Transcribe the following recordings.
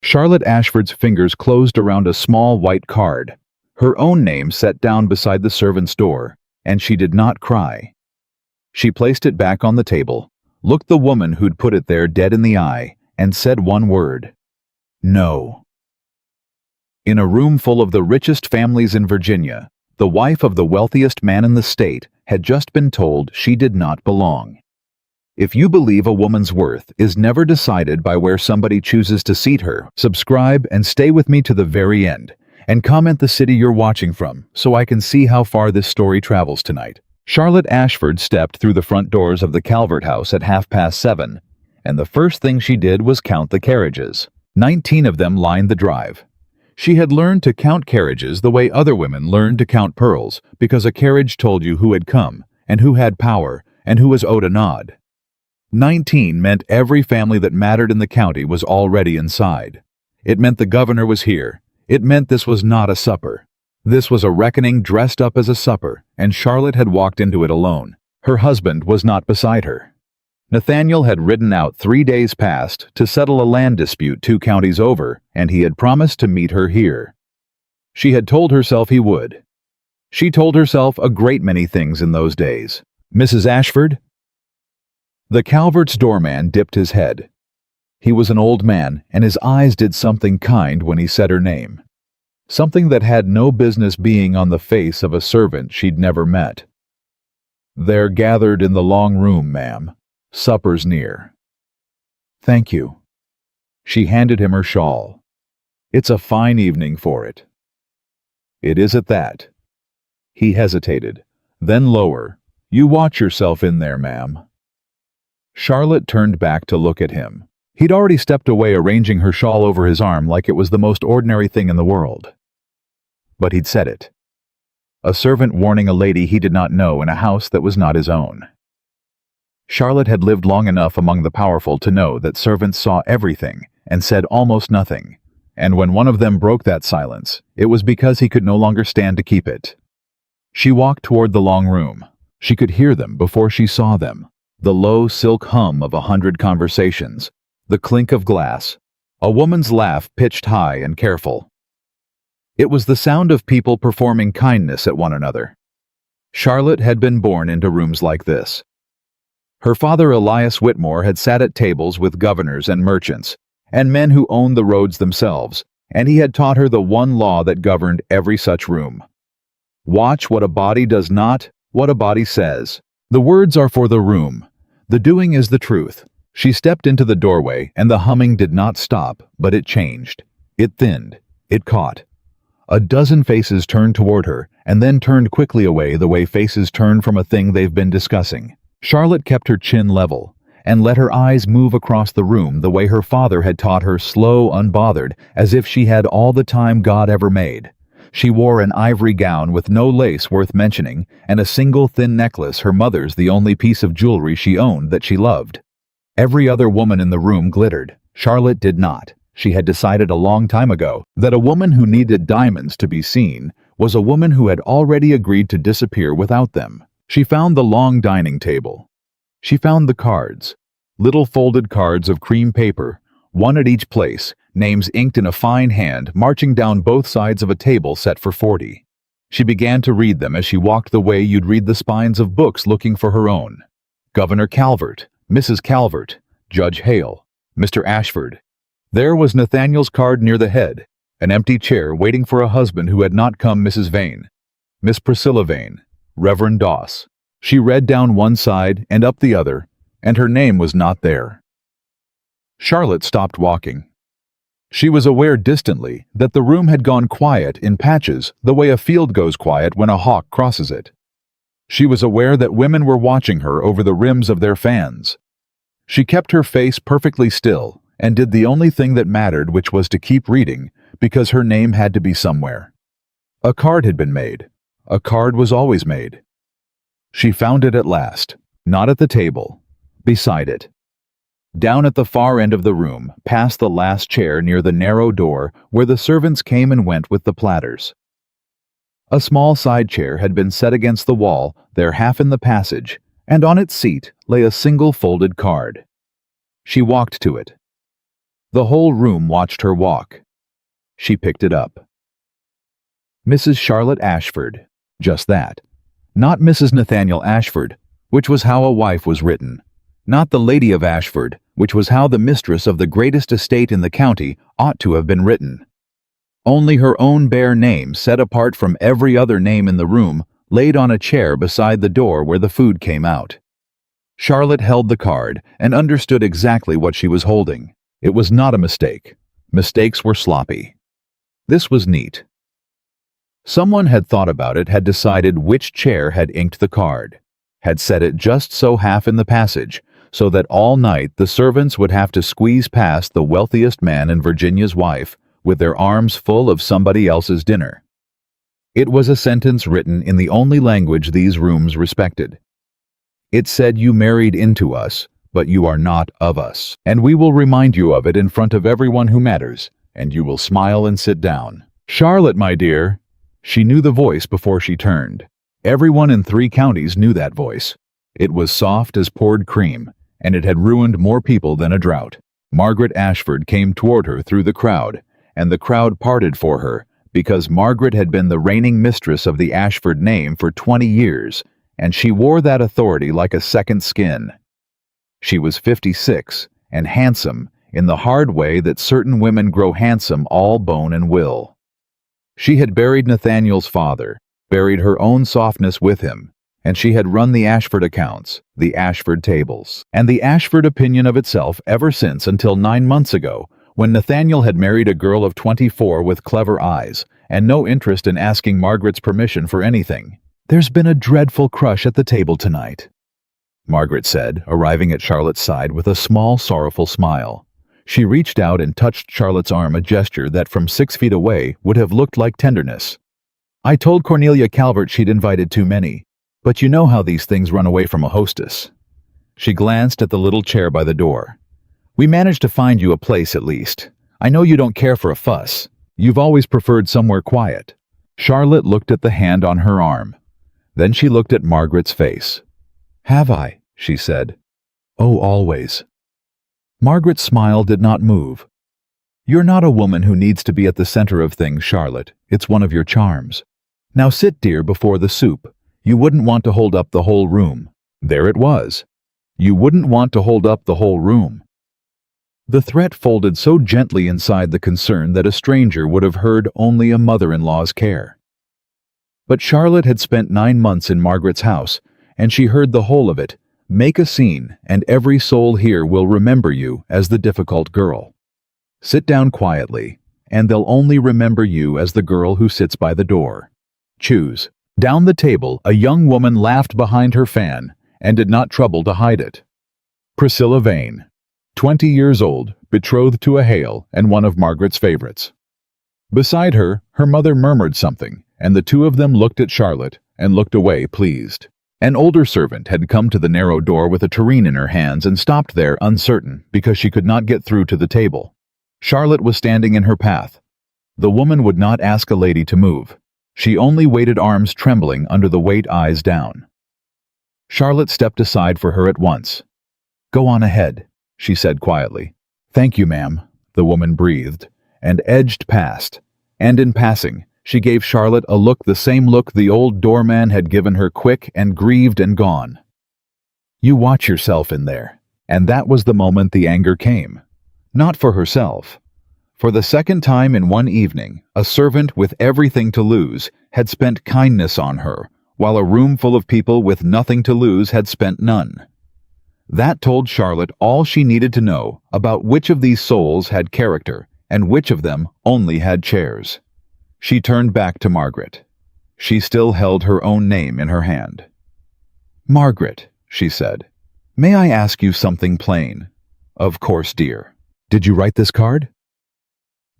Charlotte Ashford's fingers closed around a small white card, her own name set down beside the servant's door, and she did not cry. She placed it back on the table, looked the woman who'd put it there dead in the eye, and said one word: "No." In a room full of the richest families in Virginia, the wife of the wealthiest man in the state had just been told she did not belong. If you believe a woman's worth is never decided by where somebody chooses to seat her, subscribe and stay with me to the very end, and comment the city you're watching from so I can see how far this story travels tonight. Charlotte Ashford stepped through the front doors of the Calvert house at 7:30, and the first thing she did was count the carriages. 19 of them lined the drive. She had learned to count carriages the way other women learned to count pearls, because a carriage told you who had come, and who had power, and who was owed a nod. 19 meant every family that mattered in the county was already inside. It meant the governor was here. It meant this was not a supper. This was a reckoning dressed up as a supper, and Charlotte had walked into it alone. Her husband was not beside her. Nathaniel had ridden out 3 days past to settle a land dispute 2 counties over, and he had promised to meet her here. She had told herself he would. She told herself a great many things in those days. "Mrs. Ashford?" The Calvert's doorman dipped his head. He was an old man, and his eyes did something kind when he said her name. Something that had no business being on the face of a servant she'd never met. "They're gathered in the long room, ma'am. Supper's near." "Thank you." She handed him her shawl. "It's a fine evening for it." "It is at that." He hesitated, then lower. "You watch yourself in there, ma'am." Charlotte turned back to look at him. He'd already stepped away, arranging her shawl over his arm like it was the most ordinary thing in the world. But he'd said it. A servant warning a lady he did not know in a house that was not his own. Charlotte had lived long enough among the powerful to know that servants saw everything and said almost nothing, and when one of them broke that silence, it was because he could no longer stand to keep it. She walked toward the long room. She could hear them before she saw them. The low silk hum of 100 conversations, the clink of glass, a woman's laugh pitched high and careful. It was the sound of people performing kindness at one another. Charlotte had been born into rooms like this. Her father, Elias Whitmore, had sat at tables with governors and merchants, and men who owned the roads themselves, and he had taught her the one law that governed every such room. Watch what a body does not, what a body says. The words are for the room. The doing is the truth. She stepped into the doorway, and the humming did not stop, but it changed. It thinned. It caught. A dozen faces turned toward her, and then turned quickly away the way faces turn from a thing they've been discussing. Charlotte kept her chin level, and let her eyes move across the room the way her father had taught her, slow, unbothered, as if she had all the time God ever made. She wore an ivory gown with no lace worth mentioning, and a single thin necklace, her mother's, the only piece of jewelry she owned that she loved. Every other woman in the room glittered. Charlotte did not. She had decided a long time ago that a woman who needed diamonds to be seen was a woman who had already agreed to disappear without them. She found the long dining table. She found the cards, little folded cards of cream paper, one at each place, names inked in a fine hand, marching down both sides of a table set for 40. She began to read them as she walked the way you'd read the spines of books looking for her own. Governor Calvert, Mrs. Calvert, Judge Hale, Mr. Ashford. There was Nathaniel's card near the head, an empty chair waiting for a husband who had not come, Mrs. Vane, Miss Priscilla Vane, Reverend Doss. She read down one side and up the other, and her name was not there. Charlotte stopped walking. She was aware distantly that the room had gone quiet in patches the way a field goes quiet when a hawk crosses it. She was aware that women were watching her over the rims of their fans. She kept her face perfectly still and did the only thing that mattered, which was to keep reading, because her name had to be somewhere. A card had been made. A card was always made. She found it at last, not at the table, beside it. Down at the far end of the room, past the last chair near the narrow door where the servants came and went with the platters. A small side chair had been set against the wall, there half in the passage, and on its seat lay a single folded card. She walked to it. The whole room watched her walk. She picked it up. Mrs. Charlotte Ashford. Just that. Not Mrs. Nathaniel Ashford, which was how a wife was written. Not the Lady of Ashford, which was how the mistress of the greatest estate in the county ought to have been written. Only her own bare name, set apart from every other name in the room, laid on a chair beside the door where the food came out. Charlotte held the card and understood exactly what she was holding. It was not a mistake. Mistakes were sloppy. This was neat. Someone had thought about it, had decided which chair had inked the card, had set it just so half in the passage, so that all night the servants would have to squeeze past the wealthiest man and Virginia's wife with their arms full of somebody else's dinner. It was a sentence written in the only language these rooms respected. It said, "You married into us, but you are not of us, and we will remind you of it in front of everyone who matters, and you will smile and sit down." "Charlotte, my dear." She knew the voice before she turned. Everyone in 3 counties knew that voice. It was soft as poured cream, and it had ruined more people than a drought. Margaret Ashford came toward her through the crowd, and the crowd parted for her, because Margaret had been the reigning mistress of the Ashford name for 20 years, and she wore that authority like a second skin. She was 56, and handsome, in the hard way that certain women grow handsome all bone and will. She had buried Nathaniel's father, buried her own softness with him, and she had run the Ashford accounts, the Ashford tables, and the Ashford opinion of itself ever since until 9 months ago, when Nathaniel had married a girl of 24 with clever eyes, and no interest in asking Margaret's permission for anything. "There's been a dreadful crush at the table tonight," Margaret said, arriving at Charlotte's side with a small, sorrowful smile. She reached out and touched Charlotte's arm, a gesture that from 6 feet away would have looked like tenderness. "I told Cornelia Calvert she'd invited too many, but you know how these things run away from a hostess." She glanced at the little chair by the door. "We managed to find you a place at least. I know you don't care for a fuss. You've always preferred somewhere quiet." Charlotte looked at the hand on her arm. Then she looked at Margaret's face. "Have I?" she said. "Oh, always." Margaret's smile did not move. "You're not a woman who needs to be at the center of things, Charlotte. It's one of your charms. Now sit, dear, before the soup. You wouldn't want to hold up the whole room." There it was. You wouldn't want to hold up the whole room. The threat folded so gently inside the concern that a stranger would have heard only a mother-in-law's care. But Charlotte had spent 9 months in Margaret's house, and she heard the whole of it. "Make a scene, and every soul here will remember you as the difficult girl. Sit down quietly, and they'll only remember you as the girl who sits by the door. Choose." Down the table, a young woman laughed behind her fan, and did not trouble to hide it. Priscilla Vane, 20 years old, betrothed to a Hale, and one of Margaret's favorites. Beside her, her mother murmured something, and the two of them looked at Charlotte, and looked away pleased. An older servant had come to the narrow door with a tureen in her hands and stopped there uncertain because she could not get through to the table. Charlotte was standing in her path. The woman would not ask a lady to move. She only waited, arms trembling under the weight, eyes down. Charlotte stepped aside for her at once. "Go on ahead," she said quietly. "Thank you, ma'am," the woman breathed, and edged past. And in passing, she gave Charlotte a look, the same look the old doorman had given her, quick and grieved and gone. "You watch yourself in there." And that was the moment the anger came. Not for herself. For the second time in one evening, a servant with everything to lose had spent kindness on her, while a room full of people with nothing to lose had spent none. That told Charlotte all she needed to know about which of these souls had character and which of them only had chairs. She turned back to Margaret. She still held her own name in her hand. "Margaret," she said, "may I ask you something plain?" "Of course, dear." "Did you write this card?"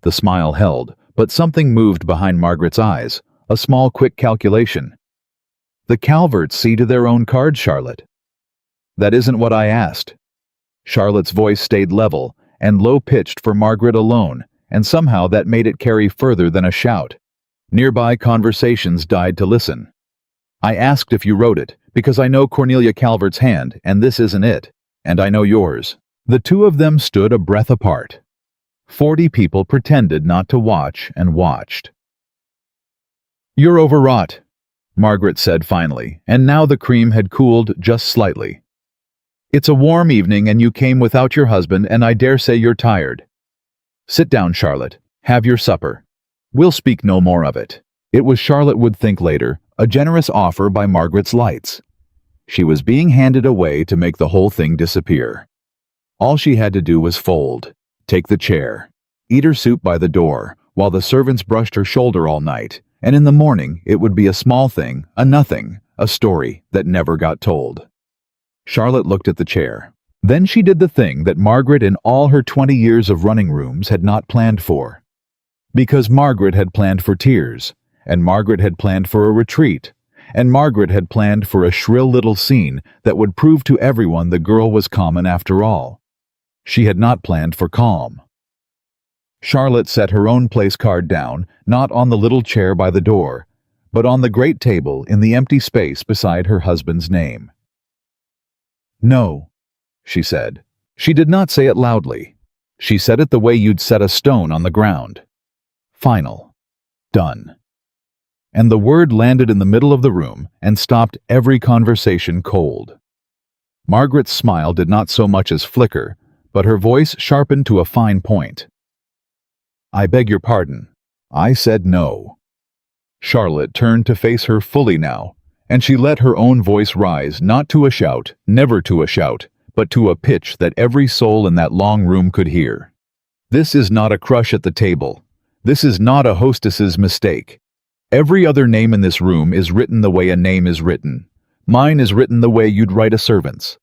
The smile held, but something moved behind Margaret's eyes, a small, quick calculation. "The Calverts see to their own cards, Charlotte." "That isn't what I asked." Charlotte's voice stayed level and low-pitched for Margaret alone, and somehow that made it carry further than a shout. Nearby conversations died to listen. "I asked if you wrote it, because I know Cornelia Calvert's hand, and this isn't it, and I know yours." The two of them stood a breath apart. 40 people pretended not to watch and watched. "You're overwrought," Margaret said finally, and now the cream had cooled just slightly. "It's a warm evening and you came without your husband, and I dare say you're tired. Sit down, Charlotte. Have your supper. We'll speak no more of it." It was, Charlotte would think later, a generous offer by Margaret's lights. She was being handed away to make the whole thing disappear. All she had to do was fold, take the chair, eat her soup by the door, while the servants brushed her shoulder all night, and in the morning it would be a small thing, a nothing, a story that never got told. Charlotte looked at the chair. Then she did the thing that Margaret in all her 20 years of running rooms had not planned for. Because Margaret had planned for tears, and Margaret had planned for a retreat, and Margaret had planned for a shrill little scene that would prove to everyone the girl was common after all. She had not planned for calm. Charlotte set her own place card down, not on the little chair by the door, but on the great table in the empty space beside her husband's name. "No," she said. She did not say it loudly. She said it the way you'd set a stone on the ground. Final. Done. And the word landed in the middle of the room and stopped every conversation cold. Margaret's smile did not so much as flicker, but her voice sharpened to a fine point. "I beg your pardon. I said no." Charlotte turned to face her fully now, and she let her own voice rise, not to a shout, never to a shout, but to a pitch that every soul in that long room could hear. "This is not a crush at the table. This is not a hostess's mistake. Every other name in this room is written the way a name is written. Mine is written the way you'd write a servant's.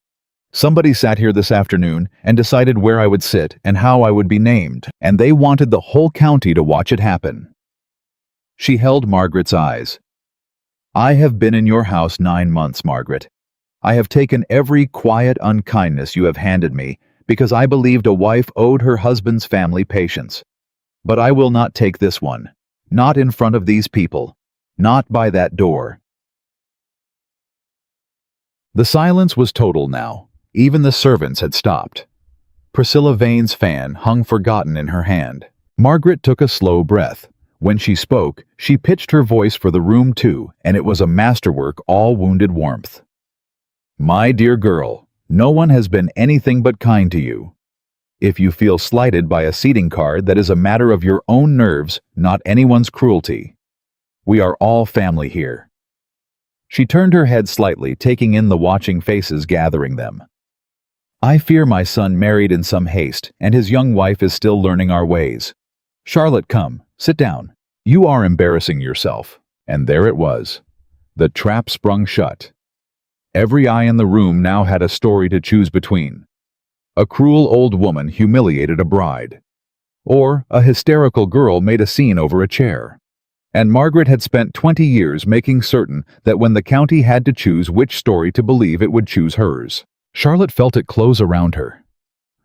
Somebody sat here this afternoon and decided where I would sit and how I would be named, and they wanted the whole county to watch it happen." She held Margaret's eyes. "I have been in your house 9 months, Margaret. I have taken every quiet unkindness you have handed me because I believed a wife owed her husband's family patience. But I will not take this one. Not in front of these people. Not by that door." The silence was total now. Even the servants had stopped. Priscilla Vane's fan hung forgotten in her hand. Margaret took a slow breath. When she spoke, she pitched her voice for the room too, and it was a masterwork all wounded warmth. "My dear girl, no one has been anything but kind to you. If you feel slighted by a seating card, that is a matter of your own nerves, not anyone's cruelty. We are all family here." She turned her head slightly, taking in the watching faces gathering them. "I fear my son married in some haste, and his young wife is still learning our ways. Charlotte, come, sit down. You are embarrassing yourself." And there it was. The trap sprung shut. Every eye in the room now had a story to choose between. A cruel old woman humiliated a bride. Or a hysterical girl made a scene over a chair. And Margaret had spent 20 years making certain that when the county had to choose which story to believe, it would choose hers. Charlotte felt it close around her.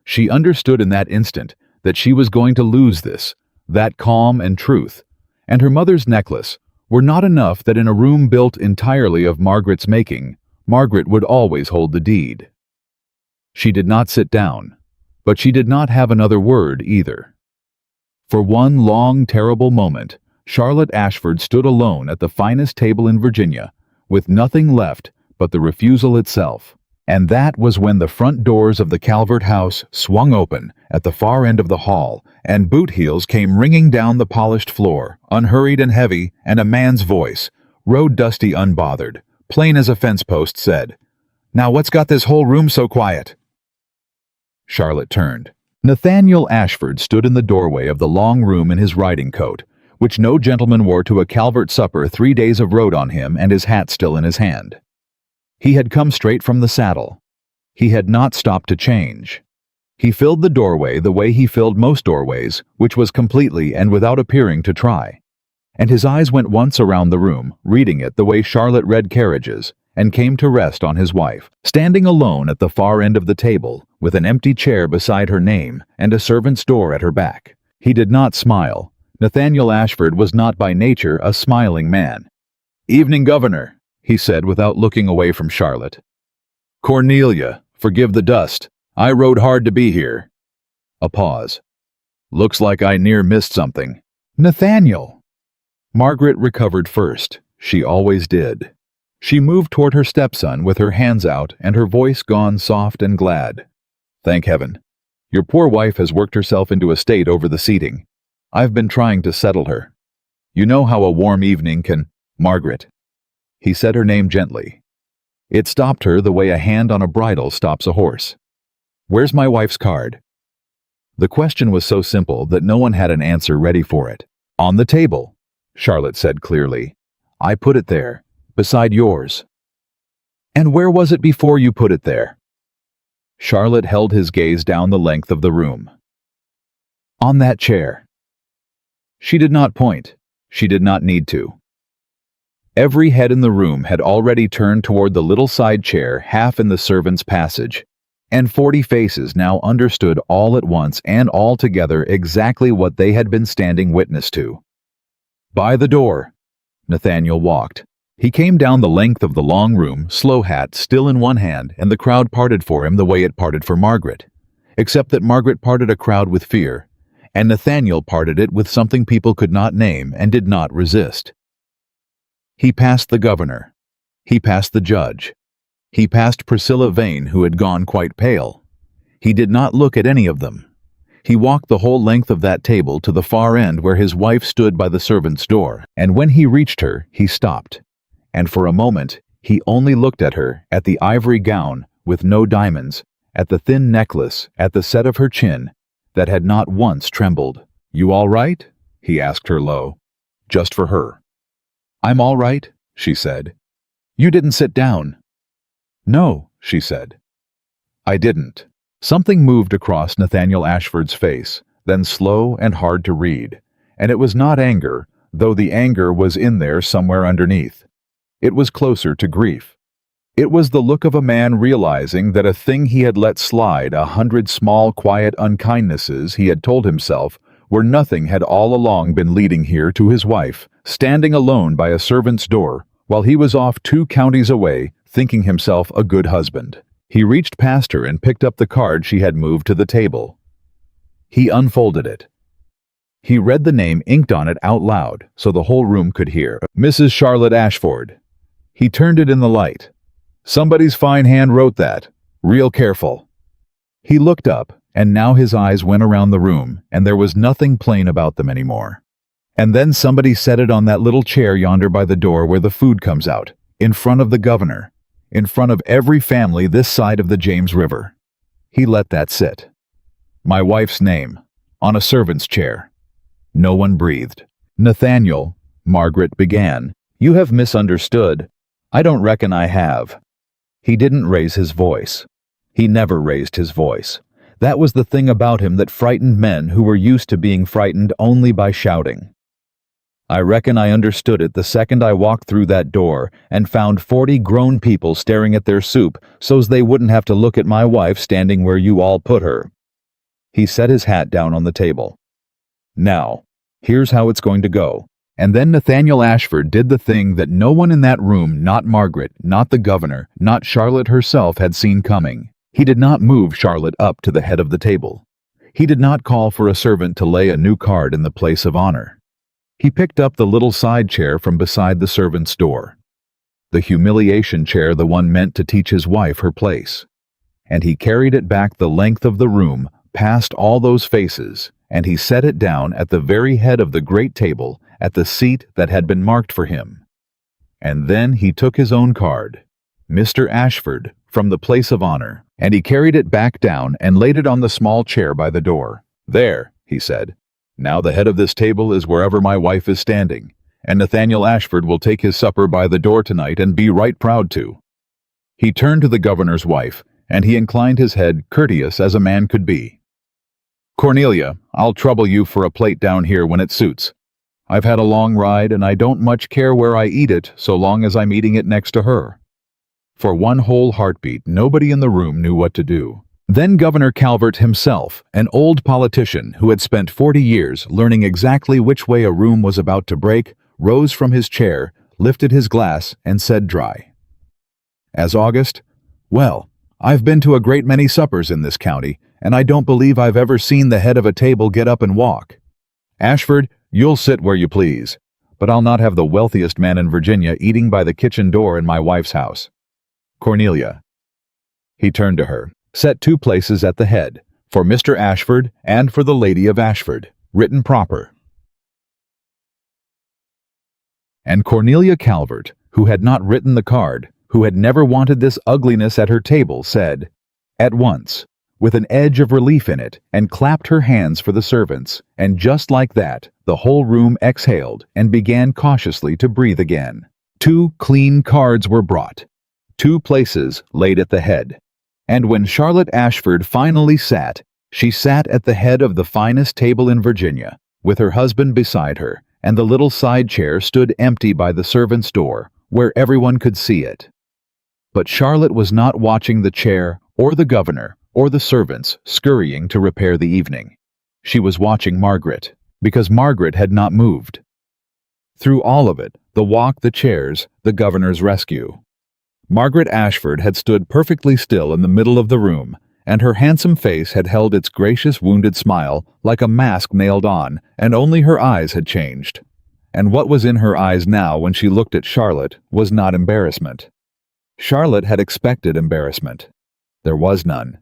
She understood in that instant that she was going to lose this, that calm and truth, and her mother's necklace were not enough that in a room built entirely of Margaret's making, Margaret would always hold the deed. She did not sit down, but she did not have another word either. For one long, terrible moment, Charlotte Ashford stood alone at the finest table in Virginia, with nothing left but the refusal itself. And that was when the front doors of the Calvert house swung open at the far end of the hall, and boot heels came ringing down the polished floor, unhurried and heavy, and a man's voice, road dusty unbothered, plain as a fence post, said, "Now what's got this whole room so quiet?" Charlotte turned. Nathaniel Ashford stood in the doorway of the long room in his riding coat, which no gentleman wore to a Calvert supper, 3 days of road on him, and his hat still in his hand. He had come straight from the saddle. He had not stopped to change. He filled the doorway the way he filled most doorways, which was completely and without appearing to try. And his eyes went once around the room, reading it the way Charlotte read carriages, and came to rest on his wife, standing alone at the far end of the table, with an empty chair beside her name and a servant's door at her back. He did not smile. Nathaniel Ashford was not by nature a smiling man. "Evening, Governor," he said without looking away from Charlotte. "Cornelia, forgive the dust. I rode hard to be here." A pause. Looks like I near missed something. Nathaniel! Margaret recovered first. She always did. She moved toward her stepson with her hands out and her voice gone soft and glad. Thank heaven. Your poor wife has worked herself into a state over the seating. I've been trying to settle her. You know how a warm evening can— Margaret. He said her name gently. It stopped her the way a hand on a bridle stops a horse. Where's my wife's card? The question was so simple that no one had an answer ready for it. On the table, Charlotte said clearly. I put it there, beside yours. And where was it before you put it there? Charlotte held his gaze down the length of the room. On that chair. She did not point. She did not need to. Every head in the room had already turned toward the little side chair half in the servants' passage, and 40 faces now understood all at once and all together exactly what they had been standing witness to. By the door, Nathaniel walked. He came down the length of the long room, slow hat still in one hand, and the crowd parted for him the way it parted for Margaret, except that Margaret parted a crowd with fear, and Nathaniel parted it with something people could not name and did not resist. He passed the governor. He passed the judge. He passed Priscilla Vane, who had gone quite pale. He did not look at any of them. He walked the whole length of that table to the far end where his wife stood by the servants' door, and when he reached her, he stopped. And for a moment, he only looked at her, at the ivory gown with no diamonds, at the thin necklace, at the set of her chin, that had not once trembled. You all right? He asked her low. Just for her. I'm all right, she said. You didn't sit down. No, she said. I didn't. Something moved across Nathaniel Ashford's face, then slow and hard to read, and it was not anger, though the anger was in there somewhere underneath. It was closer to grief. It was the look of a man realizing that a thing he had let slide, 100 small, quiet unkindnesses he had told himself, where nothing had all along been leading here to his wife, standing alone by a servant's door, while he was off 2 counties away, thinking himself a good husband. He reached past her and picked up the card she had moved to the table. He unfolded it. He read the name inked on it out loud, so the whole room could hear. Mrs. Charlotte Ashford. He turned it in the light. Somebody's fine hand wrote that. Real careful. He looked up, and now his eyes went around the room, and there was nothing plain about them anymore. And then somebody set it on that little chair yonder by the door where the food comes out, in front of the governor, in front of every family this side of the James River. He let that sit. My wife's name, on a servant's chair. No one breathed. Nathaniel, Margaret began, you have misunderstood. I don't reckon I have. He didn't raise his voice. He never raised his voice. That was the thing about him that frightened men who were used to being frightened only by shouting. I reckon I understood it the second I walked through that door and found 40 grown people staring at their soup so's they wouldn't have to look at my wife standing where you all put her. He set his hat down on the table. Now, here's how it's going to go. And then Nathaniel Ashford did the thing that no one in that room, not Margaret, not the governor, not Charlotte herself, had seen coming. He did not move Charlotte up to the head of the table. He did not call for a servant to lay a new card in the place of honor. He picked up the little side chair from beside the servant's door. The humiliation chair, the one meant to teach his wife her place. And he carried it back the length of the room, past all those faces, and he set it down at the very head of the great table, at the seat that had been marked for him. And then he took his own card, Mr. Ashford, from the place of honor, and he carried it back down and laid it on the small chair by the door. There, he said. Now the head of this table is wherever my wife is standing, and Nathaniel Ashford will take his supper by the door tonight and be right proud to. He turned to the governor's wife, and he inclined his head, courteous as a man could be. Cornelia, I'll trouble you for a plate down here when it suits. I've had a long ride, and I don't much care where I eat it so long as I'm eating it next to her. For one whole heartbeat, nobody in the room knew what to do. Then Governor Calvert himself, an old politician who had spent 40 years learning exactly which way a room was about to break, rose from his chair, lifted his glass, and said dry as August, well, I've been to a great many suppers in this county, and I don't believe I've ever seen the head of a table get up and walk. Ashford, you'll sit where you please, but I'll not have the wealthiest man in Virginia eating by the kitchen door in my wife's house. Cornelia. He turned to her. Set 2 places at the head, for Mr. Ashford and for the Lady of Ashford, written proper. And Cornelia Calvert, who had not written the card, who had never wanted this ugliness at her table, said, at once, with an edge of relief in it, and clapped her hands for the servants, and just like that, the whole room exhaled and began cautiously to breathe again. 2 clean cards were brought, 2 places laid at the head. And when Charlotte Ashford finally sat, she sat at the head of the finest table in Virginia, with her husband beside her, and the little side chair stood empty by the servants' door, where everyone could see it. But Charlotte was not watching the chair, or the governor, or the servants scurrying to repair the evening. She was watching Margaret, because Margaret had not moved. Through all of it, the walk, the chairs, the governor's rescue, Margaret Ashford had stood perfectly still in the middle of the room, and her handsome face had held its gracious wounded smile like a mask nailed on, and only her eyes had changed. And what was in her eyes now when she looked at Charlotte was not embarrassment. Charlotte had expected embarrassment. There was none.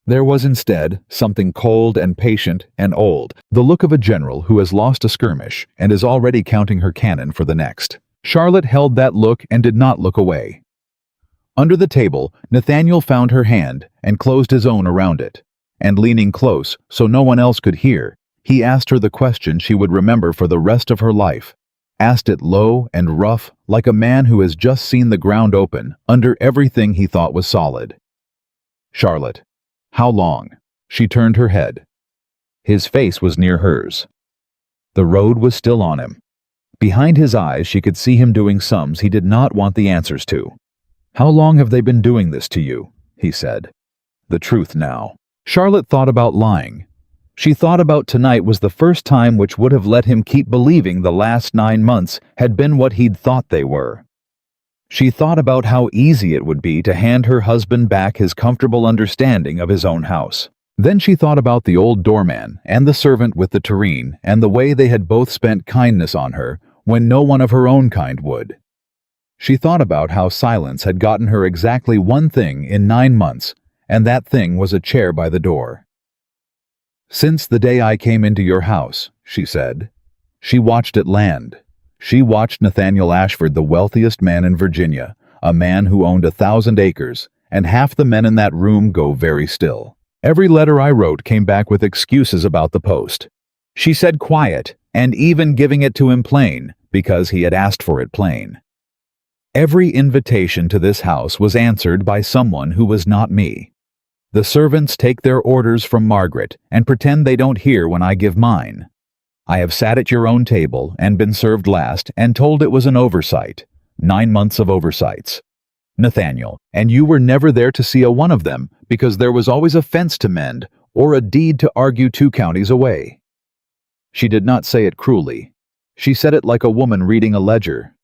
There was instead something cold and patient and old, the look of a general who has lost a skirmish and is already counting her cannon for the next. Charlotte held that look and did not look away. Under the table, Nathaniel found her hand and closed his own around it, and leaning close so no one else could hear, he asked her the question she would remember for the rest of her life, asked it low and rough like a man who has just seen the ground open under everything he thought was solid. Charlotte, how long? She turned her head. His face was near hers. The road was still on him. Behind his eyes she could see him doing sums he did not want the answers to. How long have they been doing this to you? He said. The truth now. Charlotte thought about lying. She thought about tonight was the first time which would have let him keep believing the last 9 months had been what he'd thought they were. She thought about how easy it would be to hand her husband back his comfortable understanding of his own house. Then she thought about the old doorman and the servant with the tureen and the way they had both spent kindness on her when no one of her own kind would. She thought about how silence had gotten her exactly one thing in 9 months, and that thing was a chair by the door. Since the day I came into your house, she said. She watched it land. She watched Nathaniel Ashford, the wealthiest man in Virginia, a man who owned 1,000 acres, and half the men in that room go very still. Every letter I wrote came back with excuses about the post. She said quiet, and even giving it to him plain, because he had asked for it plain. Every invitation to this house was answered by someone who was not me. The servants take their orders from Margaret and pretend they don't hear when I give mine. I have sat at your own table and been served last and told it was an oversight. 9 months of oversights. Nathaniel, and you were never there to see a one of them because there was always a fence to mend or a deed to argue 2 counties away. She did not say it cruelly. She said it like a woman reading a ledger.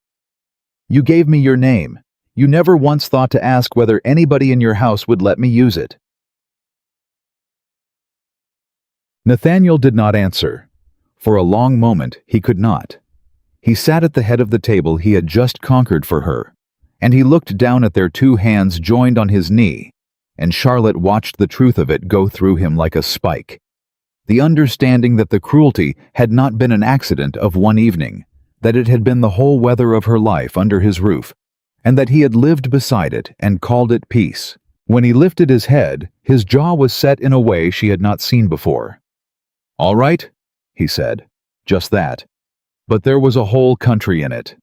You gave me your name. You never once thought to ask whether anybody in your house would let me use it. Nathaniel did not answer. For a long moment he could not. He sat at the head of the table he had just conquered for her, and he looked down at their 2 hands joined on his knee, and Charlotte watched the truth of it go through him like a spike. The understanding that the cruelty had not been an accident of one evening, that it had been the whole weather of her life under his roof, and that he had lived beside it and called it peace. When he lifted his head, his jaw was set in a way she had not seen before. All right, he said, just that. But there was a whole country in it.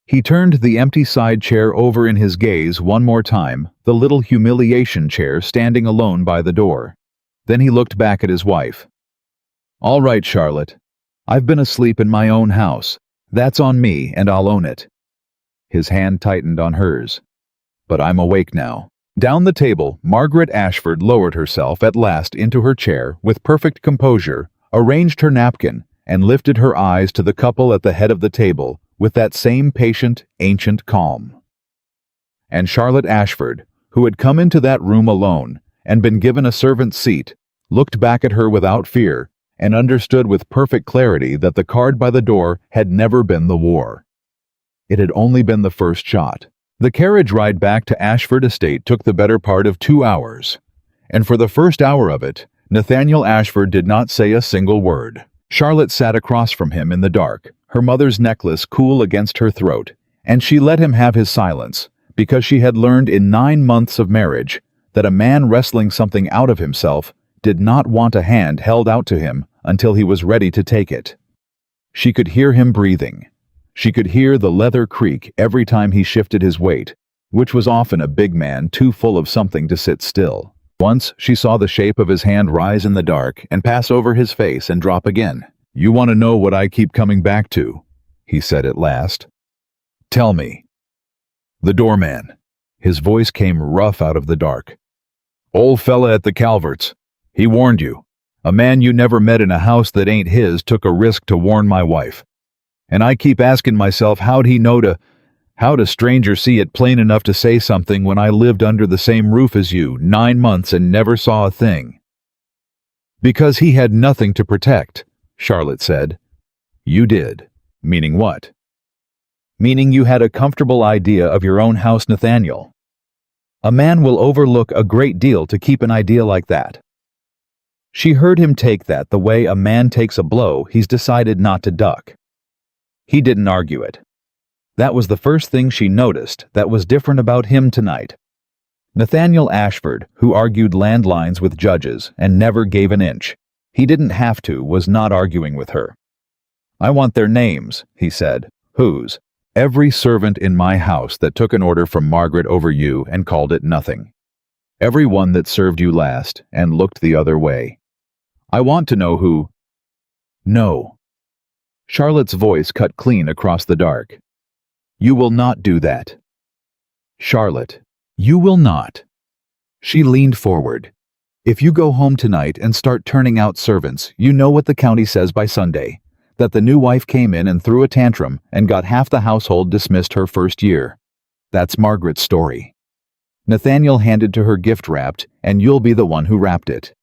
He turned the empty side chair over in his gaze one more time, the little humiliation chair standing alone by the door. Then he looked back at his wife. All right, Charlotte. I've been asleep in my own house. That's on me, and I'll own it. His hand tightened on hers. But I'm awake now. Down the table, Margaret Ashford lowered herself at last into her chair with perfect composure, arranged her napkin, and lifted her eyes to the couple at the head of the table with that same patient, ancient calm. And Charlotte Ashford, who had come into that room alone and been given a servant's seat, looked back at her without fear and understood with perfect clarity that the card by the door had never been the war. It had only been the first shot. The carriage ride back to Ashford Estate took the better part of 2 hours, and for the first hour of it, Nathaniel Ashford did not say a single word. Charlotte sat across from him in the dark, her mother's necklace cool against her throat, and she let him have his silence, because she had learned in 9 months of marriage that a man wrestling something out of himself did not want a hand held out to him until he was ready to take it. She could hear him breathing. She could hear the leather creak every time he shifted his weight, which was often a big man too full of something to sit still. Once she saw the shape of his hand rise in the dark and pass over his face and drop again. "You want to know what I keep coming back to?" he said at last. "Tell me." "The doorman." His voice came rough out of the dark. "Old fella at the Calverts. He warned you. A man you never met in a house that ain't his took a risk to warn my wife. And I keep asking myself how'd he know how'd a stranger see it plain enough to say something when I lived under the same roof as you 9 months and never saw a thing?" "Because he had nothing to protect," Charlotte said. "You did." "Meaning what?" "Meaning you had a comfortable idea of your own house, Nathaniel. A man will overlook a great deal to keep an idea like that." She heard him take that the way a man takes a blow he's decided not to duck. He didn't argue it. That was the first thing she noticed that was different about him tonight. Nathaniel Ashford, who argued landlines with judges and never gave an inch, he didn't have to, was not arguing with her. "I want their names," he said. "Whose?" "Every servant in my house that took an order from Margaret over you and called it nothing. Every one that served you last and looked the other way. I want to know who—" "No." Charlotte's voice cut clean across the dark. "You will not do that. Charlotte, you will not." She leaned forward. "If you go home tonight and start turning out servants, you know what the county says by Sunday. That the new wife came in and threw a tantrum and got half the household dismissed her first year. That's Margaret's story. Nathaniel handed to her gift wrapped, and you'll be the one who wrapped it."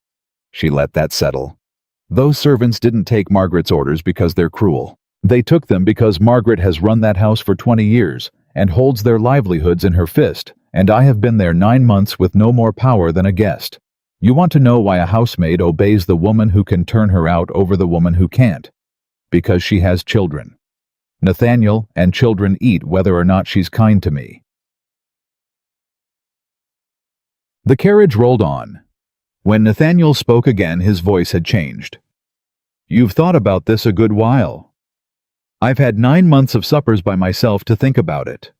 She let that settle. "Those servants didn't take Margaret's orders because they're cruel. They took them because Margaret has run that house for 20 years and holds their livelihoods in her fist, and I have been there 9 months with no more power than a guest. You want to know why a housemaid obeys the woman who can turn her out over the woman who can't? Because she has children. Nathaniel and children eat whether or not she's kind to me." The carriage rolled on. When Nathaniel spoke again, his voice had changed. "You've thought about this a good while." "I've had 9 months of suppers by myself to think about it."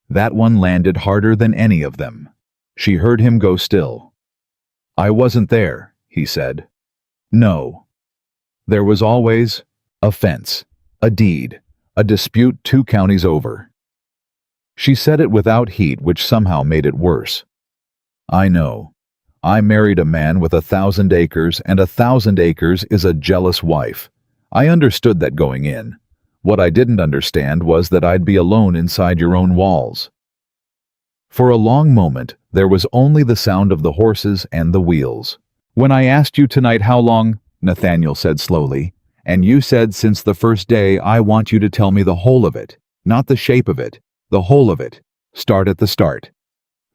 That one landed harder than any of them. She heard him go still. "I wasn't there," he said. "No. There was always a fence, a deed, a dispute 2 counties over." She said it without heat, which somehow made it worse. "I know. I married a man with 1,000 acres, and 1,000 acres is a jealous wife. I understood that going in. What I didn't understand was that I'd be alone inside your own walls." For a long moment, there was only the sound of the horses and the wheels. "When I asked you tonight how long," Nathaniel said slowly, "and you said since the first day, I want you to tell me the whole of it, not the shape of it, the whole of it. Start at the start."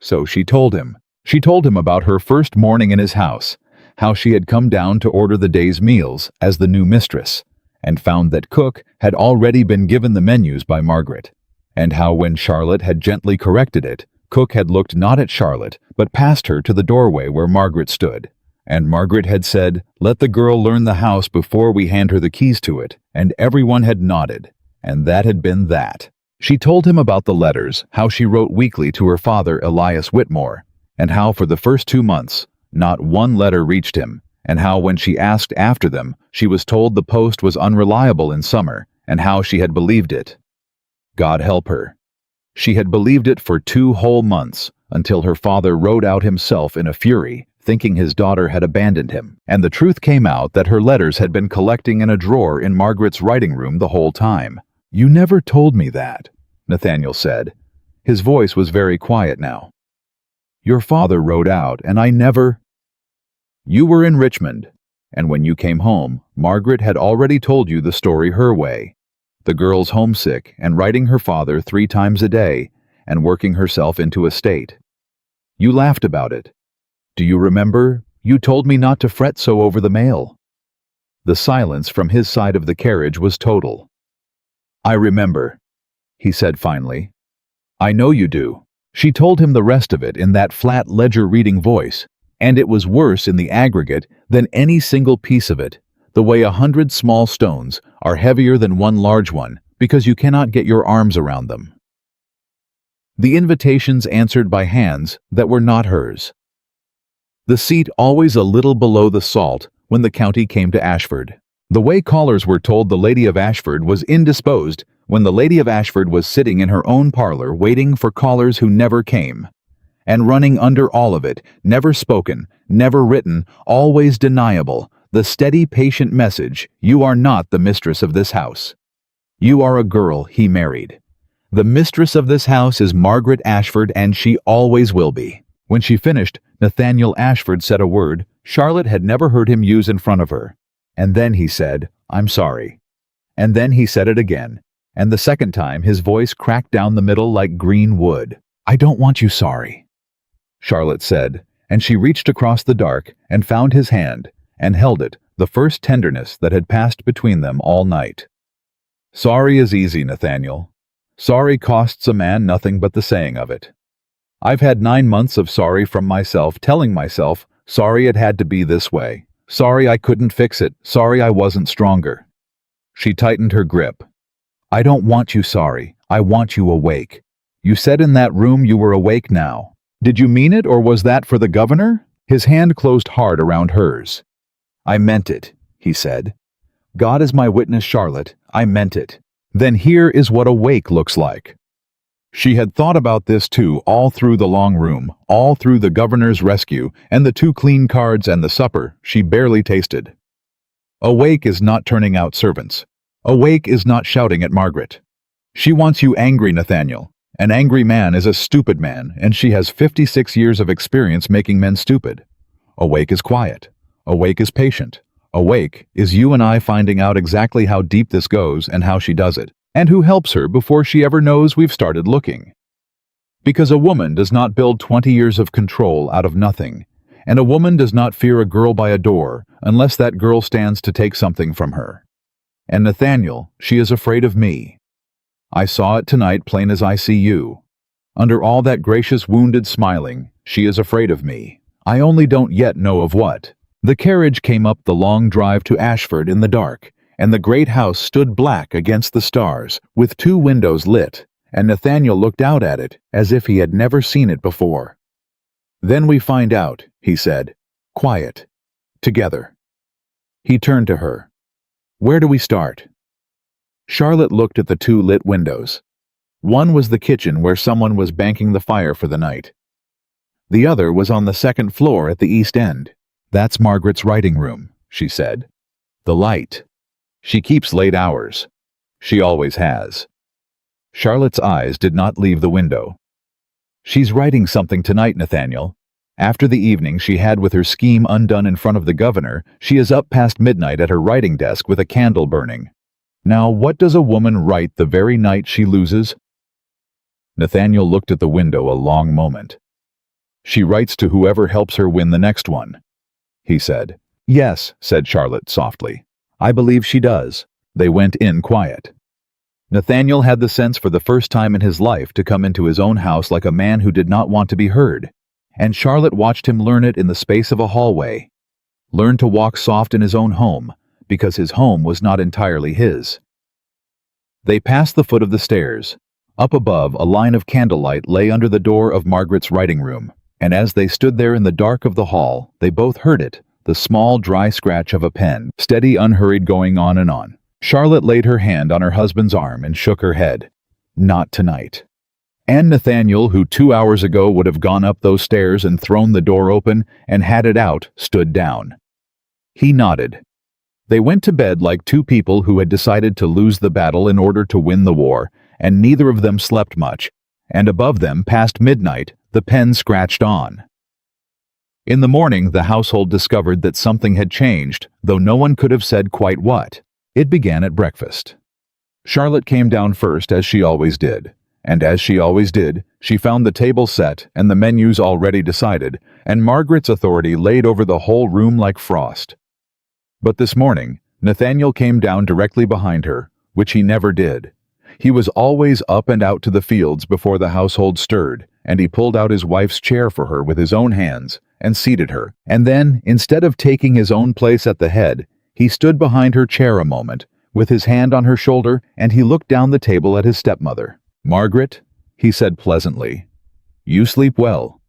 So she told him. She told him about her first morning in his house, how she had come down to order the day's meals as the new mistress, and found that cook had already been given the menus by Margaret, and how when Charlotte had gently corrected it, cook had looked not at Charlotte, but past her to the doorway where Margaret stood, and Margaret had said, "Let the girl learn the house before we hand her the keys to it," and everyone had nodded, and that had been that. She told him about the letters, how she wrote weekly to her father, Elias Whitmore, and how for the first 2 months, not one letter reached him, and how when she asked after them, she was told the post was unreliable in summer, and how she had believed it. God help her. She had believed it for 2 whole months, until her father rode out himself in a fury, thinking his daughter had abandoned him, and the truth came out that her letters had been collecting in a drawer in Margaret's writing room the whole time. "You never told me that," Nathaniel said. His voice was very quiet now. Your father rode out, and I never— You were in Richmond, and when you came home, Margaret had already told you the story her way. The girl's homesick and writing her father 3 times a day and working herself into a state. You laughed about it. Do you remember? You told me not to fret so over the mail. The silence from his side of the carriage was total. I remember, he said finally. I know you do. She told him the rest of it in that flat ledger-reading voice, and it was worse in the aggregate than any single piece of it, the way 100 small stones are heavier than one large one because you cannot get your arms around them. The invitations answered by hands that were not hers. The seat always a little below the salt when the county came to Ashford. The way callers were told the Lady of Ashford was indisposed when the Lady of Ashford was sitting in her own parlor waiting for callers who never came. And running under all of it, never spoken, never written, always deniable, the steady, patient message, you are not the mistress of this house. You are a girl he married. The mistress of this house is Margaret Ashford, and she always will be. When she finished, Nathaniel Ashford said a word Charlotte had never heard him use in front of her. And then he said, I'm sorry. And then he said it again, and the second time his voice cracked down the middle like green wood. I don't want you sorry, Charlotte said, and she reached across the dark and found his hand and held it, the first tenderness that had passed between them all night. Sorry is easy, Nathaniel. Sorry costs a man nothing but the saying of it. I've had 9 months of sorry from myself, telling myself, sorry it had to be this way. Sorry I couldn't fix it. Sorry I wasn't stronger. She tightened her grip. I don't want you sorry. I want you awake. You said in that room you were awake now. Did you mean it, or was that for the governor? His hand closed hard around hers. I meant it, he said. God is my witness, Charlotte. I meant it. Then here is what awake looks like. She had thought about this too all through the long room, all through the governor's rescue, and the 2 clean cards and the supper she barely tasted. Awake is not turning out servants. Awake is not shouting at Margaret. She wants you angry, Nathaniel. An angry man is a stupid man, and she has 56 years of experience making men stupid. Awake is quiet. Awake is patient. Awake is you and I finding out exactly how deep this goes and how she does it, and who helps her before she ever knows we've started looking. Because a woman does not build 20 years of control out of nothing, and a woman does not fear a girl by a door unless that girl stands to take something from her. And Nathaniel, she is afraid of me. I saw it tonight plain as I see you. Under all that gracious wounded smiling, she is afraid of me. I only don't yet know of what. The carriage came up the long drive to Ashford in the dark, and the great house stood black against the stars, with 2 windows lit, and Nathaniel looked out at it as if he had never seen it before. Then we find out, he said, quiet, together. He turned to her. Where do we start? Charlotte looked at the 2 lit windows. One was the kitchen where someone was banking the fire for the night. The other was on the 2nd floor at the east end. That's Margaret's writing room, she said. The light. She keeps late hours. She always has. Charlotte's eyes did not leave the window. She's writing something tonight, Nathaniel. After the evening she had with her scheme undone in front of the governor, she is up past midnight at her writing desk with a candle burning. Now, what does a woman write the very night she loses? Nathaniel looked at the window a long moment. She writes to whoever helps her win the next one, he said. Yes, said Charlotte softly. I believe she does. They went in quiet. Nathaniel had the sense for the first time in his life to come into his own house like a man who did not want to be heard, and Charlotte watched him learn it in the space of a hallway. Learn to walk soft in his own home, because his home was not entirely his. They passed the foot of the stairs. Up above, a line of candlelight lay under the door of Margaret's writing room, and as they stood there in the dark of the hall, they both heard it, the small, dry scratch of a pen, steady, unhurried, going on and on. Charlotte laid her hand on her husband's arm and shook her head. Not tonight. And Nathaniel, who 2 hours ago would have gone up those stairs and thrown the door open and had it out, stood down. He nodded. They went to bed like 2 people who had decided to lose the battle in order to win the war, and neither of them slept much, and above them, past midnight, the pen scratched on. In the morning, the household discovered that something had changed, though no one could have said quite what. It began at breakfast. Charlotte came down first, as she always did. And as she always did, she found the table set and the menus already decided, and Margaret's authority laid over the whole room like frost. But this morning, Nathaniel came down directly behind her, which he never did. He was always up and out to the fields before the household stirred, and he pulled out his wife's chair for her with his own hands and seated her. And then, instead of taking his own place at the head, he stood behind her chair a moment, with his hand on her shoulder, and he looked down the table at his stepmother. "Margaret," he said pleasantly, "you sleep well."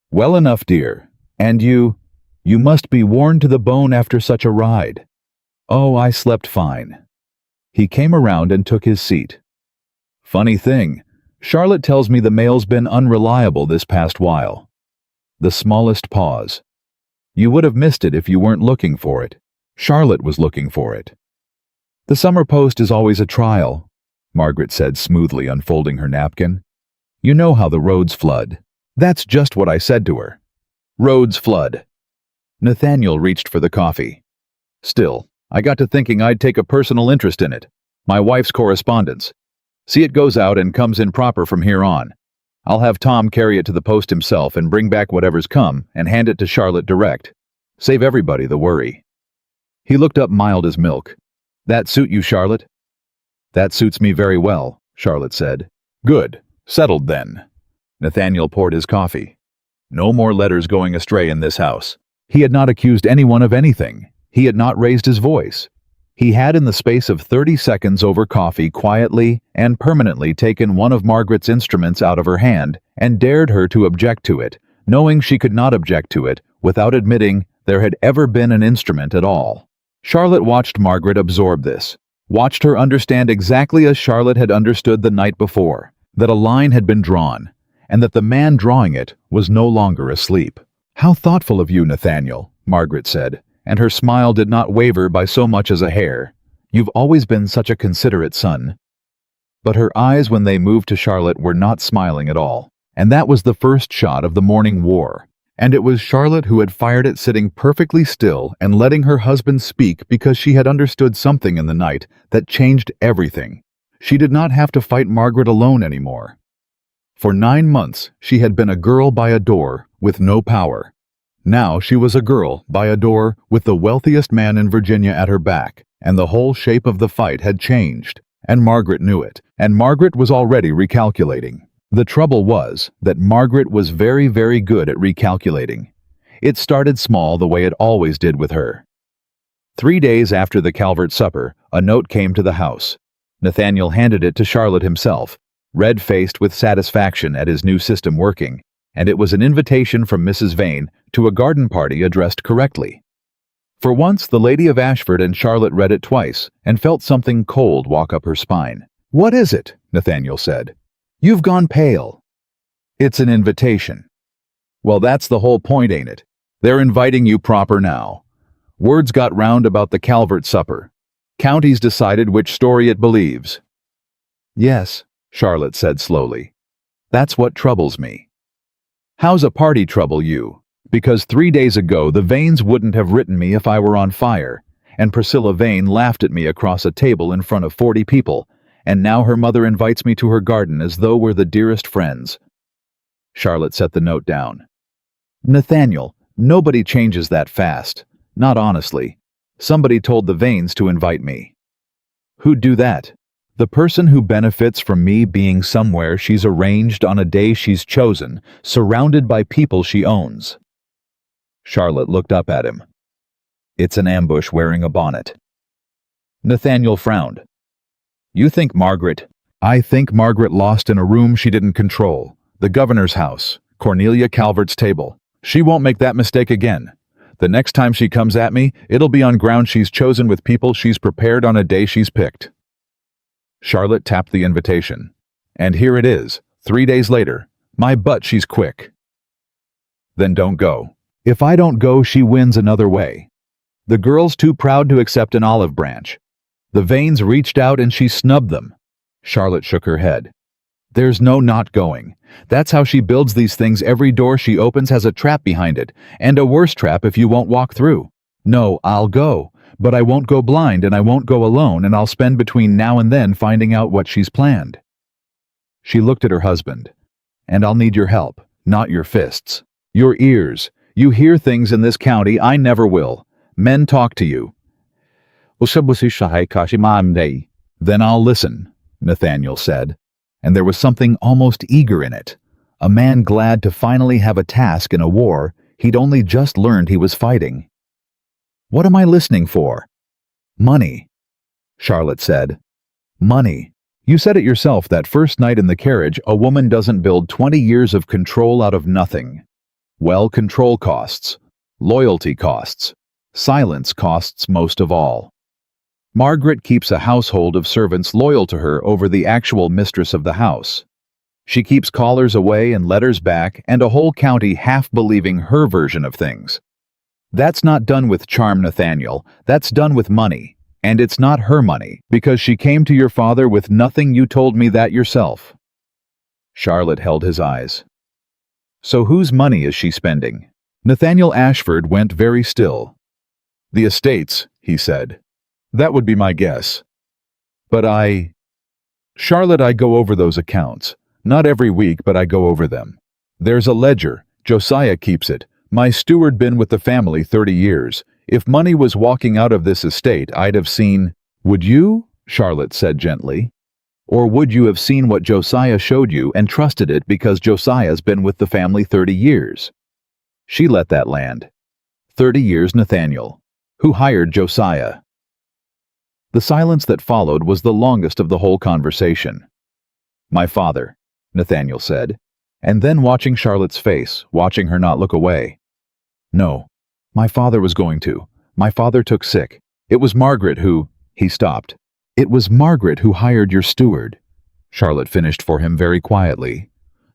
"Well enough, dear. And you must be worn to the bone after such a ride." "Oh, I slept fine." He came around and took his seat. "Funny thing, Charlotte tells me the mail's been unreliable this past while." The smallest pause. "You would have missed it if you weren't looking for it." Charlotte was looking for it. "The summer post is always a trial," Margaret said smoothly, unfolding her napkin. "You know how the roads flood." That's just what I said to her. Roads flood. Nathaniel reached for the coffee. "Still, I got to thinking I'd take a personal interest in it. My wife's correspondence. See, it goes out and comes in proper from here on. I'll have Tom carry it to the post himself and bring back whatever's come and hand it to Charlotte direct. Save everybody the worry." He looked up, mild as milk. "That suit you, Charlotte?" "That suits me very well," Charlotte said. "Good. Settled then." Nathaniel poured his coffee. No more letters going astray in this house. He had not accused anyone of anything. He had not raised his voice. He had, in the space of 30 seconds over coffee, quietly and permanently taken one of Margaret's instruments out of her hand and dared her to object to it, knowing she could not object to it without admitting there had ever been an instrument at all. Charlotte watched Margaret absorb this, watched her understand exactly as Charlotte had understood the night before, that a line had been drawn, and that the man drawing it was no longer asleep. "How thoughtful of you, Nathaniel," Margaret said, and her smile did not waver by so much as a hair. "You've always been such a considerate son." But her eyes, when they moved to Charlotte, were not smiling at all, and that was the first shot of the morning war. And it was Charlotte who had fired it, sitting perfectly still and letting her husband speak, because she had understood something in the night that changed everything. She did not have to fight Margaret alone anymore. For 9 months, she had been a girl by a door with no power. Now she was a girl by a door with the wealthiest man in Virginia at her back, and the whole shape of the fight had changed, and Margaret knew it, and Margaret was already recalculating. The trouble was that Margaret was very, very good at recalculating. It started small, the way it always did with her. 3 days after the Calvert supper, a note came to the house. Nathaniel handed it to Charlotte himself, red-faced with satisfaction at his new system working, and it was an invitation from Mrs. Vane to a garden party addressed correctly. For once, the Lady of Ashford and Charlotte read it twice and felt something cold walk up her spine. "What is it?" Nathaniel said. "You've gone pale." "It's an invitation." "Well, that's the whole point, ain't it? They're inviting you proper now. Words got round about the Calvert supper. County's decided which story it believes." "Yes," Charlotte said slowly. "That's what troubles me." "How's a party trouble you? Because 3 days ago the Vanes wouldn't have written me if I were on fire, and Priscilla Vane laughed at me across a table in front of 40 people, and now her mother invites me to her garden as though we're the dearest friends." Charlotte set the note down. "Nathaniel, nobody changes that fast. Not honestly. Somebody told the Vanes to invite me." "Who'd do that?" "The person who benefits from me being somewhere she's arranged on a day she's chosen, surrounded by people she owns." Charlotte looked up at him. "It's an ambush wearing a bonnet." Nathaniel frowned. "You think Margaret—" "I think Margaret lost in a room she didn't control. The governor's house, Cornelia Calvert's table. She won't make that mistake again. The next time she comes at me, it'll be on ground she's chosen with people she's prepared on a day she's picked." Charlotte tapped the invitation. "And here it is, 3 days later. My butt, she's quick." "Then don't go." "If I don't go, she wins another way. The girl's too proud to accept an olive branch. The Vanes reached out and she snubbed them." Charlotte shook her head. There's no not going. That's how she builds these things. Every door she opens has a trap behind it, and a worse trap if you won't walk through. No, I'll go, but I won't go blind and I won't go alone, and I'll spend between now and then finding out what she's planned." She looked at her husband. "And I'll need your help, not your fists. Your ears. You hear things in this county I never will. Men talk to you." "Then I'll listen," Nathaniel said, and there was something almost eager in it. A man glad to finally have a task in a war he'd only just learned he was fighting. "What am I listening for?" "Money," Charlotte said. "Money. You said it yourself that first night in the carriage, a woman doesn't build 20 years of control out of nothing. Well, control costs. Loyalty costs. Silence costs most of all. Margaret keeps a household of servants loyal to her over the actual mistress of the house. She keeps callers away and letters back, and a whole county half believing her version of things. That's not done with charm, Nathaniel. That's done with money. And it's not her money, because she came to your father with nothing. You told me that yourself." Charlotte held his eyes. "So whose money is she spending?" Nathaniel Ashford went very still. "The estate's," he said. "That would be my guess. But Charlotte, I go over those accounts. Not every week, but I go over them. There's a ledger. Josiah keeps it. My steward been with the family 30 years. If money was walking out of this estate, I'd have seen—" "Would you?" Charlotte said gently. "Or would you have seen what Josiah showed you and trusted it because Josiah's been with the family 30 years? She let that land. 30 years, Nathaniel. Who hired Josiah?" The silence that followed was the longest of the whole conversation. "My father," Nathaniel said, and then watching Charlotte's face, watching her not look away. "No, my father was going to. My father took sick. It was Margaret who—" He stopped. "It was Margaret who hired your steward," Charlotte finished for him very quietly.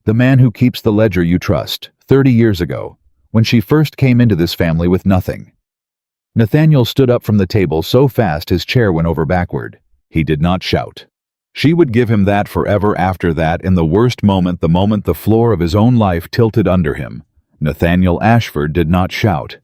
"The man who keeps the ledger you trust, 30 years ago, when she first came into this family with nothing." Nathaniel stood up from the table so fast his chair went over backward. He did not shout. She would give him that forever after that, in the worst moment, the moment the floor of his own life tilted under him. Nathaniel Ashford did not shout.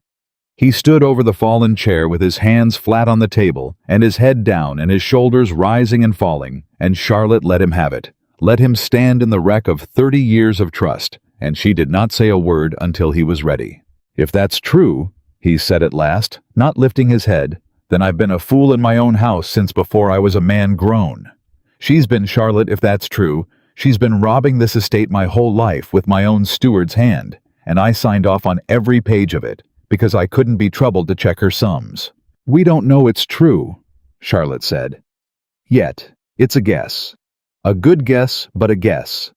He stood over the fallen chair with his hands flat on the table and his head down and his shoulders rising and falling, and Charlotte let him have it, let him stand in the wreck of 30 years of trust, and she did not say a word until he was ready. "If that's true," he said at last, not lifting his head, "then I've been a fool in my own house since before I was a man grown. She's been, Charlotte, if that's true, she's been robbing this estate my whole life with my own steward's hand, and I signed off on every page of it, because I couldn't be troubled to check her sums." "We don't know it's true," Charlotte said. "Yet. It's a guess. A good guess, but a guess.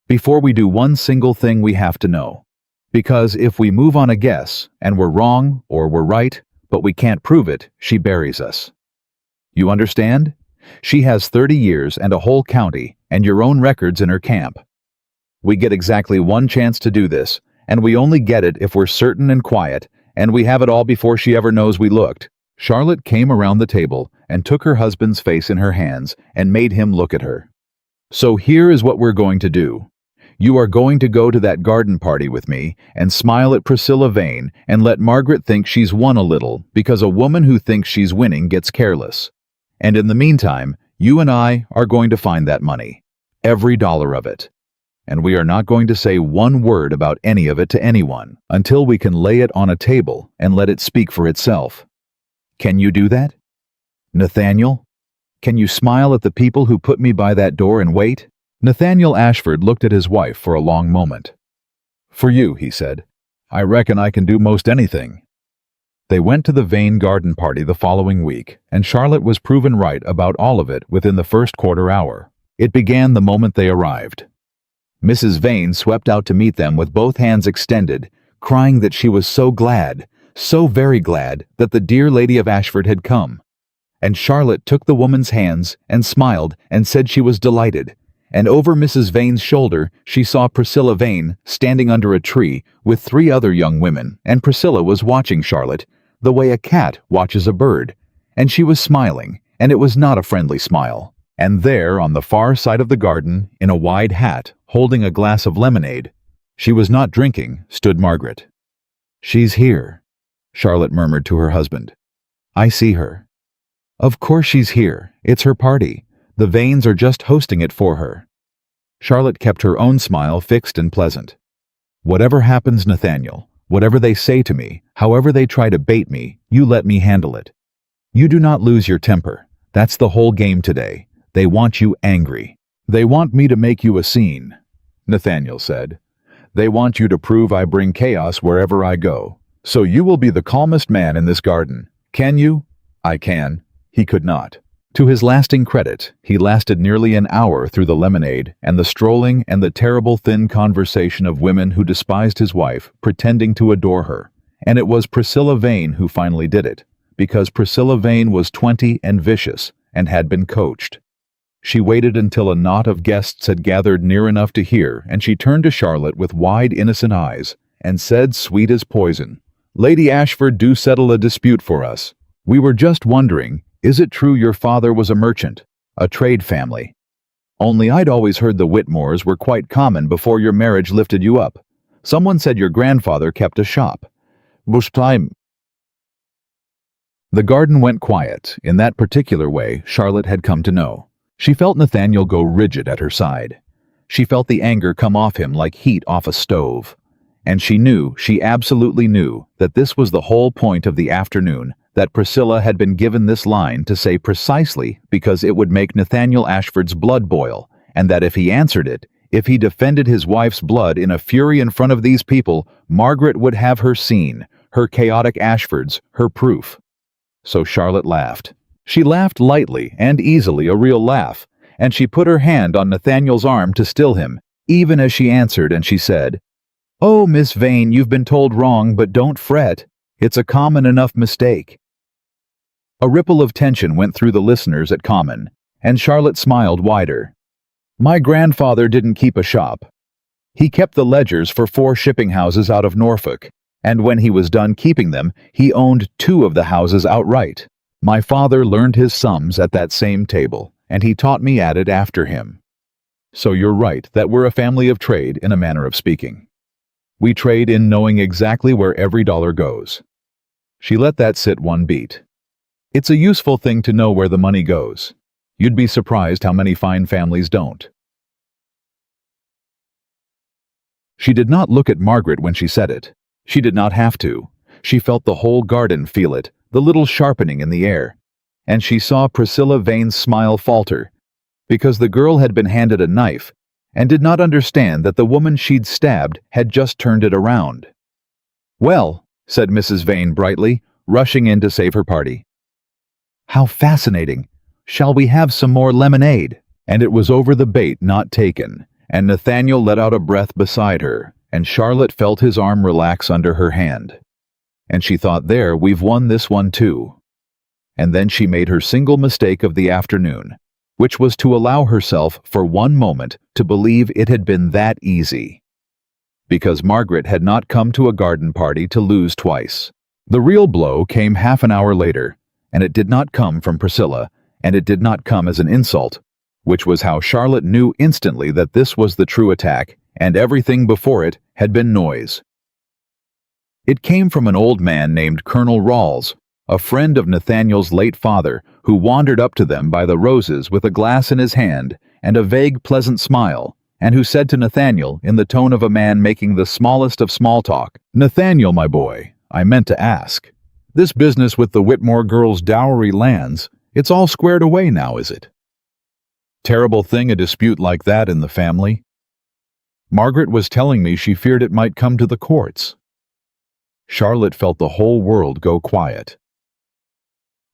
Before we do one single thing we have to know. Because if we move on a guess, and we're wrong, or we're right, but we can't prove it, she buries us. You understand? She has 30 years and a whole county, and your own records in her camp. We get exactly one chance to do this, and we only get it if we're certain and quiet, and we have it all before she ever knows we looked." Charlotte came around the table and took her husband's face in her hands and made him look at her. "So here is what we're going to do. You are going to go to that garden party with me and smile at Priscilla Vane and let Margaret think she's won a little, because a woman who thinks she's winning gets careless. And in the meantime, you and I are going to find that money. Every dollar of it. And we are not going to say one word about any of it to anyone until we can lay it on a table and let it speak for itself. Can you do that? Nathaniel? Can you smile at the people who put me by that door and wait?" Nathaniel Ashford looked at his wife for a long moment. "For you," he said. "I reckon I can do most anything." They went to the Vane garden party the following week, and Charlotte was proven right about all of it within the first quarter hour. It began the moment they arrived. Mrs. Vane swept out to meet them with both hands extended, crying that she was so glad, so very glad, that the dear Lady of Ashford had come. And Charlotte took the woman's hands and smiled and said she was delighted, and over Mrs. Vane's shoulder she saw Priscilla Vane standing under a tree with 3 other young women, and Priscilla was watching Charlotte the way a cat watches a bird, and she was smiling, and it was not a friendly smile. And there, on the far side of the garden, in a wide hat, holding a glass of lemonade, she was not drinking, stood Margaret. "She's here," Charlotte murmured to her husband. "I see her." "Of course she's here. It's her party. The Vanes are just hosting it for her." Charlotte kept her own smile fixed and pleasant. "Whatever happens, Nathaniel, whatever they say to me, however they try to bait me, you let me handle it. You do not lose your temper. That's the whole game today. They want you angry. They want me to make you a scene," Nathaniel said. "They want you to prove I bring chaos wherever I go. So you will be the calmest man in this garden. Can you?" "I can." He could not. To his lasting credit, he lasted nearly an hour through the lemonade and the strolling and the terrible thin conversation of women who despised his wife, pretending to adore her. And it was Priscilla Vane who finally did it, because Priscilla Vane was 20 and vicious and had been coached. She waited until a knot of guests had gathered near enough to hear, and she turned to Charlotte with wide, innocent eyes and said, sweet as poison, "Lady Ashford, do settle a dispute for us. We were just wondering, is it true your father was a merchant, a trade family? Only I'd always heard the Whitmores were quite common before your marriage lifted you up. Someone said your grandfather kept a shop. Bush time." The garden went quiet. In that particular way, Charlotte had come to know. She felt Nathaniel go rigid at her side. She felt the anger come off him like heat off a stove. And she absolutely knew, that this was the whole point of the afternoon, that Priscilla had been given this line to say precisely because it would make Nathaniel Ashford's blood boil, and that if he answered it, if he defended his wife's blood in a fury in front of these people, Margaret would have her scene, her chaotic Ashfords, her proof. So Charlotte laughed. She laughed lightly and easily, a real laugh, and she put her hand on Nathaniel's arm to still him, even as she answered, and she said, "Oh, Miss Vane, you've been told wrong, but don't fret. It's a common enough mistake." A ripple of tension went through the listeners at Common, and Charlotte smiled wider. "My grandfather didn't keep a shop. He kept the ledgers for 4 shipping houses out of Norfolk, and when he was done keeping them, he owned 2 of the houses outright. My father learned his sums at that same table, and he taught me at it after him. So you're right that we're a family of trade in a manner of speaking. We trade in knowing exactly where every dollar goes." She let that sit one beat. It's a useful thing to know where the money goes. You'd be surprised how many fine families don't. She did not look at Margaret when she said it. She did not have to. She felt the whole garden feel it, the little sharpening in the air. And she saw Priscilla Vane's smile falter, because the girl had been handed a knife, and did not understand that the woman she'd stabbed had just turned it around. "Well," said Mrs. Vane brightly, rushing in to save her party. "How fascinating! Shall we have some more lemonade?" And it was over the bait not taken, and Nathaniel let out a breath beside her, and Charlotte felt his arm relax under her hand. And she thought, there, we've won this one too. And then she made her single mistake of the afternoon, which was to allow herself for one moment to believe it had been that easy. Because Margaret had not come to a garden party to lose twice. The real blow came half an hour later, and it did not come from Priscilla, and it did not come as an insult, which was how Charlotte knew instantly that this was the true attack, and everything before it had been noise. It came from an old man named Colonel Rawls, a friend of Nathaniel's late father, who wandered up to them by the roses with a glass in his hand and a vague pleasant smile, and who said to Nathaniel, in the tone of a man making the smallest of small talk, "Nathaniel, my boy, I meant to ask. This business with the Whitmore girl's dowry lands, it's all squared away now, is it? Terrible thing, a dispute like that in the family. Margaret was telling me she feared it might come to the courts." Charlotte felt the whole world go quiet.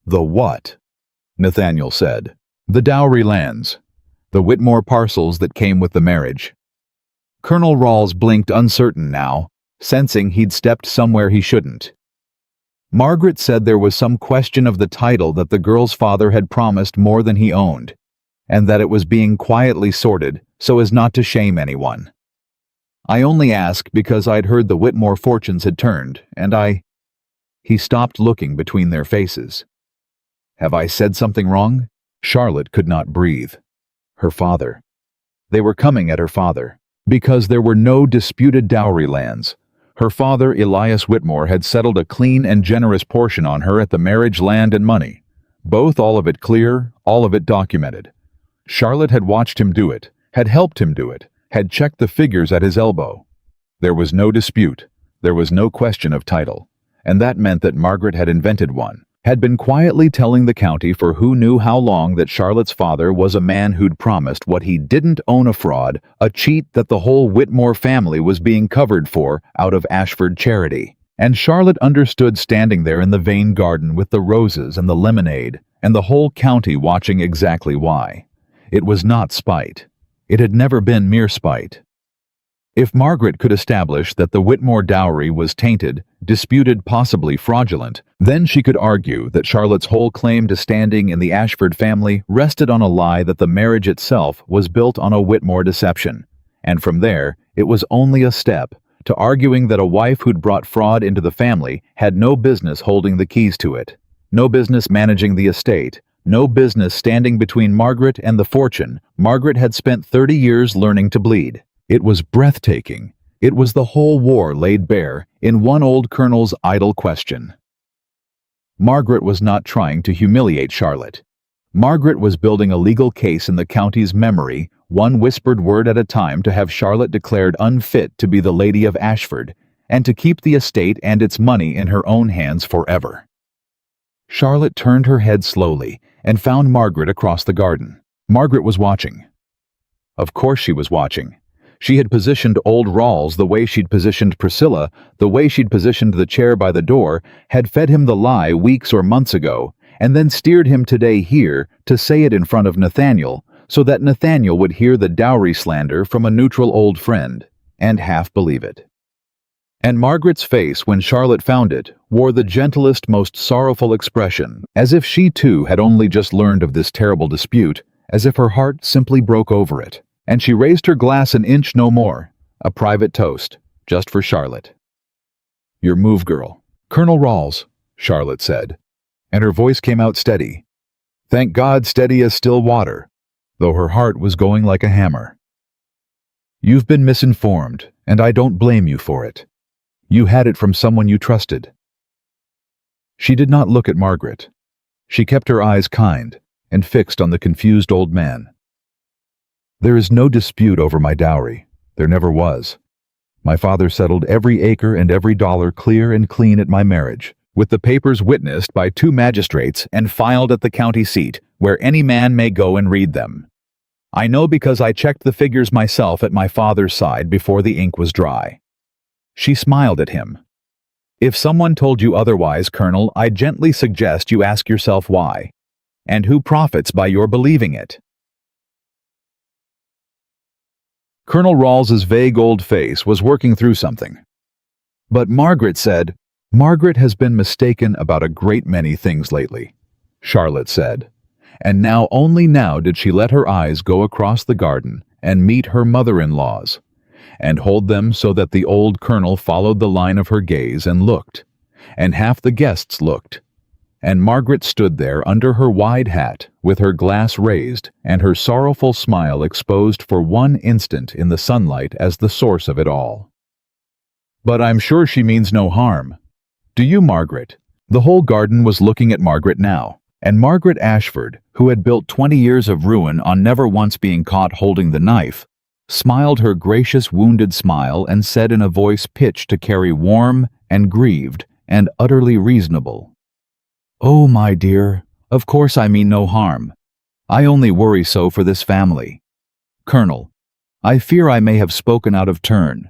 "The what?" Nathaniel said. "The dowry lands. The Whitmore parcels that came with the marriage." Colonel Rawls blinked uncertain now, sensing he'd stepped somewhere he shouldn't. Margaret said there was some question of the title that the girl's father had promised more than he owned, and that it was being quietly sorted so as not to shame anyone. I only ask because I'd heard the Whitmore fortunes had turned, and He stopped looking between their faces. "Have I said something wrong?" Charlotte could not breathe. Her father. They were coming at her father. Because there were no disputed dowry lands. Her father, Elias Whitmore, had settled a clean and generous portion on her at the marriage land and money. Both, all of it clear, all of it documented. Charlotte had watched him do it, had helped him do it, had checked the figures at his elbow. There was no dispute. There was no question of title. And that meant that Margaret had invented one, had been quietly telling the county for who knew how long that Charlotte's father was a man who'd promised what he didn't own, a fraud, a cheat that the whole Whitmore family was being covered for out of Ashford charity. And Charlotte understood, standing there in the Vane garden with the roses and the lemonade, and the whole county watching, exactly why. It was not spite. It had never been mere spite. If Margaret could establish that the Whitmore dowry was tainted, disputed, possibly fraudulent, then she could argue that Charlotte's whole claim to standing in the Ashford family rested on a lie, that the marriage itself was built on a Whitmore deception. And from there, it was only a step to arguing that a wife who'd brought fraud into the family had no business holding the keys to it, no business managing the estate, no business standing between Margaret and the fortune Margaret had spent 30 years learning to bleed. It was breathtaking. It was the whole war laid bare in one old colonel's idle question. Margaret was not trying to humiliate Charlotte. Margaret was building a legal case in the county's memory, one whispered word at a time, to have Charlotte declared unfit to be the Lady of Ashford, and to keep the estate and its money in her own hands forever. Charlotte turned her head slowly and found Margaret across the garden. Margaret was watching. Of course she was watching. She had positioned old Rawls the way she'd positioned Priscilla, the way she'd positioned the chair by the door, had fed him the lie weeks or months ago, and then steered him today here to say it in front of Nathaniel, so that Nathaniel would hear the dowry slander from a neutral old friend, and half believe it. And Margaret's face, when Charlotte found it, wore the gentlest, most sorrowful expression, as if she too had only just learned of this terrible dispute, as if her heart simply broke over it. And she raised her glass an inch, no more, a private toast, just for Charlotte. "Your move, girl." "Colonel Rawls," Charlotte said, and her voice came out steady. Thank God, steady as still water, though her heart was going like a hammer. "You've been misinformed, and I don't blame you for it. You had it from someone you trusted." She did not look at Margaret. She kept her eyes kind and fixed on the confused old man. "There is no dispute over my dowry. There never was. My father settled every acre and every dollar clear and clean at my marriage, with the papers witnessed by 2 magistrates and filed at the county seat, where any man may go and read them. I know because I checked the figures myself at my father's side before the ink was dry." She smiled at him. "If someone told you otherwise, Colonel, I gently suggest you ask yourself why, and who profits by your believing it." Colonel Rawls's vague old face was working through something. But Margaret said, "Margaret has been mistaken about a great many things lately," Charlotte said. And now, only now, did she let her eyes go across the garden and meet her mother-in-law's, and hold them so that the old colonel followed the line of her gaze and looked, and half the guests looked. And Margaret stood there under her wide hat, with her glass raised, and her sorrowful smile exposed for one instant in the sunlight as the source of it all. "But I'm sure she means no harm. Do you, Margaret?" The whole garden was looking at Margaret now, and Margaret Ashford, who had built 20 years of ruin on never once being caught holding the knife, smiled her gracious wounded smile and said in a voice pitched to carry warm and grieved and utterly reasonable, "Oh, my dear, of course I mean no harm. I only worry so for this family. Colonel, I fear I may have spoken out of turn.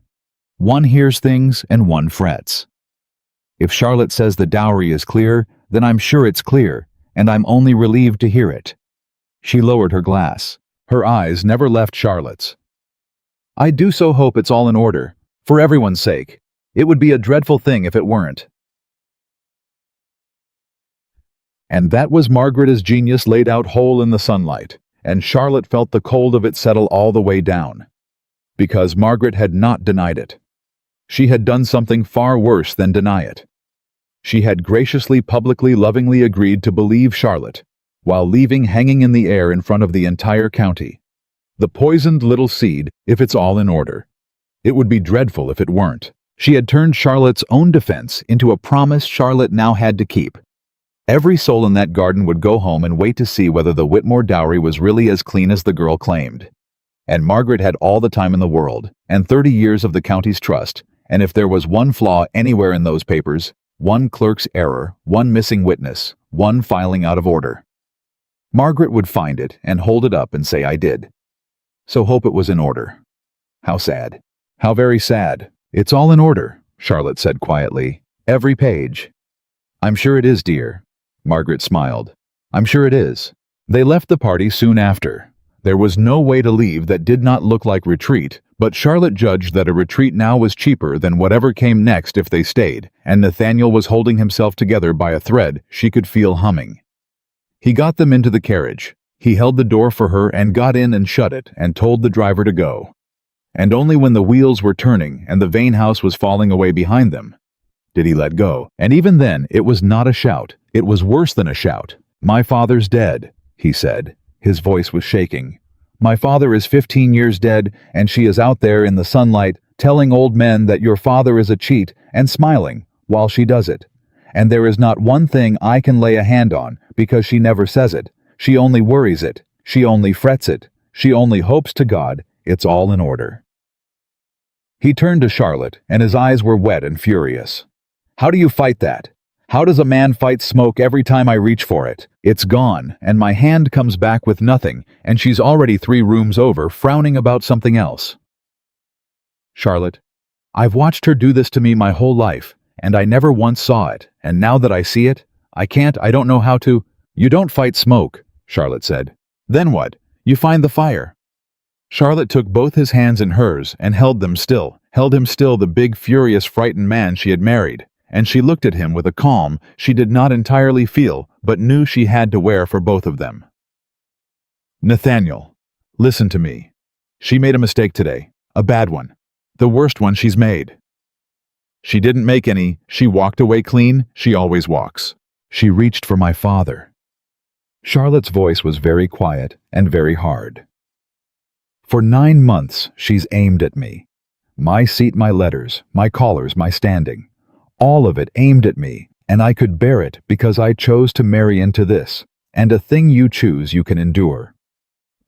One hears things and one frets. If Charlotte says the dowry is clear, then I'm sure it's clear, and I'm only relieved to hear it." She lowered her glass. Her eyes never left Charlotte's. "I do so hope it's all in order, for everyone's sake. It would be a dreadful thing if it weren't." And that was Margaret's genius laid out whole in the sunlight, and Charlotte felt the cold of it settle all the way down. Because Margaret had not denied it. She had done something far worse than deny it. She had graciously, publicly, lovingly agreed to believe Charlotte, while leaving hanging in the air in front of the entire county. The poisoned little seed, if it's all in order. It would be dreadful if it weren't. She had turned Charlotte's own defense into a promise Charlotte now had to keep. Every soul in that garden would go home and wait to see whether the Whitmore dowry was really as clean as the girl claimed. And Margaret had all the time in the world, and 30 years of the county's trust, and if there was one flaw anywhere in those papers, one clerk's error, one missing witness, one filing out of order, Margaret would find it and hold it up and say, "I did." So hope it was in order. How sad. How very sad. "It's all in order," Charlotte said quietly. "Every page." "I'm sure it is, dear." Margaret smiled. "I'm sure it is." They left the party soon after. There was no way to leave that did not look like retreat, but Charlotte judged that a retreat now was cheaper than whatever came next if they stayed, and Nathaniel was holding himself together by a thread she could feel humming. He got them into the carriage. He held the door for her and got in and shut it and told the driver to go. And only when the wheels were turning and the Vane house was falling away behind them did he let go. And even then, it was not a shout. It was worse than a shout. "My father's dead," he said. His voice was shaking. "My father is 15 years dead, and she is out there in the sunlight telling old men that your father is a cheat and smiling while she does it. And there is not one thing I can lay a hand on because she never says it. She only worries it. She only frets it. She only hopes to God it's all in order." He turned to Charlotte, and his eyes were wet and furious. "How do you fight that? How does a man fight smoke every time I reach for it? It's gone, and my hand comes back with nothing, and she's already 3 rooms over, frowning about something else." "Charlotte, I've watched her do this to me my whole life, and I never once saw it, and now that I see it, I don't know how to—" "You don't fight smoke," Charlotte said. "Then what? You find the fire." Charlotte took both his hands in hers and held him still, the big, furious, frightened man she had married. And she looked at him with a calm she did not entirely feel, but knew she had to wear for both of them. "Nathaniel, listen to me. She made a mistake today. A bad one. The worst one she's made. She didn't make any. She walked away clean. She always walks. She reached for my father." Charlotte's voice was very quiet and very hard. "For 9 months she's aimed at me. My seat, my letters, my callers, my standing. All of it aimed at me, and I could bear it because I chose to marry into this, and a thing you choose you can endure.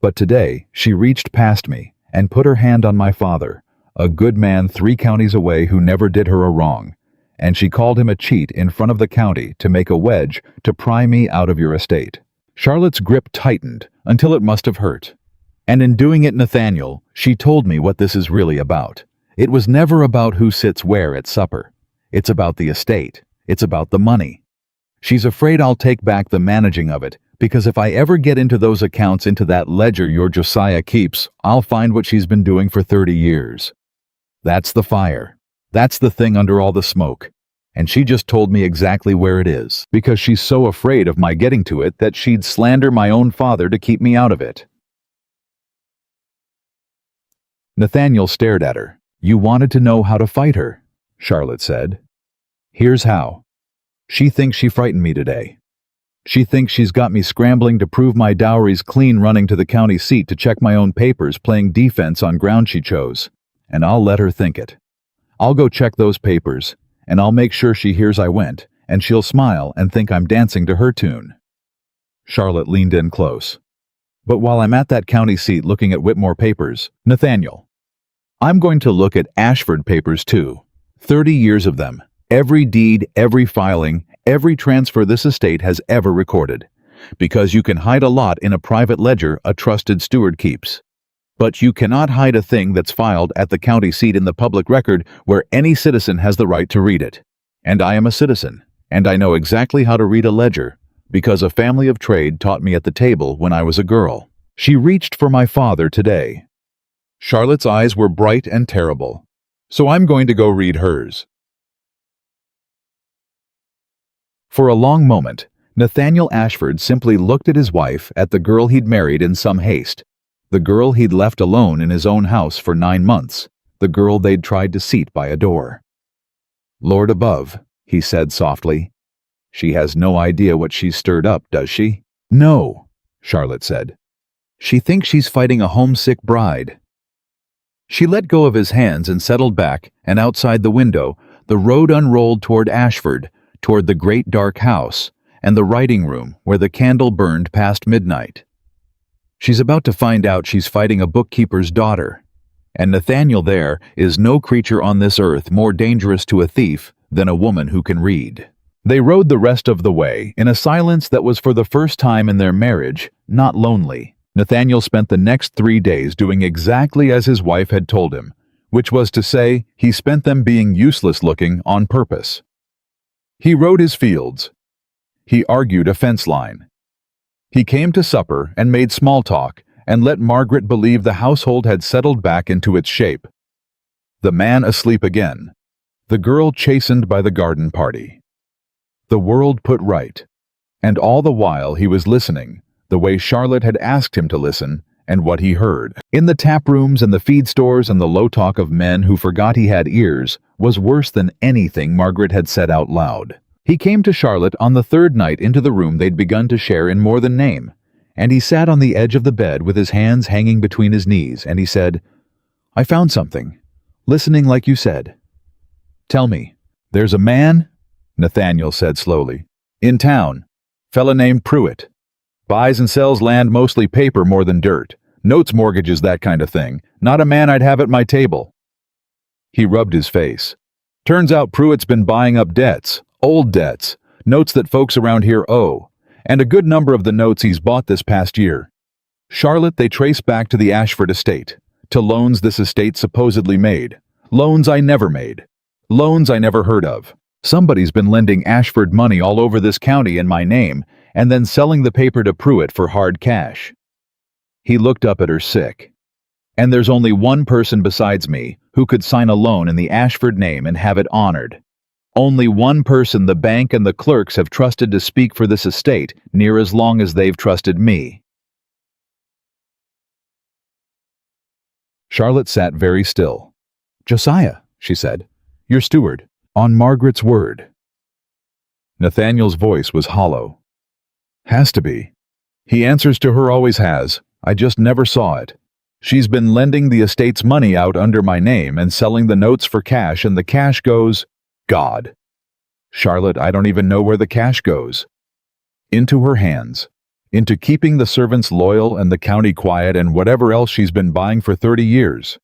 But today she reached past me and put her hand on my father, a good man 3 counties away who never did her a wrong, and she called him a cheat in front of the county to make a wedge to pry me out of your estate." Charlotte's grip tightened until it must have hurt. "And in doing it, Nathaniel, she told me what this is really about. It was never about who sits where at supper. It's about the estate. It's about the money. She's afraid I'll take back the managing of it, because if I ever get into those accounts, into that ledger your Josiah keeps, I'll find what she's been doing for 30 years. That's the fire. That's the thing under all the smoke. And she just told me exactly where it is, because she's so afraid of my getting to it that she'd slander my own father to keep me out of it." Nathaniel stared at her. "You wanted to know how to fight her," Charlotte said. "Here's how. She thinks she frightened me today. She thinks she's got me scrambling to prove my dowry's clean, running to the county seat to check my own papers, playing defense on ground she chose. And I'll let her think it. I'll go check those papers, and I'll make sure she hears I went, and she'll smile and think I'm dancing to her tune." Charlotte leaned in close. "But while I'm at that county seat looking at Whitmore papers, Nathaniel, I'm going to look at Ashford papers too. 30 years of them. Every deed, every filing, every transfer this estate has ever recorded. Because you can hide a lot in a private ledger a trusted steward keeps. But you cannot hide a thing that's filed at the county seat in the public record where any citizen has the right to read it. And I am a citizen, and I know exactly how to read a ledger, because a family of trade taught me at the table when I was a girl. She reached for my father today." Charlotte's eyes were bright and terrible. "So I'm going to go read hers." For a long moment, Nathaniel Ashford simply looked at his wife, at the girl he'd married in some haste, the girl he'd left alone in his own house for 9 months, the girl they'd tried to seat by a door. "Lord above," he said softly, "she has no idea what she's stirred up, does she? No, Charlotte said. She thinks she's fighting a homesick bride. She let go of his hands and settled back, and outside the window, the road unrolled toward Ashford, toward the great dark house, and the writing room where the candle burned past midnight. She's about to find out she's fighting a bookkeeper's daughter, and Nathaniel there is no creature on this earth more dangerous to a thief than a woman who can read. They rode the rest of the way in a silence that was for the first time in their marriage not lonely. Nathaniel spent the next 3 days doing exactly as his wife had told him, which was to say, he spent them being useless-looking on purpose. He rode his fields. He argued a fence line. He came to supper and made small talk and let Margaret believe the household had settled back into its shape. The man asleep again. The girl chastened by the garden party. The world put right. And all the while he was listening, the way Charlotte had asked him to listen, and what he heard. In the tap rooms and the feed stores and the low talk of men who forgot he had ears was worse than anything Margaret had said out loud. He came to Charlotte on the third night into the room they'd begun to share in more than name, and he sat on the edge of the bed with his hands hanging between his knees, and he said, "I found something. Listening like you said. Tell me." "There's a man," Nathaniel said slowly, "in town. Fella named Pruitt. Buys and sells land, mostly paper more than dirt. Notes, mortgages, that kind of thing. Not a man I'd have at my table." He rubbed his face. "Turns out Pruitt's been buying up debts, old debts, notes that folks around here owe, and a good number of the notes he's bought this past year. Charlotte, they trace back to the Ashford estate, to loans this estate supposedly made. Loans I never made. Loans I never heard of. Somebody's been lending Ashford money all over this county in my name, and then selling the paper to Pruitt for hard cash." He looked up at her sick. "And there's only one person besides me who could sign a loan in the Ashford name and have it honored. Only one person the bank and the clerks have trusted to speak for this estate near as long as they've trusted me." Charlotte sat very still. "Josiah," she said, "your steward, on Margaret's word." Nathaniel's voice was hollow. "Has to be. He answers to her, always has. I just never saw it. She's been lending the estate's money out under my name and selling the notes for cash, and the cash goes, God. Charlotte, I don't even know where the cash goes. Into her hands. Into keeping the servants loyal and the county quiet and whatever else she's been buying for 30 years.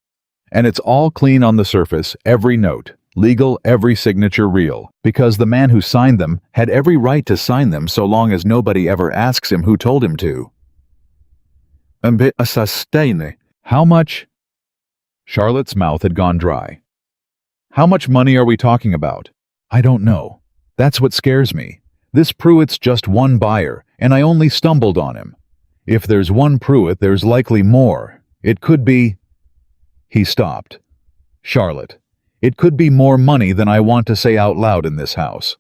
And it's all clean on the surface, every note. Legal, every signature real, because the man who signed them had every right to sign them so long as nobody ever asks him who told him to." "How much?" Charlotte's mouth had gone dry. "How much money are we talking about?" "I don't know. That's what scares me. This Pruitt's just one buyer, and I only stumbled on him. If there's one Pruitt, there's likely more. It could be—" He stopped. "Charlotte, it could be more money than I want to say out loud in this house.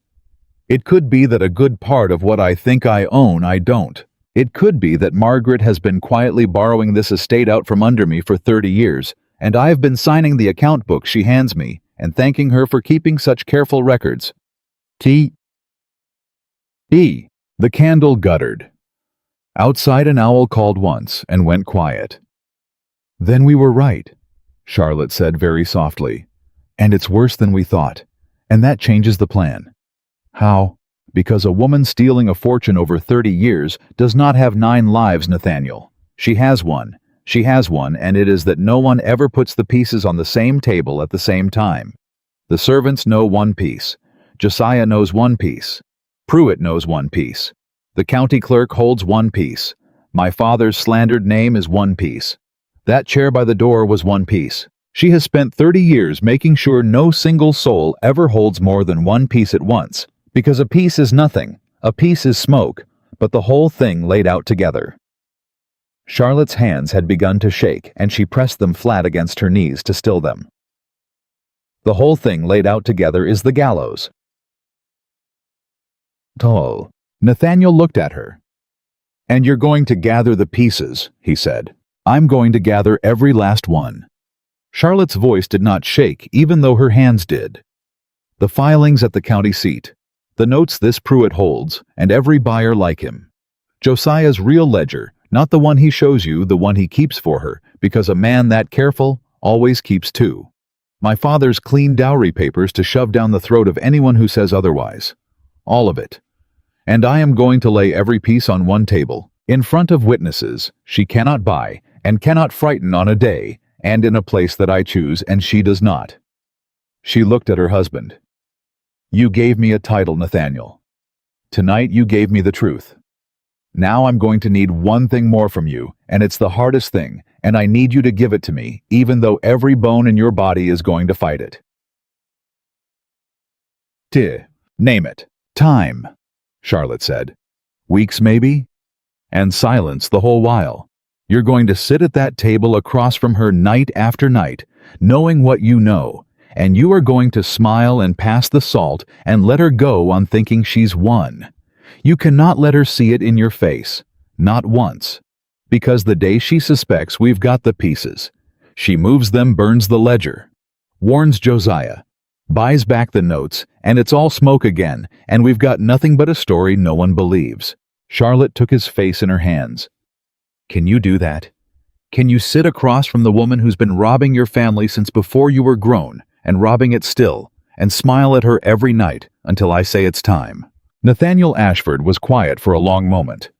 It could be that a good part of what I think I own I don't. It could be that Margaret has been quietly borrowing this estate out from under me for 30 years, and I've been signing the account book she hands me and thanking her for keeping such careful records." The candle guttered. Outside an owl called once and went quiet. "Then we were right," Charlotte said very softly. "And it's worse than we thought. And that changes the plan." "How?" "Because a woman stealing a fortune over 30 years does not have 9 lives, Nathaniel. She has one. She has one, and it is that no one ever puts the pieces on the same table at the same time. The servants know one piece. Josiah knows one piece. Pruitt knows one piece. The county clerk holds one piece. My father's slandered name is one piece. That chair by the door was one piece. She has spent 30 years making sure no single soul ever holds more than one piece at once, because a piece is nothing, a piece is smoke, but the whole thing laid out together." Charlotte's hands had begun to shake, and she pressed them flat against her knees to still them. "The whole thing laid out together is the gallows." Tall. Nathaniel looked at her. "And you're going to gather the pieces," he said. "I'm going to gather every last one." Charlotte's voice did not shake, even though her hands did. "The filings at the county seat, the notes this Pruitt holds, and every buyer like him. Josiah's real ledger, not the one he shows you, the one he keeps for her, because a man that careful always keeps two. My father's clean dowry papers to shove down the throat of anyone who says otherwise. All of it. And I am going to lay every piece on one table, in front of witnesses she cannot buy and cannot frighten on a day, and in a place that I choose and she does not. She looked at her husband. You gave me a title, Nathaniel. Tonight you gave me the truth. Now I'm going to need one thing more from you, and it's the hardest thing, and I need you to give it to me, even though every bone in your body is going to fight it. Name it. Time, Charlotte said. Weeks, maybe? And silence the whole while. You're going to sit at that table across from her night after night, knowing what you know, and you are going to smile and pass the salt and let her go on thinking she's won. You cannot let her see it in your face, not once, because the day she suspects we've got the pieces, she moves them, burns the ledger, warns Josiah, buys back the notes, and it's all smoke again, and we've got nothing but a story no one believes. Charlotte took his face in her hands. Can you do that? Can you sit across from the woman who's been robbing your family since before you were grown, and robbing it still, and smile at her every night until I say it's time? Nathaniel Ashford was quiet for a long moment.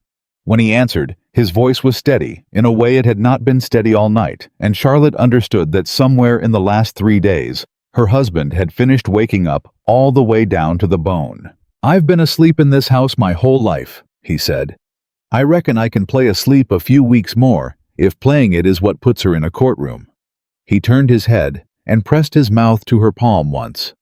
When he answered, his voice was steady, in a way it had not been steady all night, and Charlotte understood that somewhere in the last 3 days, her husband had finished waking up all the way down to the bone. I've been asleep in this house my whole life, he said. I reckon I can play asleep a few weeks more, if playing it is what puts her in a courtroom. He turned his head and pressed his mouth to her palm once.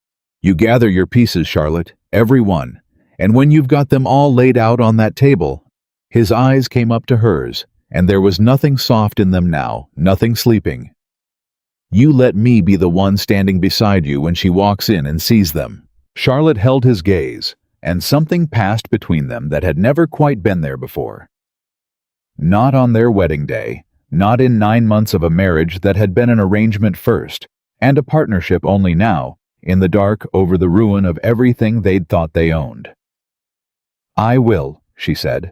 You gather your pieces, Charlotte, every one, and when you've got them all laid out on that table. His eyes came up to hers, and there was nothing soft in them now, nothing sleeping. You let me be the one standing beside you when she walks in and sees them. Charlotte held his gaze, and something passed between them that had never quite been there before. Not on their wedding day, not in 9 months of a marriage that had been an arrangement first, and a partnership only now, in the dark over the ruin of everything they'd thought they owned. I will, she said.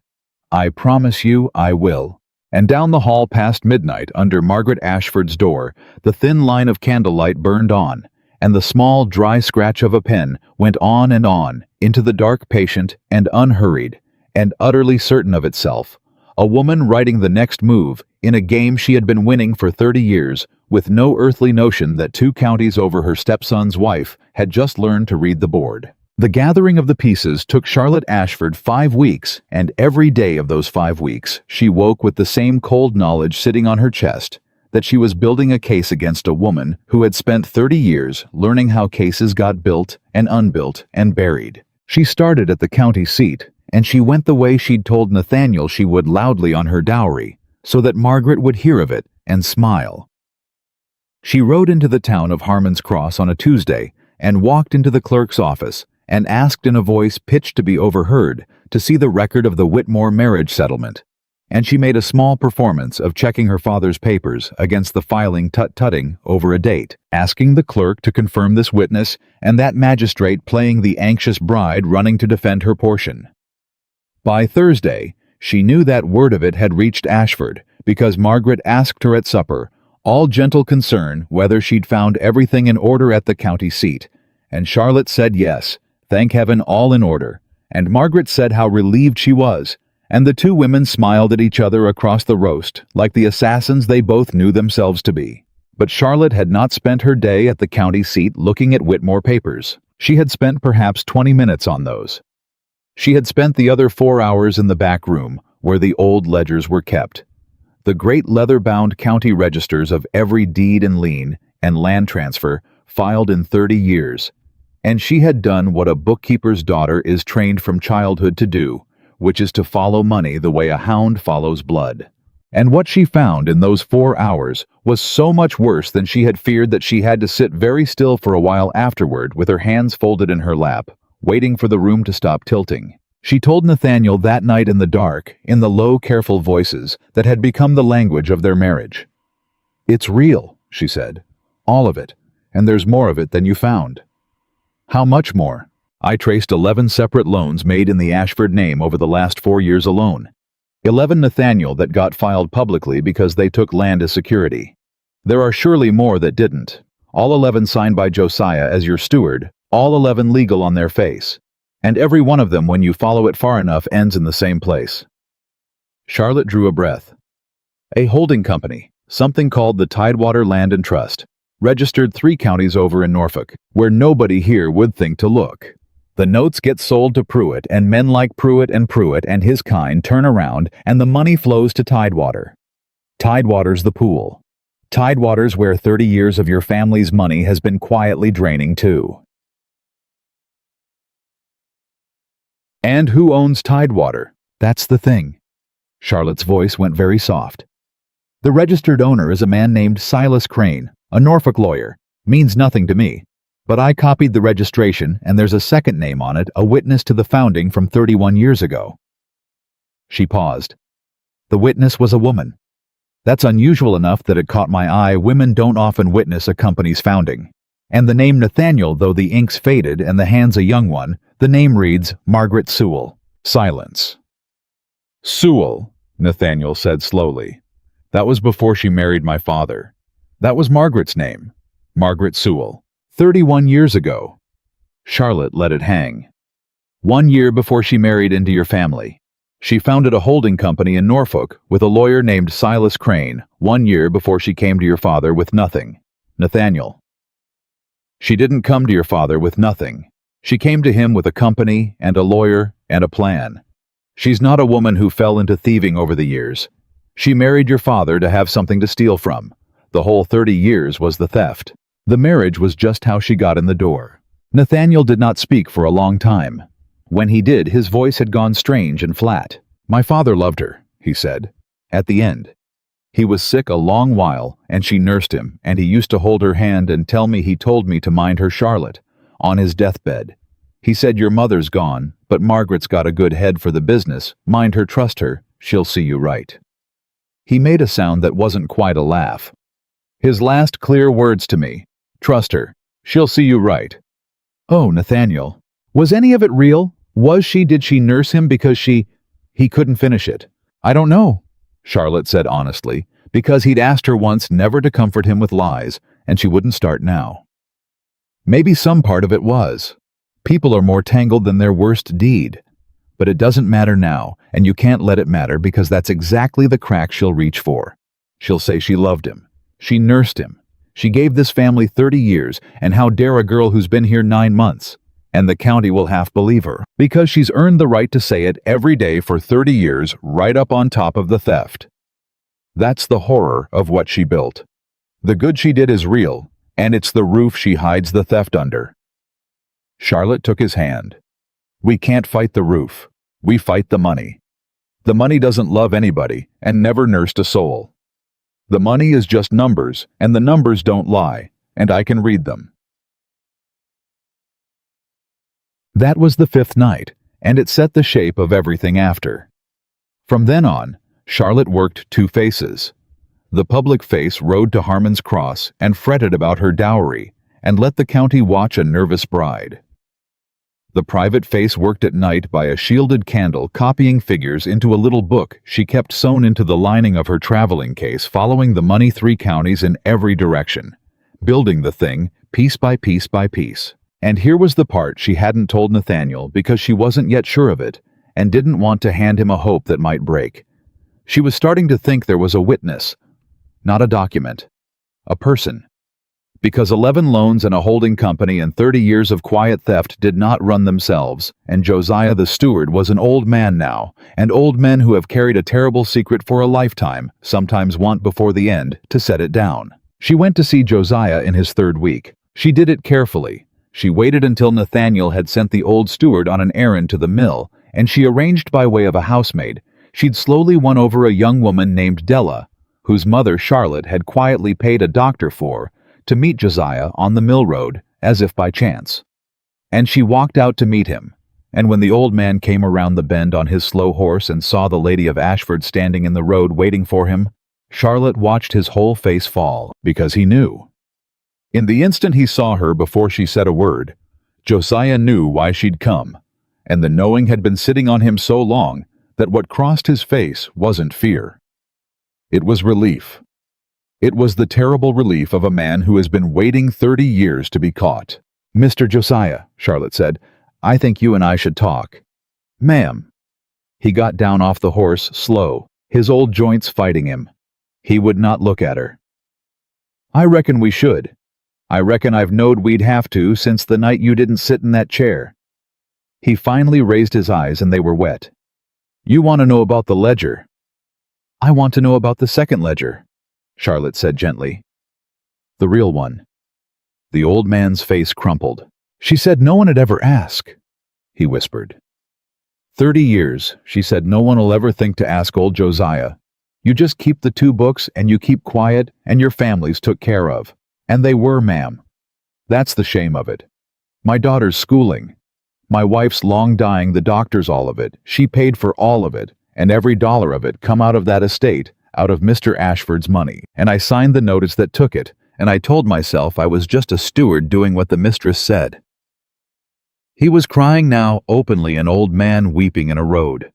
I promise you I will. And down the hall past midnight, under Margaret Ashford's door, the thin line of candlelight burned on, and the small, dry scratch of a pen went on and on, into the dark, patient and unhurried, and utterly certain of itself, a woman writing the next move in a game she had been winning for 30 years, with no earthly notion that 2 counties over her stepson's wife had just learned to read the board. The gathering of the pieces took Charlotte Ashford 5 weeks, and every day of those 5 weeks she woke with the same cold knowledge sitting on her chest, that she was building a case against a woman who had spent 30 years learning how cases got built and unbuilt and buried. She started at the county seat, and she went the way she'd told Nathaniel she would loudly on her dowry, so that Margaret would hear of it and smile. She rode into the town of Harmon's Cross on a Tuesday and walked into the clerk's office and asked in a voice pitched to be overheard to see the record of the Whitmore marriage settlement, and she made a small performance of checking her father's papers against the filing tut-tutting over a date, asking the clerk to confirm this witness and that magistrate playing the anxious bride running to defend her portion. By Thursday, she knew that word of it had reached Ashford, because Margaret asked her at supper, all gentle concern, whether she'd found everything in order at the county seat, and Charlotte said yes, thank heaven, all in order, and Margaret said how relieved she was, and the 2 women smiled at each other across the roast, like the assassins they both knew themselves to be. But Charlotte had not spent her day at the county seat looking at Whitmore papers. She had spent perhaps 20 minutes on those. She had spent the other 4 hours in the back room, where the old ledgers were kept. The great leather-bound county registers of every deed and lien and land transfer filed in 30 years, and she had done what a bookkeeper's daughter is trained from childhood to do, which is to follow money the way a hound follows blood. And what she found in those 4 hours was so much worse than she had feared that she had to sit very still for a while afterward with her hands folded in her lap, waiting for the room to stop tilting. She told Nathaniel that night in the dark, in the low, careful voices that had become the language of their marriage. It's real, she said. All of it. And there's more of it than you found. How much more? I traced 11 separate loans made in the Ashford name over the last 4 years alone. 11 Nathaniel that got filed publicly because they took land as security. There are surely more that didn't. All 11 signed by Josiah as your steward, all 11 legal on their face. And every one of them, when you follow it far enough, ends in the same place. Charlotte drew a breath. A holding company, something called the Tidewater Land and Trust, registered 3 counties over in Norfolk, where nobody here would think to look. The notes get sold to Pruitt, and men like Pruitt and his kind turn around, and the money flows to Tidewater. Tidewater's the pool. Tidewater's where 30 years of your family's money has been quietly draining too. And who owns Tidewater? That's the thing. Charlotte's voice went very soft. The registered owner is a man named Silas Crane, a Norfolk lawyer. Means nothing to me. But I copied the registration, and there's a second name on it, a witness to the founding from 31 years ago. She paused. The witness was a woman. That's unusual enough that it caught my eye. Women don't often witness a company's founding. And the name Nathaniel, though the ink's faded and the hand's a young one, the name reads Margaret Sewell. Silence. Sewell, Nathaniel said slowly. That was before she married my father. That was Margaret's name. Margaret Sewell. 31 years ago. Charlotte let it hang. 1 year before she married into your family. She founded a holding company in Norfolk with a lawyer named Silas Crane 1 year before she came to your father with nothing. Nathaniel. She didn't come to your father with nothing. She came to him with a company and a lawyer and a plan. She's not a woman who fell into thieving over the years. She married your father to have something to steal from. The whole 30 years was the theft. The marriage was just how she got in the door. Nathaniel did not speak for a long time. When he did, his voice had gone strange and flat. My father loved her, he said. At the end. He was sick a long while, and she nursed him, and he used to hold her hand and tell me he told me to mind her Charlotte, on his deathbed. He said, your mother's gone, but Margaret's got a good head for the business. Mind her, trust her, she'll see you right. He made a sound that wasn't quite a laugh. His last clear words to me, trust her, she'll see you right. Oh, Nathaniel, was any of it real? Did she nurse him because he couldn't finish it? I don't know, Charlotte said honestly, because he'd asked her once never to comfort him with lies, and she wouldn't start now. Maybe some part of it was. People are more tangled than their worst deed. But it doesn't matter now, and you can't let it matter because that's exactly the crack she'll reach for. She'll say she loved him. She nursed him. She gave this family 30 years, and how dare a girl who's been here 9 months? And the county will half believe her, because she's earned the right to say it every day for 30 years, right up on top of the theft. That's the horror of what she built. The good she did is real, and it's the roof she hides the theft under. Charlotte took his hand. We can't fight the roof. We fight the money. The money doesn't love anybody, and never nursed a soul. The money is just numbers, and the numbers don't lie, and I can read them. That was the 5th night, and it set the shape of everything after. From then on, Charlotte worked 2 faces. The public face rode to Harmon's Cross and fretted about her dowry, and let the county watch a nervous bride. The private face worked at night by a shielded candle, copying figures into a little book she kept sewn into the lining of her traveling case, following the money 3 counties in every direction, building the thing piece by piece by piece. And here was the part she hadn't told Nathaniel because she wasn't yet sure of it, and didn't want to hand him a hope that might break. She was starting to think there was a witness, not a document, a person. Because 11 loans and a holding company and 30 years of quiet theft did not run themselves, and Josiah the steward was an old man now, and old men who have carried a terrible secret for a lifetime sometimes want before the end to set it down. She went to see Josiah in his 3rd week. She did it carefully. She waited until Nathaniel had sent the old steward on an errand to the mill, and she arranged by way of a housemaid. She'd slowly won over a young woman named Della, whose mother Charlotte had quietly paid a doctor for, to meet Josiah on the mill road, as if by chance. And she walked out to meet him, and when the old man came around the bend on his slow horse and saw the Lady of Ashford standing in the road waiting for him, Charlotte watched his whole face fall, because he knew. In the instant he saw her before she said a word, Josiah knew why she'd come, and the knowing had been sitting on him so long that what crossed his face wasn't fear. It was relief. It was the terrible relief of a man who has been waiting 30 years to be caught. "Mr. Josiah," Charlotte said, "I think you and I should talk." "Ma'am." He got down off the horse, slow, his old joints fighting him. He would not look at her. "I reckon we should. I reckon I've knowed we'd have to since the night you didn't sit in that chair." He finally raised his eyes and they were wet. "You want to know about the ledger?" "I want to know about the second ledger," Charlotte said gently. "The real one." The old man's face crumpled. "She said no one had ever asked," he whispered. 30 years, she said no one will ever think to ask old Josiah. You just keep the 2 books and you keep quiet and your families took care of. And they were, ma'am. That's the shame of it. My daughter's schooling. My wife's long dying, the doctors, all of it. She paid for all of it, and every dollar of it come out of that estate, out of Mr. Ashford's money. And I signed the notice that took it, and I told myself I was just a steward doing what the mistress said. He was crying now, openly, an old man weeping in a road.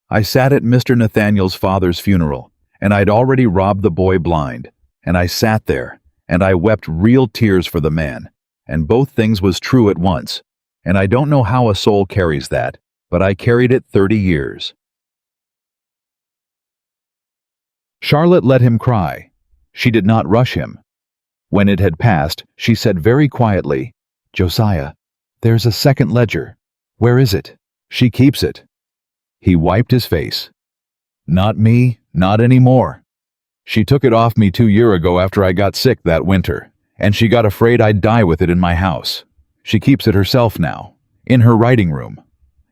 I sat at Mr. Nathaniel's father's funeral, and I'd already robbed the boy blind, and I sat there, and I wept real tears for the man, and both things was true at once, and I don't know how a soul carries that, but I carried it 30 years. Charlotte let him cry. She did not rush him. When it had passed, she said very quietly, "Josiah, there's a second ledger. Where is it?" "She keeps it." He wiped his face. "Not me, not anymore. She took it off me 2 years ago after I got sick that winter, and she got afraid I'd die with it in my house. She keeps it herself now, in her writing room.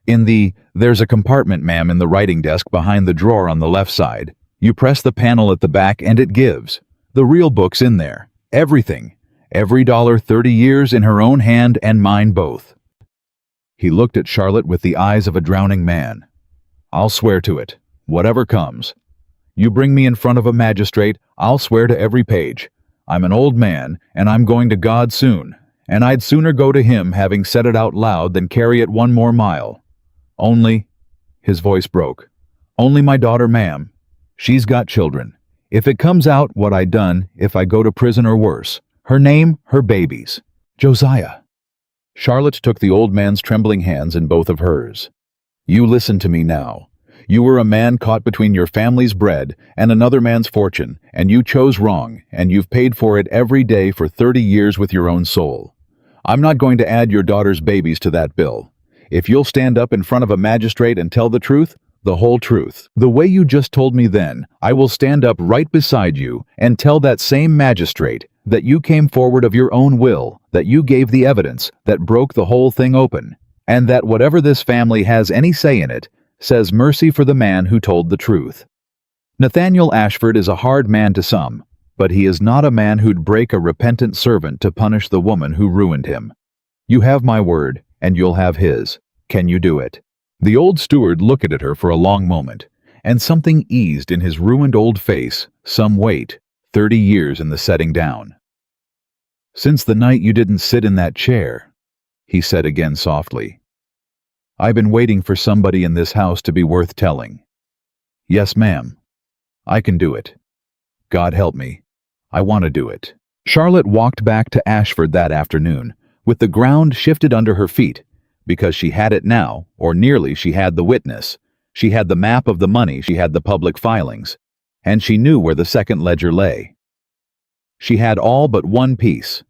There's a compartment, ma'am, in the writing desk behind the drawer on the left side. You press the panel at the back and it gives. The real book's in there. Everything. Every dollar, 30 years in her own hand and mine both." He looked at Charlotte with the eyes of a drowning man. "I'll swear to it, whatever comes. You bring me in front of a magistrate, I'll swear to every page. I'm an old man, and I'm going to God soon, and I'd sooner go to him having said it out loud than carry it 1 more mile. Only," his voice broke, "only my daughter, ma'am. She's got children. If it comes out what I done, if I go to prison or worse, her name, her babies. Josiah." Charlotte took the old man's trembling hands in both of hers. "You listen to me now. You were a man caught between your family's bread and another man's fortune, and you chose wrong, and you've paid for it every day for 30 years with your own soul. I'm not going to add your daughter's babies to that bill. If you'll stand up in front of a magistrate and tell the truth, the whole truth, the way you just told me then, I will stand up right beside you and tell that same magistrate that you came forward of your own will, that you gave the evidence that broke the whole thing open, and that whatever this family has any say in it, says mercy for the man who told the truth. Nathaniel Ashford is a hard man to some, but he is not a man who'd break a repentant servant to punish the woman who ruined him. You have my word, and you'll have his. Can you do it?" The old steward looked at her for a long moment, and something eased in his ruined old face, some weight, 30 years in the setting down. "Since the night you didn't sit in that chair," he said again softly, "I've been waiting for somebody in this house to be worth telling. Yes, ma'am. I can do it. God help me. I want to do it." Charlotte walked back to Ashford that afternoon, with the ground shifted under her feet, because she had it now, or nearly. She had the witness. She had the map of the money. She had the public filings. And she knew where the second ledger lay. She had all but one piece.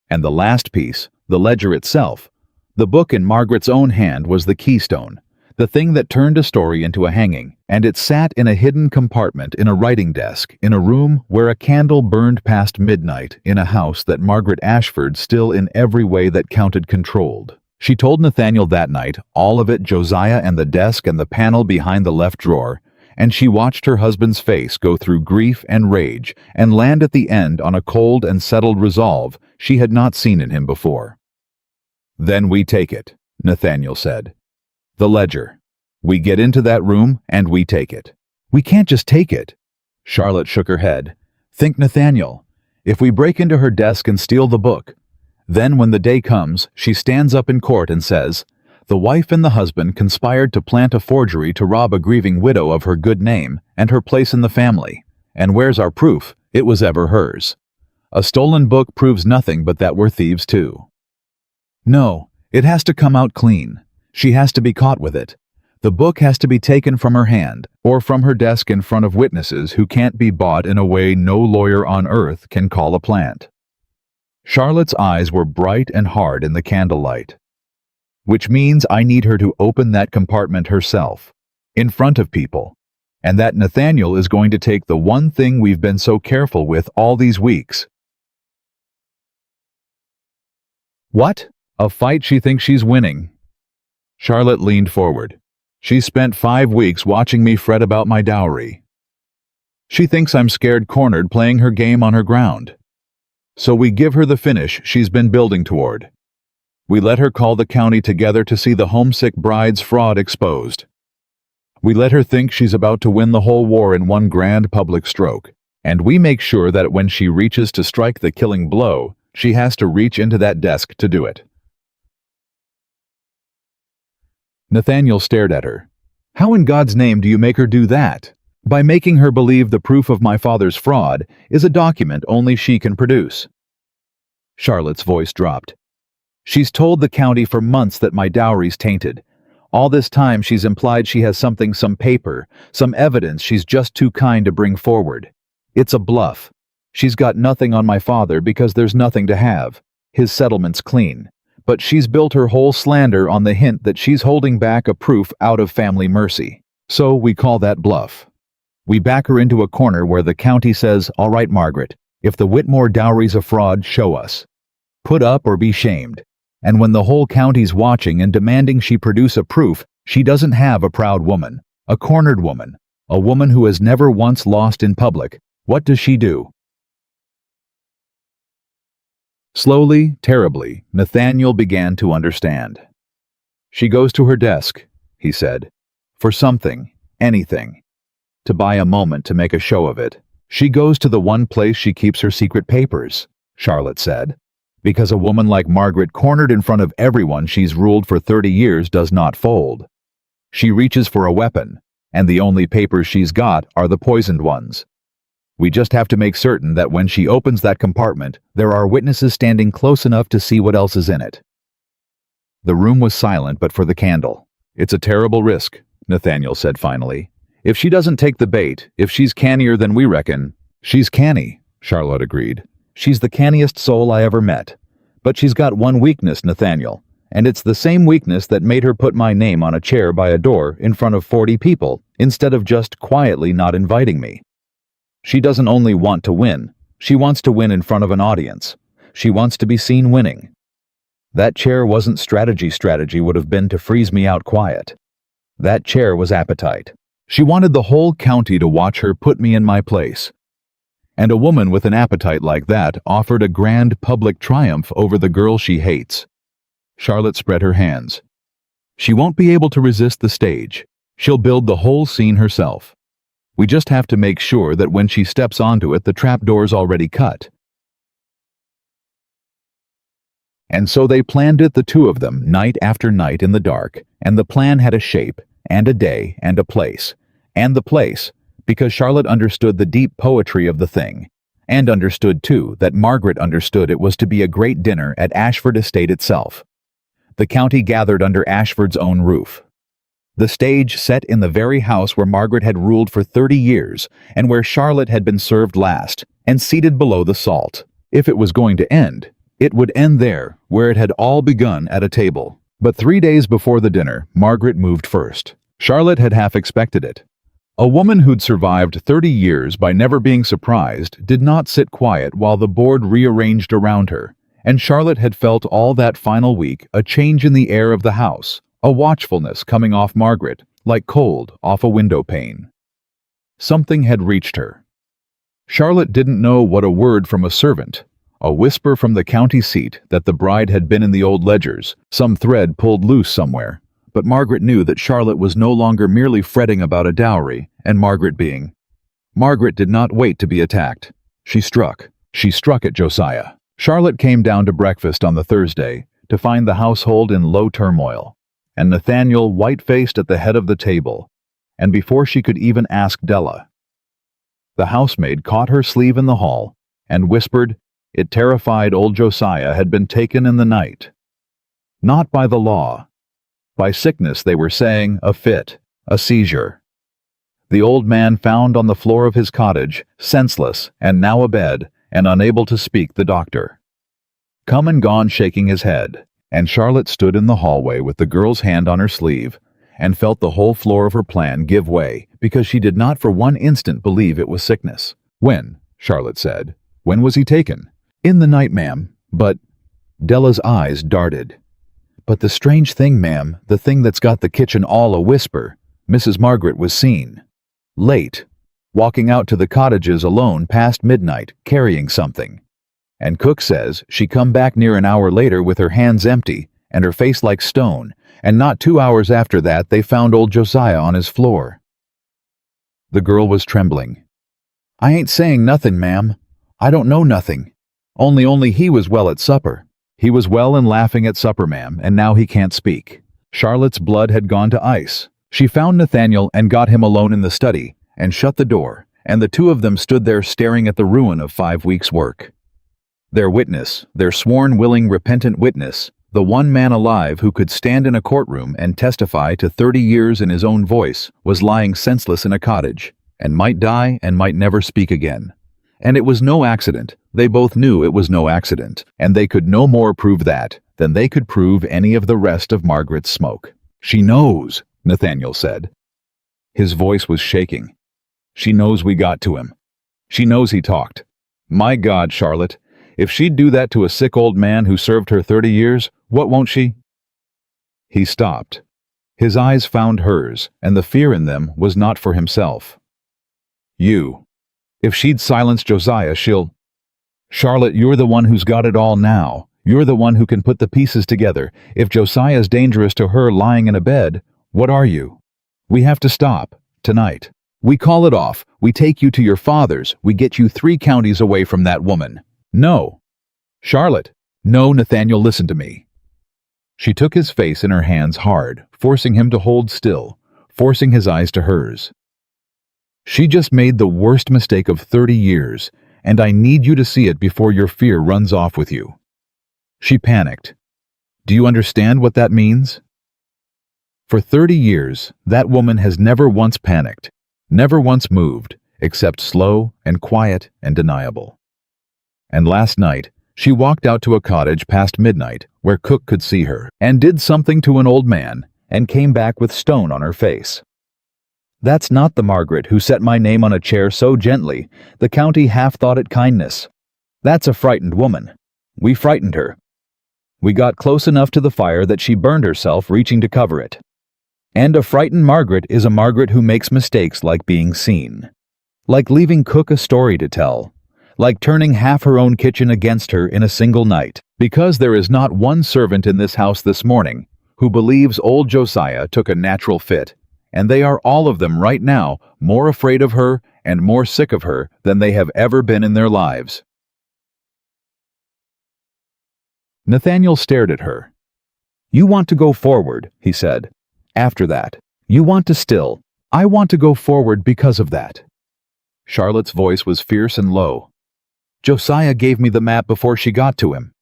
And the last piece, the ledger itself, the book in Margaret's own hand, was the keystone, the thing that turned a story into a hanging, and it sat in a hidden compartment in a writing desk, in a room where a candle burned past midnight, in a house that Margaret Ashford still in every way that counted controlled. She told Nathaniel that night, all of it, Josiah and the desk and the panel behind the left drawer, and she watched her husband's face go through grief and rage and land at the end on a cold and settled resolve she had not seen in him before. "Then we take it," Nathaniel said. "The ledger. We get into that room and we take it." "We can't just take it." Charlotte shook her head. "Think, Nathaniel. If we break into her desk and steal the book, then when the day comes, she stands up in court and says, The wife and the husband conspired to plant a forgery to rob a grieving widow of her good name and her place in the family. And where's our proof? It was ever hers. A stolen book proves nothing but that we're thieves too. No, it has to come out clean. She has to be caught with it. The book has to be taken from her hand, or from her desk in front of witnesses who can't be bought in a way no lawyer on earth can call a plant. Charlotte's eyes were bright and hard in the candlelight. Which means I need her to open that compartment herself, in front of people, and that Nathaniel is going to take the one thing we've been so careful with all these weeks. What? A fight she thinks she's winning. Charlotte leaned forward. She spent 5 weeks watching me fret about my dowry. She thinks I'm scared cornered playing her game on her ground. So we give her the finish she's been building toward. We let her call the county together to see the homesick bride's fraud exposed. We let her think she's about to win the whole war in one grand public stroke, and we make sure that when she reaches to strike the killing blow, she has to reach into that desk to do it. Nathaniel stared at her. How in God's name do you make her do that? By making her believe the proof of my father's fraud is a document only she can produce. Charlotte's voice dropped. She's told the county for months that my dowry's tainted. All this time she's implied she has something, some paper, some evidence she's just too kind to bring forward. It's a bluff. She's got nothing on my father because there's nothing to have. His settlement's clean. But she's built her whole slander on the hint that she's holding back a proof out of family mercy. So we call that bluff. We back her into a corner where the county says, all right, Margaret, if the Whitmore dowry's a fraud, show us. Put up or be shamed. And when the whole county's watching and demanding she produce a proof, she doesn't have a proud woman, a cornered woman, a woman who has never once lost in public. What does she do? Slowly, terribly, Nathaniel began to understand. She goes to her desk, he said, for something, anything. To buy a moment to make a show of it. She goes to the one place she keeps her secret papers, Charlotte said, because a woman like Margaret cornered in front of everyone she's ruled for 30 years does not fold. She reaches for a weapon, and the only papers she's got are the poisoned ones. We just have to make certain that when she opens that compartment, there are witnesses standing close enough to see what else is in it. The room was silent but for the candle. It's a terrible risk, Nathaniel said finally. If she doesn't take the bait, if she's cannier than we reckon. She's canny, Charlotte agreed. She's the canniest soul I ever met. But she's got one weakness, Nathaniel, and it's the same weakness that made her put my name on a chair by a door in front of 40 people, instead of just quietly not inviting me. She doesn't only want to win, she wants to win in front of an audience. She wants to be seen winning. That chair wasn't strategy would have been to freeze me out quiet. That chair was appetite. She wanted the whole county to watch her put me in my place. And a woman with an appetite like that offered a grand public triumph over the girl she hates. Charlotte spread her hands. She won't be able to resist the stage. She'll build the whole scene herself. We just have to make sure that when she steps onto it, the trapdoor's already cut. And so they planned it, the two of them, night after night in the dark, and the plan had a shape, and a day, and a place. And the place, because Charlotte understood the deep poetry of the thing, and understood, too, that Margaret understood it was to be a great dinner at Ashford Estate itself. The county gathered under Ashford's own roof. The stage set in the very house where Margaret had ruled for 30 years, and where Charlotte had been served last, and seated below the salt. If it was going to end, it would end there, where it had all begun at a table. But 3 days before the dinner, Margaret moved first. Charlotte had half expected it. A woman who'd survived 30 years by never being surprised did not sit quiet while the board rearranged around her, and Charlotte had felt all that final week a change in the air of the house, a watchfulness coming off Margaret, like cold off a window pane. Something had reached her. Charlotte didn't know what a word from a servant, a whisper from the county seat that the bride had been in the old ledgers, some thread pulled loose somewhere. But Margaret knew that Charlotte was no longer merely fretting about a dowry, and Margaret did not wait to be attacked. She struck at Josiah. Charlotte came down to breakfast on the Thursday to find the household in low turmoil. and Nathaniel white-faced at the head of the table, and before she could even ask Della. The housemaid caught her sleeve in the hall and whispered it terrified old Josiah had been taken in the night. Not by the law. By sickness, they were saying, a fit, a seizure. The old man found on the floor of his cottage, senseless, and now abed, and unable to speak, the doctor. Come and gone, shaking his head, and Charlotte stood in the hallway with the girl's hand on her sleeve, and felt the whole floor of her plan give way, because she did not for one instant believe it was sickness. When? Charlotte said. When was he taken? In the night, ma'am. But... Della's eyes darted. But the strange thing, ma'am, the thing that's got the kitchen all a whisper, Mrs. Margaret was seen. Late. Walking out to the cottages alone past midnight, carrying something. And cook says she come back near an hour later with her hands empty and her face like stone, and not 2 hours after that they found old Josiah on his floor. The girl was trembling. I ain't saying nothing, ma'am. I don't know nothing. Only he was well at supper. He was well and laughing at supper, ma'am, and now he can't speak. Charlotte's blood had gone to ice. She found Nathaniel and got him alone in the study, and shut the door, and the two of them stood there staring at the ruin of 5 weeks' work. Their witness, their sworn, willing, repentant witness, the one man alive who could stand in a courtroom and testify to 30 years in his own voice, was lying senseless in a cottage, and might die and might never speak again. And it was no accident. They both knew it was no accident, and they could no more prove that than they could prove any of the rest of Margaret's smoke. She knows, Nathaniel said. His voice was shaking. She knows we got to him. She knows he talked. My God, Charlotte, if she'd do that to a sick old man who served her 30 years, what won't she? He stopped. His eyes found hers, and the fear in them was not for himself. You. If she'd silence Josiah, she'll... Charlotte, you're the one who's got it all now. You're the one who can put the pieces together. If Josiah's dangerous to her lying in a bed, what are you? We have to stop, tonight. We call it off. We take you to your father's. We get you 3 counties away from that woman. No. Charlotte. No, Nathaniel, listen to me. She took his face in her hands hard, forcing him to hold still, forcing his eyes to hers. She just made the worst mistake of 30 years, and I need you to see it before your fear runs off with you. She panicked. Do you understand what that means? For 30 years, that woman has never once panicked, never once moved, except slow and quiet and deniable. And last night, she walked out to a cottage past midnight where cook could see her, and did something to an old man, and came back with stone on her face. That's not the Margaret who set my name on a chair so gently, the county half thought it kindness. That's a frightened woman. We frightened her. We got close enough to the fire that she burned herself reaching to cover it. And a frightened Margaret is a Margaret who makes mistakes like being seen. Like leaving cook a story to tell. Like turning half her own kitchen against her in a single night. Because there is not one servant in this house this morning who believes old Josiah took a natural fit. And they are all of them right now more afraid of her and more sick of her than they have ever been in their lives. Nathaniel stared at her. You want to go forward, he said. After that, you want to still. I want to go forward because of that. Charlotte's voice was fierce and low. Josiah gave me the map before she got to him.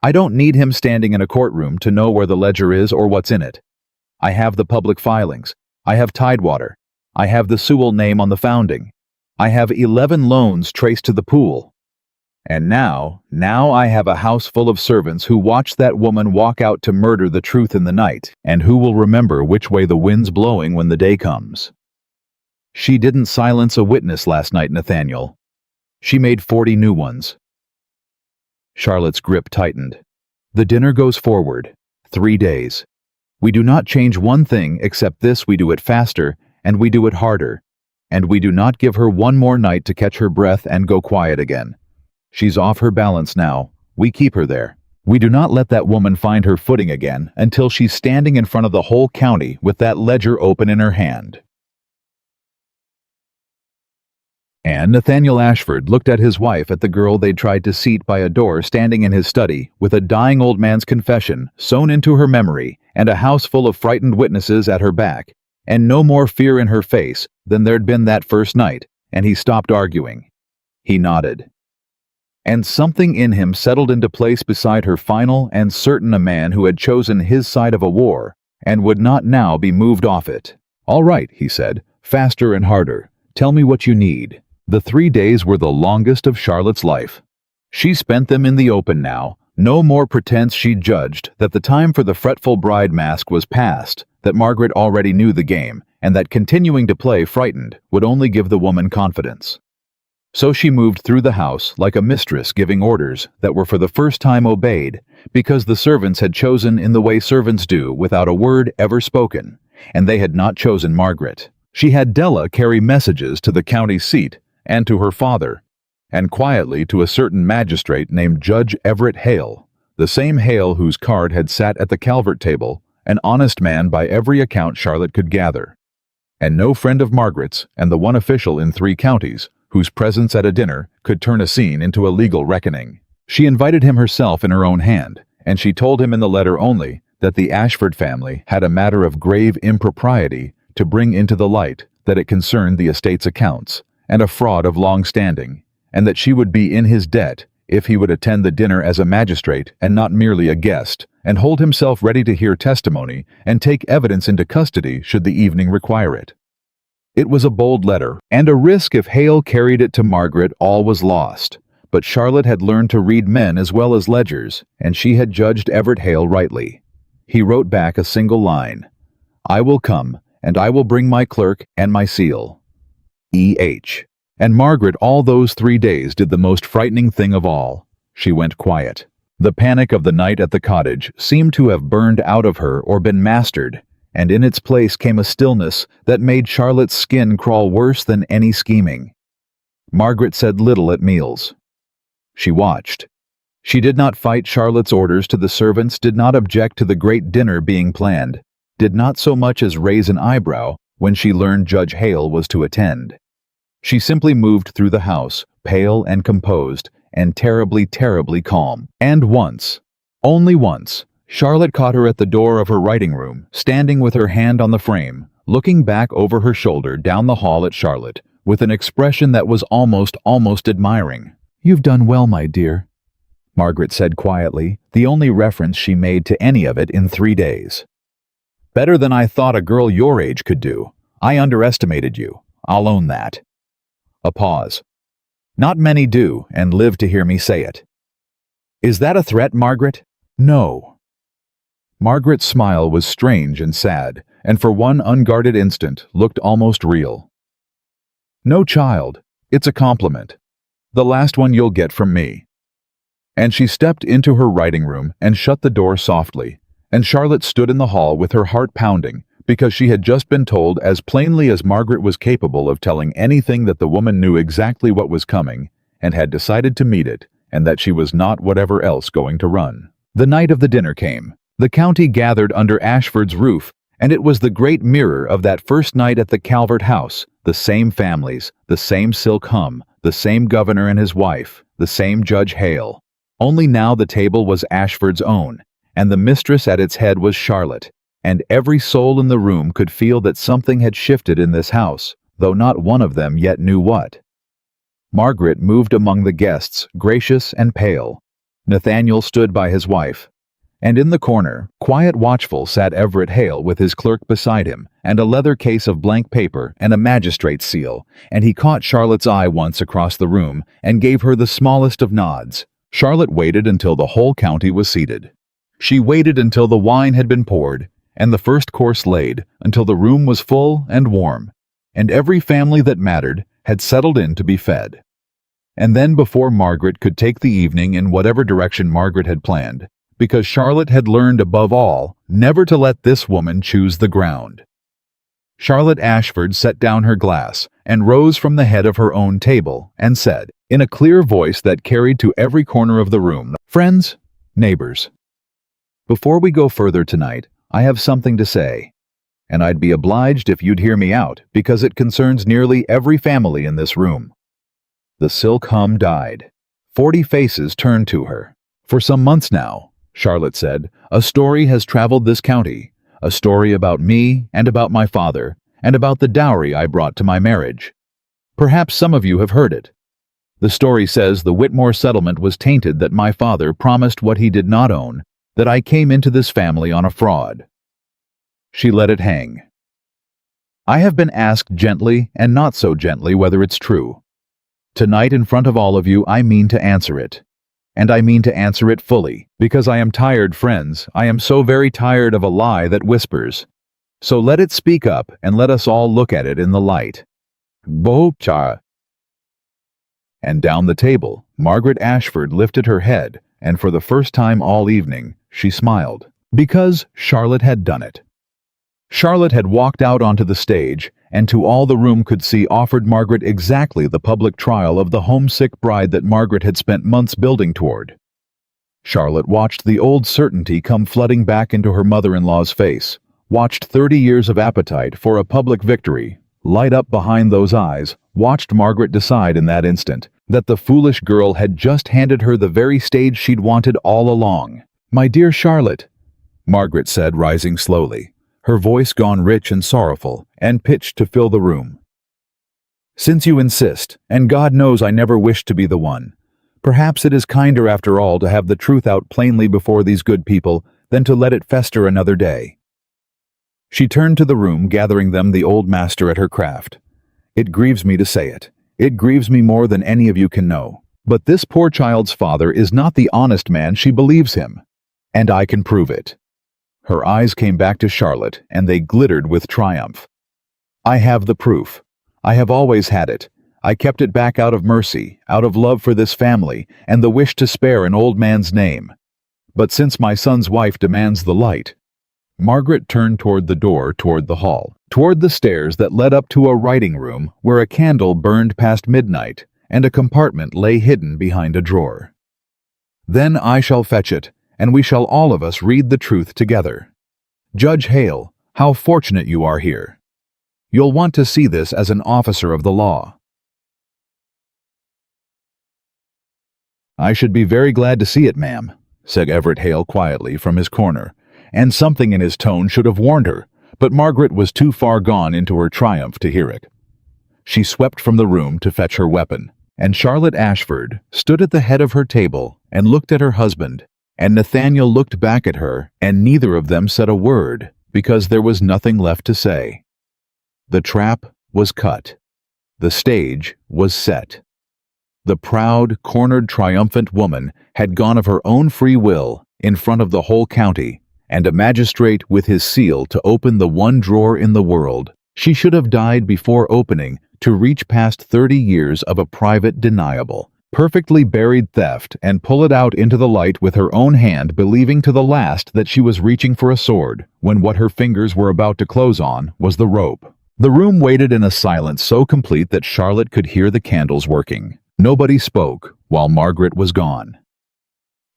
I don't need him standing in a courtroom to know where the ledger is or what's in it. I have the public filings. I have Tidewater. I have the Sewell name on the founding. I have 11 loans traced to the pool. And now I have a house full of servants who watched that woman walk out to murder the truth in the night, and who will remember which way the wind's blowing when the day comes. She didn't silence a witness last night, Nathaniel. She made 40 new ones. Charlotte's grip tightened. The dinner goes forward. 3 days. We do not change one thing except this: we do it faster, and we do it harder. And we do not give her one more night to catch her breath and go quiet again. She's off her balance now. We keep her there. We do not let that woman find her footing again until she's standing in front of the whole county with that ledger open in her hand. And Nathaniel Ashford looked at his wife, at the girl they'd tried to seat by a door standing in his study with a dying old man's confession sewn into her memory and a house full of frightened witnesses at her back, and no more fear in her face than there'd been that first night, and he stopped arguing. He nodded. And something in him settled into place beside her, final and certain, a man who had chosen his side of a war and would not now be moved off it. "All right," he said, faster and harder. "Tell me what you need." The 3 days were the longest of Charlotte's life. She spent them in the open now. No more pretense. She judged that the time for the fretful bride mask was past, that Margaret already knew the game, and that continuing to play frightened would only give the woman confidence. So she moved through the house like a mistress giving orders that were for the first time obeyed, because the servants had chosen in the way servants do without a word ever spoken, and they had not chosen Margaret. She had Della carry messages to the county seat and to her father, and quietly to a certain magistrate named Judge Everett Hale, the same Hale whose card had sat at the Calvert table, an honest man by every account Charlotte could gather, and no friend of Margaret's, and the one official in 3 counties, whose presence at a dinner could turn a scene into a legal reckoning. She invited him herself in her own hand, and she told him in the letter only that the Ashford family had a matter of grave impropriety to bring into the light, that it concerned the estate's accounts, and a fraud of long standing, and that she would be in his debt if he would attend the dinner as a magistrate and not merely a guest, and hold himself ready to hear testimony and take evidence into custody should the evening require it. It was a bold letter, and a risk. If Hale carried it to Margaret, all was lost. But Charlotte had learned to read men as well as ledgers, and she had judged Everett Hale rightly. He wrote back a single line: "I will come, and I will bring my clerk and my seal. E.H." And Margaret all those 3 days did the most frightening thing of all. She went quiet. The panic of the night at the cottage seemed to have burned out of her or been mastered, and in its place came a stillness that made Charlotte's skin crawl worse than any scheming. Margaret said little at meals. She watched. She did not fight Charlotte's orders to the servants, did not object to the great dinner being planned, did not so much as raise an eyebrow when she learned Judge Hale was to attend. She simply moved through the house, pale and composed, and terribly, terribly calm. And once, only once, Charlotte caught her at the door of her writing room, standing with her hand on the frame, looking back over her shoulder down the hall at Charlotte, with an expression that was almost admiring. "You've done well, my dear," Margaret said quietly, the only reference she made to any of it in 3 days. "Better than I thought a girl your age could do. I underestimated you. I'll own that." A pause. "Not many do, and live to hear me say it." "Is that a threat, Margaret?" "No." Margaret's smile was strange and sad, and for one unguarded instant looked almost real. "No, child, it's a compliment. The last one you'll get from me." And she stepped into her writing room and shut the door softly, and Charlotte stood in the hall with her heart pounding, because she had just been told as plainly as Margaret was capable of telling anything that the woman knew exactly what was coming, and had decided to meet it, and that she was not whatever else going to run. The night of the dinner came. The county gathered under Ashford's roof, and it was the great mirror of that first night at the Calvert house, the same families, the same silk hum, the same governor and his wife, the same Judge Hale. Only now the table was Ashford's own, and the mistress at its head was Charlotte, and every soul in the room could feel that something had shifted in this house, though not one of them yet knew what. Margaret moved among the guests, gracious and pale. Nathaniel stood by his wife. And in the corner, quiet, watchful, sat Everett Hale with his clerk beside him, and a leather case of blank paper and a magistrate's seal, and he caught Charlotte's eye once across the room and gave her the smallest of nods. Charlotte waited until the whole county was seated. She waited until the wine had been poured, and the first course laid, until the room was full and warm, and every family that mattered had settled in to be fed. And then, before Margaret could take the evening in whatever direction Margaret had planned, because Charlotte had learned above all never to let this woman choose the ground, Charlotte Ashford set down her glass and rose from the head of her own table and said, in a clear voice that carried to every corner of the room, "Friends, neighbors, before we go further tonight, I have something to say, and I'd be obliged if you'd hear me out, because it concerns nearly every family in this room." The silk hum died. 40 faces turned to her. For some months now, Charlotte said. "A story has traveled this county. A story about me and about my father, and about the dowry I brought to my marriage. Perhaps some of you have heard it. The story says the Whitmore settlement was tainted, that my father promised what he did not own, that I came into this family on a fraud." She let it hang. "I have been asked gently and not so gently whether it's true. Tonight in front of all of you I mean to answer it. And I mean to answer it fully, because I am tired, friends. I am so very tired of a lie that whispers. So let it speak up, and let us all look at it in the light." Bocha. And down the table, Margaret Ashford lifted her head, and for the first time all evening, she smiled. Because Charlotte had done it. Charlotte had walked out onto the stage, and to all the room could see offered Margaret exactly the public trial of the homesick bride that Margaret had spent months building toward. Charlotte watched the old certainty come flooding back into her mother-in-law's face, watched 30 years of appetite for a public victory light up behind those eyes, watched Margaret decide in that instant that the foolish girl had just handed her the very stage she'd wanted all along. "My dear Charlotte," Margaret said, rising slowly, her voice gone rich and sorrowful, and pitched to fill the room. "Since you insist, and God knows I never wished to be the one, perhaps it is kinder after all to have the truth out plainly before these good people than to let it fester another day." She turned to the room, gathering them the old master at her craft. "It grieves me to say it. It grieves me more than any of you can know. But this poor child's father is not the honest man she believes him. And I can prove it." Her eyes came back to Charlotte, and they glittered with triumph. "I have the proof. I have always had it. I kept it back out of mercy, out of love for this family, and the wish to spare an old man's name. But since my son's wife demands the light—" Margaret turned toward the door, toward the hall, toward the stairs that led up to a writing room where a candle burned past midnight, and a compartment lay hidden behind a drawer. "Then I shall fetch it, and we shall all of us read the truth together. Judge Hale, how fortunate you are here. You'll want to see this as an officer of the law." "I should be very glad to see it, ma'am," said Everett Hale quietly from his corner, and something in his tone should have warned her, but Margaret was too far gone into her triumph to hear it. She swept from the room to fetch her weapon, and Charlotte Ashford stood at the head of her table and looked at her husband, and Nathaniel looked back at her, and neither of them said a word, because there was nothing left to say. The trap was cut. The stage was set. The proud, cornered, triumphant woman had gone of her own free will in front of the whole county, and a magistrate with his seal to open the one drawer in the world she should have died before opening, to reach past 30 years of a private, deniable, perfectly buried theft and pull it out into the light with her own hand, believing to the last that she was reaching for a sword, when what her fingers were about to close on was the rope. The room waited in a silence so complete that Charlotte could hear the candles working. Nobody spoke while Margaret was gone.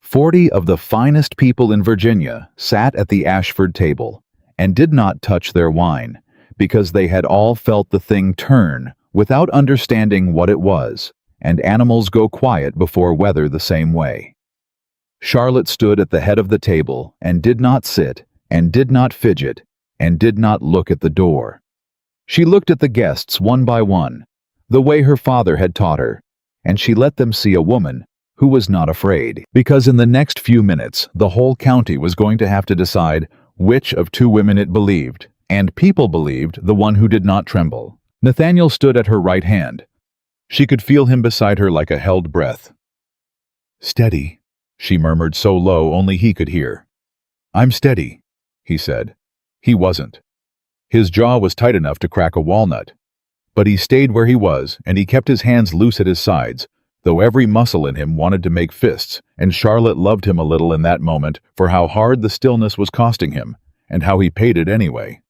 40 of the finest people in Virginia sat at the Ashford table and did not touch their wine, because they had all felt the thing turn without understanding what it was, and animals go quiet before weather the same way. Charlotte stood at the head of the table and did not sit, and did not fidget, and did not look at the door. She looked at the guests one by one, the way her father had taught her, and she let them see a woman who was not afraid, because in the next few minutes the whole county was going to have to decide which of two women it believed, and people believed the one who did not tremble. Nathaniel stood at her right hand. She could feel him beside her like a held breath. "Steady," she murmured so low only he could hear. "I'm steady," he said. He wasn't. His jaw was tight enough to crack a walnut. But he stayed where he was, and he kept his hands loose at his sides, though every muscle in him wanted to make fists, and Charlotte loved him a little in that moment for how hard the stillness was costing him, and how he paid it anyway.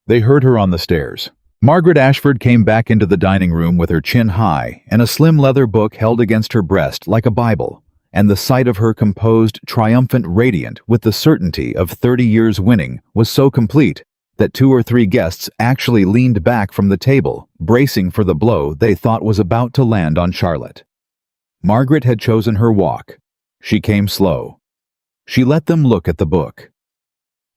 They heard her on the stairs. Margaret Ashford came back into the dining room with her chin high and a slim leather book held against her breast like a Bible, and the sight of her composed, triumphant, radiant, with the certainty of 30 years winning, was so complete that 2 or 3 guests actually leaned back from the table, bracing for the blow they thought was about to land on Charlotte. Margaret had chosen her walk. She came slow. She let them look at the book.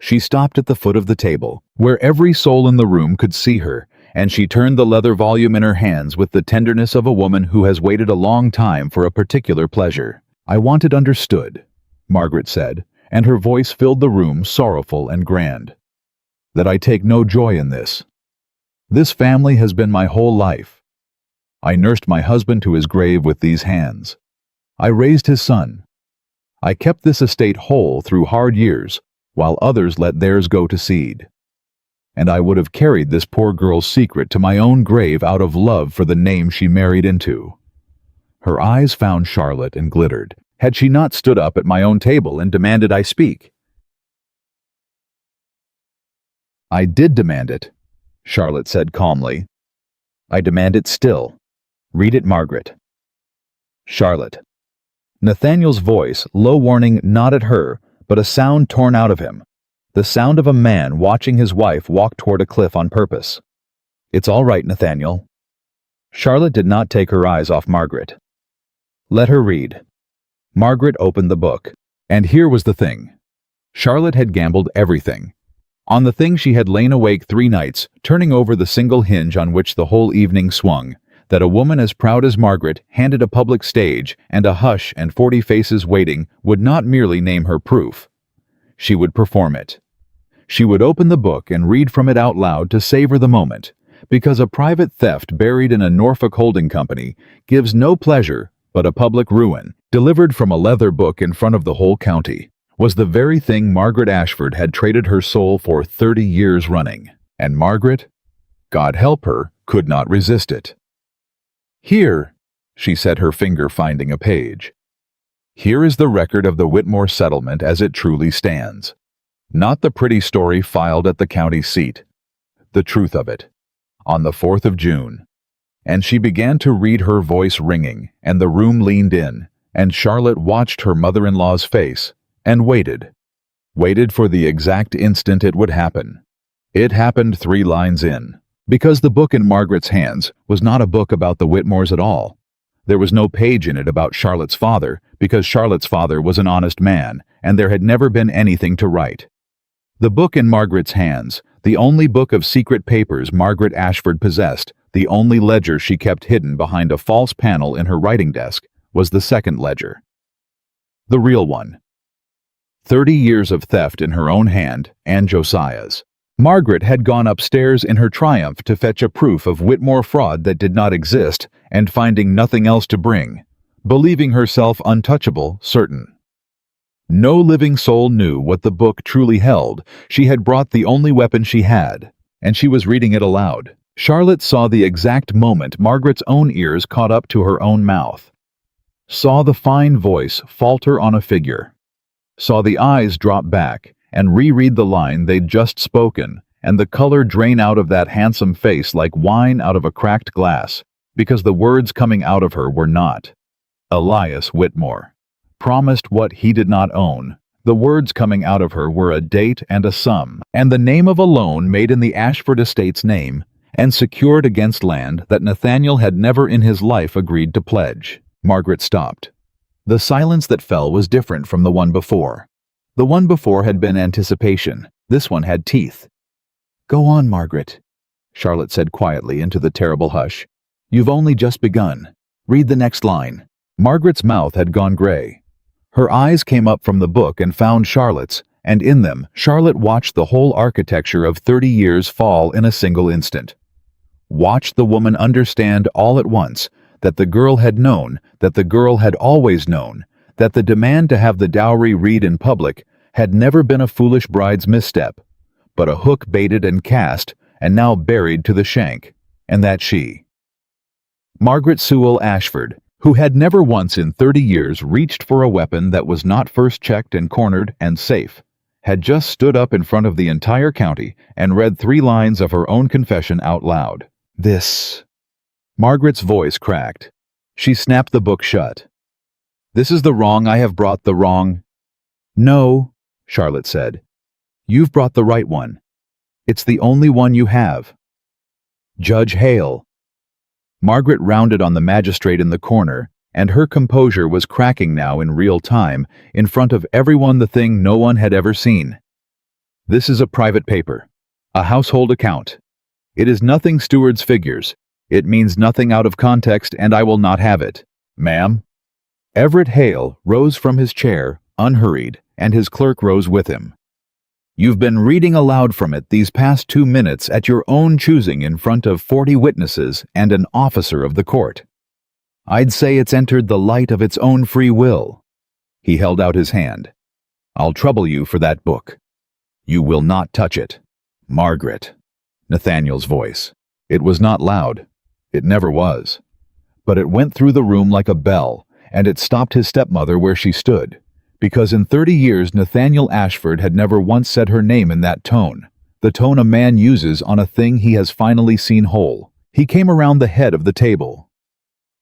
She stopped at the foot of the table, where every soul in the room could see her, and she turned the leather volume in her hands with the tenderness of a woman who has waited a long time for a particular pleasure. "I want it understood," Margaret said, and her voice filled the room sorrowful and grand, "that I take no joy in this. This family has been my whole life. I nursed my husband to his grave with these hands. I raised his son. I kept this estate whole through hard years, while others let theirs go to seed. And I would have carried this poor girl's secret to my own grave out of love for the name she married into." Her eyes found Charlotte and glittered. Had she not stood up at my own table and demanded I speak? "I did demand it," Charlotte said calmly. "I demand it still. Read it, Margaret." Charlotte. Nathaniel's voice, low warning, not at her, but a sound torn out of him. The sound of a man watching his wife walk toward a cliff on purpose. "It's all right, Nathaniel." Charlotte did not take her eyes off Margaret. "Let her read." Margaret opened the book. And here was the thing. Charlotte had gambled everything. On the thing she had lain awake 3 nights, turning over the single hinge on which the whole evening swung, that a woman as proud as Margaret, handed a public stage and a hush and 40 faces waiting, would not merely name her proof. She would perform it. She would open the book and read from it out loud to savor the moment, because a private theft buried in a Norfolk holding company gives no pleasure but a public ruin. Delivered from a leather book in front of the whole county was the very thing Margaret Ashford had traded her soul for 30 years running. And Margaret, God help her, could not resist it. "Here," she said, her finger finding a page. "Here is the record of the Whitmore settlement as it truly stands. Not the pretty story filed at the county seat. The truth of it. On the 4th of June. And she began to read, her voice ringing, and the room leaned in, and Charlotte watched her mother-in-law's face, and waited. Waited for the exact instant it would happen. It happened 3 lines in. Because the book in Margaret's hands was not a book about the Whitmores at all. There was no page in it about Charlotte's father, because Charlotte's father was an honest man, and there had never been anything to write. The book in Margaret's hands, the only book of secret papers Margaret Ashford possessed, the only ledger she kept hidden behind a false panel in her writing desk, was the second ledger. The real one. 30 years of theft in her own hand, and Josiah's. Margaret had gone upstairs in her triumph to fetch a proof of Whitmore fraud that did not exist, and finding nothing else to bring, believing herself untouchable, certain. No living soul knew what the book truly held. She had brought the only weapon she had, and she was reading it aloud. Charlotte saw the exact moment Margaret's own ears caught up to her own mouth. Saw the fine voice falter on a figure. Saw the eyes drop back and reread the line they'd just spoken, and the color drain out of that handsome face like wine out of a cracked glass, because the words coming out of her were not Elias Whitmore. Promised what he did not own. The words coming out of her were a date and a sum, and the name of a loan made in the Ashford estate's name, and secured against land that Nathaniel had never in his life agreed to pledge. Margaret stopped. The silence that fell was different from the one before. The one before had been anticipation. This one had teeth. "Go on, Margaret," Charlotte said quietly into the terrible hush. "You've only just begun. Read the next line." Margaret's mouth had gone gray. Her eyes came up from the book and found Charlotte's, and in them Charlotte watched the whole architecture of 30 years fall in a single instant. Watched the woman understand all at once that the girl had known, that the girl had always known, that the demand to have the dowry read in public had never been a foolish bride's misstep, but a hook baited and cast and now buried to the shank, and that she, Margaret Sewell Ashford, who had never once in 30 years reached for a weapon that was not first checked and cornered and safe, had just stood up in front of the entire county and read 3 lines of her own confession out loud. This. Margaret's voice cracked. She snapped the book shut. "This is the wrong I have brought, the wrong." "No," Charlotte said. "You've brought the right one. It's the only one you have. Judge Hale." Margaret rounded on the magistrate in the corner, and her composure was cracking now in real time, in front of everyone, the thing no one had ever seen. This is a private paper. A household account. It is nothing steward's figures. It means nothing out of context, and I will not have it. Ma'am? Everett Hale rose from his chair, unhurried, and his clerk rose with him. You've been reading aloud from it these past 2 minutes at your own choosing in front of 40 witnesses and an officer of the court. I'd say it's entered the light of its own free will. He held out his hand. I'll trouble you for that book. You will not touch it. Margaret. Nathaniel's voice. It was not loud. It never was. But it went through the room like a bell, and it stopped his stepmother where she stood, because in 30 years Nathaniel Ashford had never once said her name in that tone, the tone a man uses on a thing he has finally seen whole. He came around the head of the table.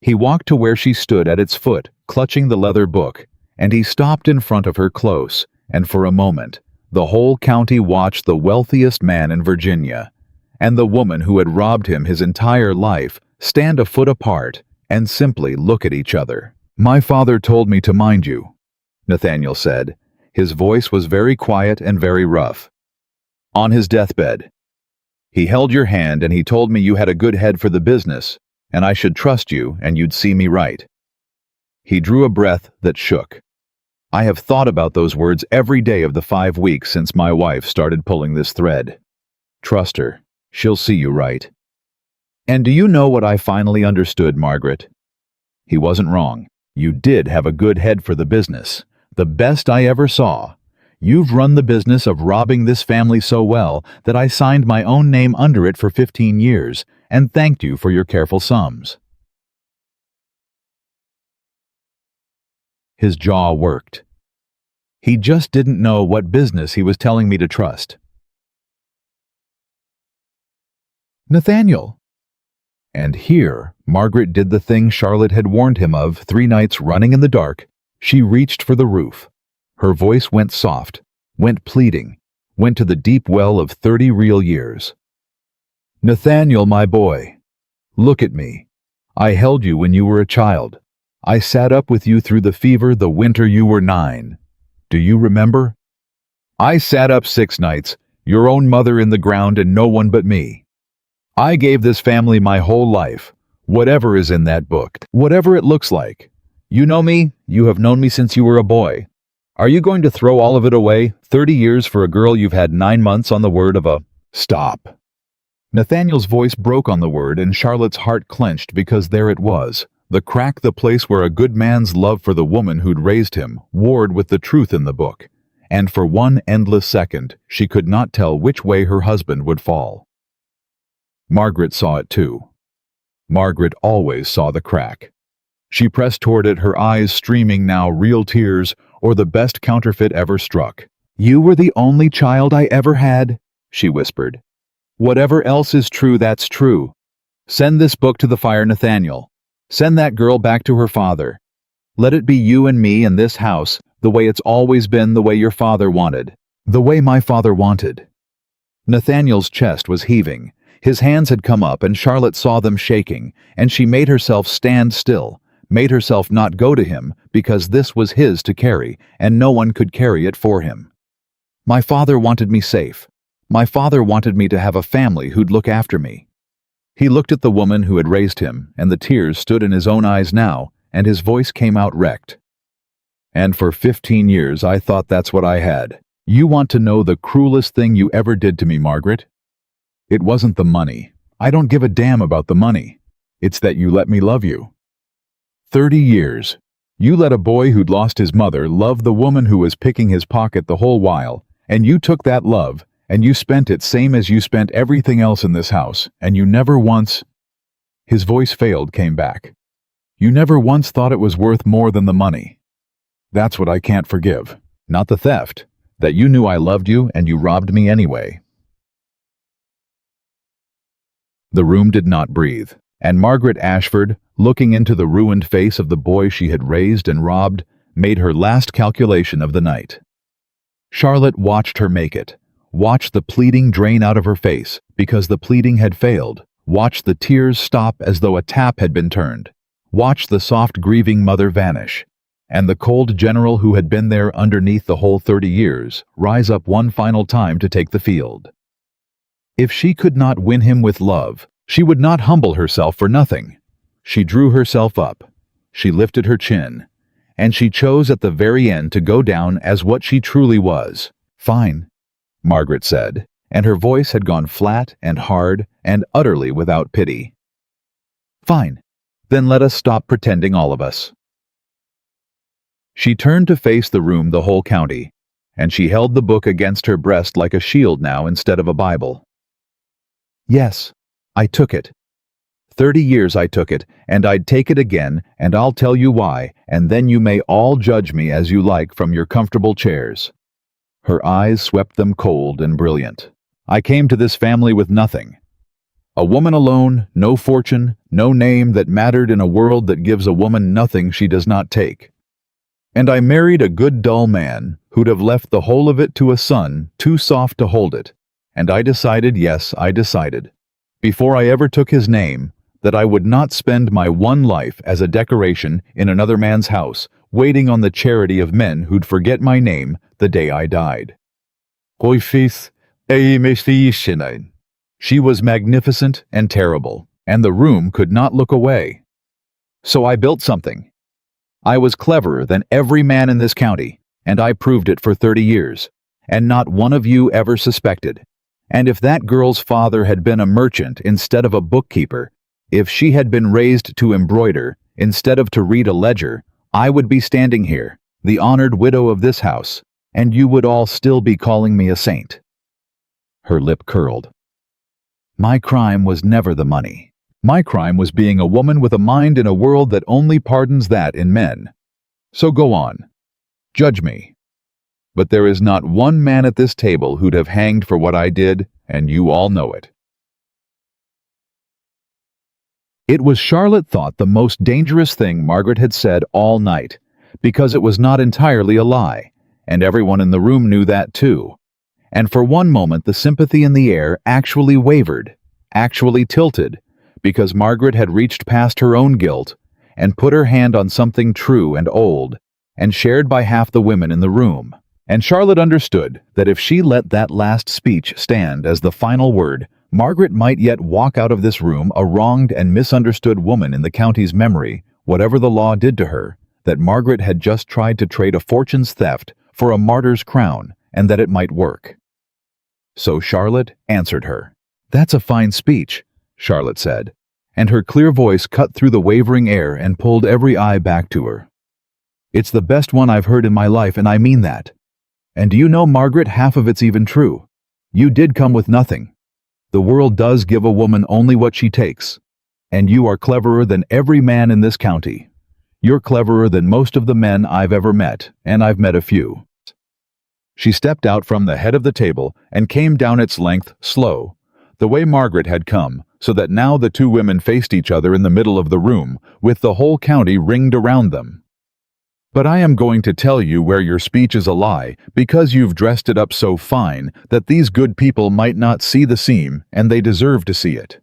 He walked to where she stood at its foot, clutching the leather book, and he stopped in front of her close, and for a moment, the whole county watched the wealthiest man in Virginia, and the woman who had robbed him his entire life, stand a foot apart and simply look at each other. My father told me to mind you, Nathaniel said. His voice was very quiet and very rough. On his deathbed. He held your hand and he told me you had a good head for the business, and I should trust you and you'd see me right. He drew a breath that shook. I have thought about those words every day of the 5 weeks since my wife started pulling this thread. Trust her. She'll see you right. And do you know what I finally understood, Margaret? He wasn't wrong. You did have a good head for the business. The best I ever saw. You've run the business of robbing this family so well that I signed my own name under it for 15 years and thanked you for your careful sums. His jaw worked. He just didn't know what business he was telling me to trust. Nathaniel. And here, Margaret did the thing Charlotte had warned him of 3 nights running in the dark. She reached for the roof. Her voice went soft, went pleading, went to the deep well of 30 real years. Nathaniel, my boy, look at me. I held you when you were a child. I sat up with you through the fever the winter you were 9. Do you remember? I sat up 6 nights, your own mother in the ground and no one but me. I gave this family my whole life, whatever is in that book, whatever it looks like. You know me, you have known me since you were a boy. Are you going to throw all of it away, 30 years for a girl you've had 9 months on the word of a stop? Nathaniel's voice broke on the word and Charlotte's heart clenched because there it was, the crack, the place where a good man's love for the woman who'd raised him warred with the truth in the book, and for one endless second she could not tell which way her husband would fall. Margaret saw it too. Margaret always saw the crack. She pressed toward it, her eyes streaming now real tears, or the best counterfeit ever struck. You were the only child I ever had, she whispered. Whatever else is true, that's true. Send this book to the fire, Nathaniel. Send that girl back to her father. Let it be you and me in this house, the way it's always been, the way your father wanted. The way my father wanted. Nathaniel's chest was heaving. His hands had come up and Charlotte saw them shaking, and she made herself stand still, made herself not go to him because this was his to carry, and no one could carry it for him. My father wanted me safe. My father wanted me to have a family who'd look after me. He looked at the woman who had raised him, and the tears stood in his own eyes now, and his voice came out wrecked. And for 15 years I thought that's what I had. You want to know the cruelest thing you ever did to me, Margaret? It wasn't the money. I don't give a damn about the money. It's that you let me love you. 30 years. You let a boy who'd lost his mother love the woman who was picking his pocket the whole while, and you took that love, and you spent it same as you spent everything else in this house, and you never once— His voice failed, came back. You never once thought it was worth more than the money. That's what I can't forgive. Not the theft. That you knew I loved you and you robbed me anyway. The room did not breathe, and Margaret Ashford, looking into the ruined face of the boy she had raised and robbed, made her last calculation of the night. Charlotte watched her make it, watched the pleading drain out of her face because the pleading had failed, watched the tears stop as though a tap had been turned, watched the soft grieving mother vanish, and the cold general who had been there underneath the whole 30 years rise up one final time to take the field. If she could not win him with love, she would not humble herself for nothing. She drew herself up, she lifted her chin, and she chose at the very end to go down as what she truly was. "Fine," Margaret said, and her voice had gone flat and hard and utterly without pity. "Fine. Then let us stop pretending, all of us." She turned to face the room, the whole county, and she held the book against her breast like a shield now instead of a Bible. "Yes, I took it. 30 years I took it, and I'd take it again, and I'll tell you why, and then you may all judge me as you like from your comfortable chairs." Her eyes swept them cold and brilliant. "I came to this family with nothing. A woman alone, no fortune, no name that mattered in a world that gives a woman nothing she does not take. And I married a good dull man who'd have left the whole of it to a son too soft to hold it. And I decided, yes, I decided, before I ever took his name, that I would not spend my one life as a decoration in another man's house, waiting on the charity of men who'd forget my name the day I died." She was magnificent and terrible, and the room could not look away. "So I built something. I was cleverer than every man in this county, and I proved it for 30 years, and not one of you ever suspected. And if that girl's father had been a merchant instead of a bookkeeper, if she had been raised to embroider instead of to read a ledger, I would be standing here, the honored widow of this house, and you would all still be calling me a saint." Her lip curled. "My crime was never the money. My crime was being a woman with a mind in a world that only pardons that in men. So go on. Judge me. But there is not one man at this table who'd have hanged for what I did, and you all know it." It was, Charlotte thought, the most dangerous thing Margaret had said all night, because it was not entirely a lie, and everyone in the room knew that too. And for one moment the sympathy in the air actually wavered, actually tilted, because Margaret had reached past her own guilt and put her hand on something true and old, and shared by half the women in the room. And Charlotte understood that if she let that last speech stand as the final word, Margaret might yet walk out of this room a wronged and misunderstood woman in the county's memory, whatever the law did to her, that Margaret had just tried to trade a fortune's theft for a martyr's crown, and that it might work. So Charlotte answered her. "That's a fine speech," Charlotte said, and her clear voice cut through the wavering air and pulled every eye back to her. "It's the best one I've heard in my life, and I mean that. And do you know, Margaret, half of it's even true. You did come with nothing. The world does give a woman only what she takes. And you are cleverer than every man in this county. You're cleverer than most of the men I've ever met, and I've met a few." She stepped out from the head of the table and came down its length, slow, the way Margaret had come, so that now the two women faced each other in the middle of the room, with the whole county ringed around them. "But I am going to tell you where your speech is a lie, because you've dressed it up so fine that these good people might not see the seam, and they deserve to see it."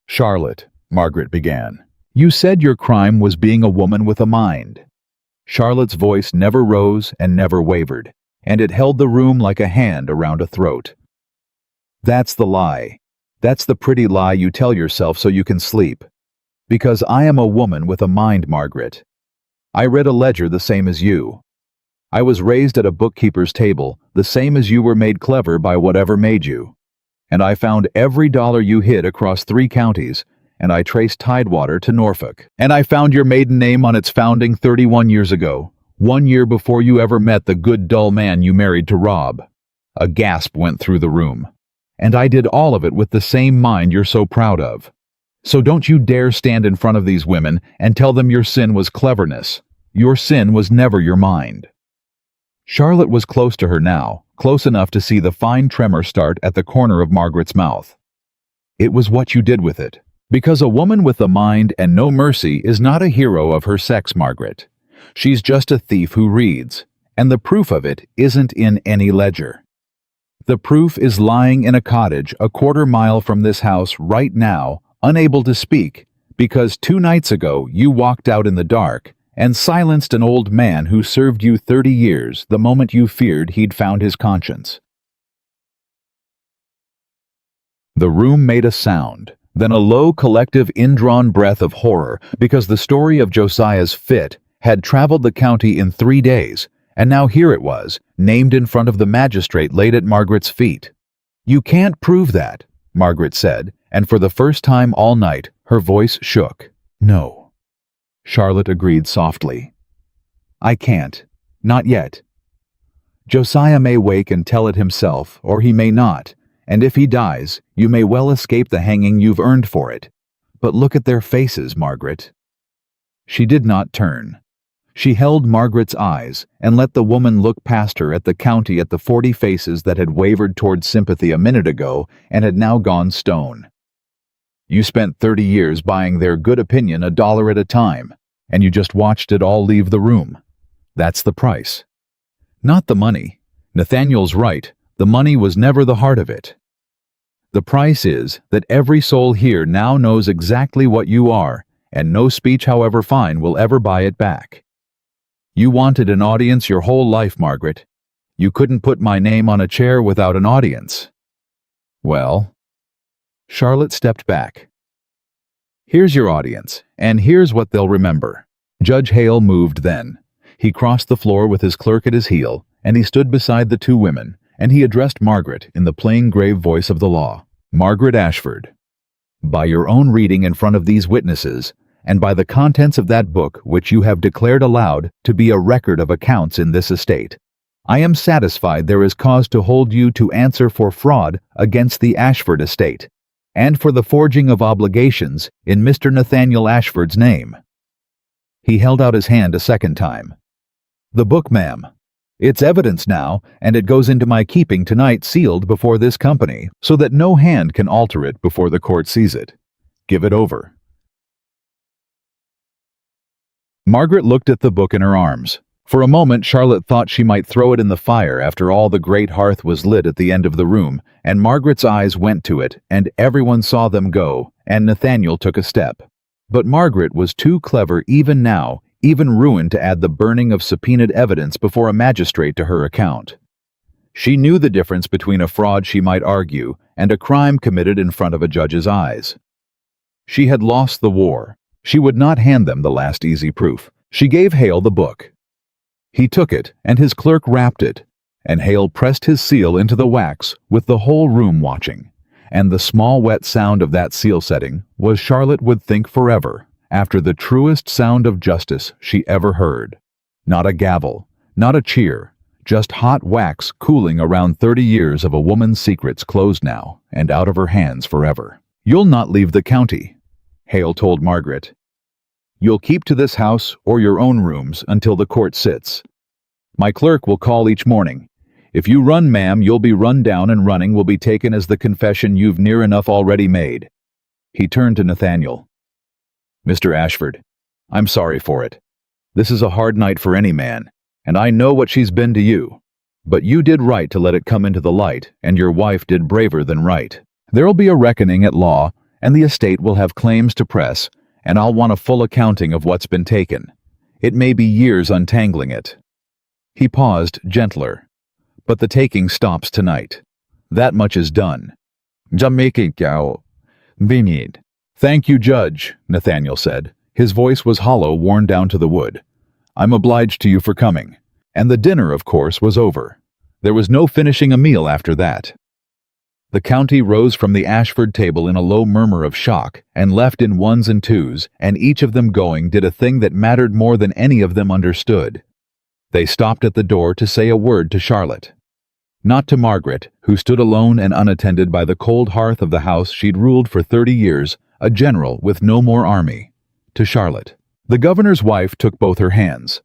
"Charlotte," Margaret began, "you said your crime was being a woman with a mind." Charlotte's voice never rose and never wavered, and it held the room like a hand around a throat. "That's the lie. That's the pretty lie you tell yourself so you can sleep. Because I am a woman with a mind, Margaret. I read a ledger the same as you. I was raised at a bookkeeper's table, the same as you were made clever by whatever made you. And I found every dollar you hid across 3 counties, and I traced Tidewater to Norfolk. And I found your maiden name on its founding 31 years ago, 1 year before you ever met the good dull man you married to Rob." A gasp went through the room. "And I did all of it with the same mind you're so proud of. So don't you dare stand in front of these women and tell them your sin was cleverness. Your sin was never your mind." Charlotte was close to her now, close enough to see the fine tremor start at the corner of Margaret's mouth. "It was what you did with it. Because a woman with a mind and no mercy is not a hero of her sex, Margaret. She's just a thief who reads, and the proof of it isn't in any ledger. The proof is lying in a cottage a quarter mile from this house right now, unable to speak, because 2 nights ago you walked out in the dark and silenced an old man who served you 30 years the moment you feared he'd found his conscience. The room made a sound, then a low collective indrawn breath of horror, because the story of Josiah's fit had traveled the county in 3 days, and now here it was, named in front of the magistrate laid at Margaret's feet. "You can't prove that," Margaret said, and for the first time all night her voice shook. "No," Charlotte agreed softly. "I can't. Not yet. Josiah may wake and tell it himself, or he may not, and if he dies, you may well escape the hanging you've earned for it. But look at their faces, Margaret." She did not turn. She held Margaret's eyes and let the woman look past her at the county, at the 40 faces that had wavered toward sympathy a minute ago and had now gone stone. "You spent 30 years buying their good opinion $1 at a time, and you just watched it all leave the room. That's the price. Not the money. Nathaniel's right. The money was never the heart of it. The price is that every soul here now knows exactly what you are, and no speech, however fine, will ever buy it back. You wanted an audience your whole life, Margaret. You couldn't put my name on a chair without an audience. Well," Charlotte stepped back. "Here's your audience, and here's what they'll remember." Judge Hale moved then. He crossed the floor with his clerk at his heel, and he stood beside the 2 women, and he addressed Margaret in the plain, grave voice of the law. "Margaret Ashford, by your own reading in front of these witnesses, and by the contents of that book which you have declared aloud to be a record of accounts in this estate, I am satisfied there is cause to hold you to answer for fraud against the Ashford estate, and for the forging of obligations in Mr. Nathaniel Ashford's name." He held out his hand a second time. "The book, ma'am. It's evidence now, and it goes into my keeping tonight sealed before this company, so that no hand can alter it before the court sees it. Give it over." Margaret looked at the book in her arms. For a moment Charlotte thought she might throw it in the fire after all the great hearth was lit at the end of the room, and Margaret's eyes went to it, and everyone saw them go, and Nathaniel took a step. But Margaret was too clever even now, even ruined, to add the burning of subpoenaed evidence before a magistrate to her account. She knew the difference between a fraud, she might argue, and a crime committed in front of a judge's eyes. She had lost the war. She would not hand them the last easy proof. She gave Hale the book. He took it, and his clerk wrapped it, and Hale pressed his seal into the wax with the whole room watching, and the small wet sound of that seal setting was, Charlotte would think forever, after the truest sound of justice she ever heard. Not a gavel, not a cheer, just hot wax cooling around 30 years of a woman's secrets closed now and out of her hands forever. "You'll not leave the county," Hale told Margaret. "You'll keep to this house or your own rooms until the court sits. My clerk will call each morning. If you run, ma'am, you'll be run down, and running will be taken as the confession you've near enough already made." He turned to Nathaniel. "Mr. Ashford, I'm sorry for it. This is a hard night for any man, and I know what she's been to you. But you did right to let it come into the light, and your wife did braver than right. There'll be a reckoning at law, and the estate will have claims to press, and I'll want a full accounting of what's been taken. It may be years untangling it." He paused, gentler. "But the taking stops tonight. That much is done." "Thank you, Judge," Nathaniel said. His voice was hollow, worn down to the wood. "I'm obliged to you for coming." And the dinner, of course, was over. There was no finishing a meal after that. The county rose from the Ashford table in a low murmur of shock, and left in ones and twos, and each of them going did a thing that mattered more than any of them understood. They stopped at the door to say a word to Charlotte. Not to Margaret, who stood alone and unattended by the cold hearth of the house she'd ruled for 30 years, a general with no more army. To Charlotte. The governor's wife took both her hands.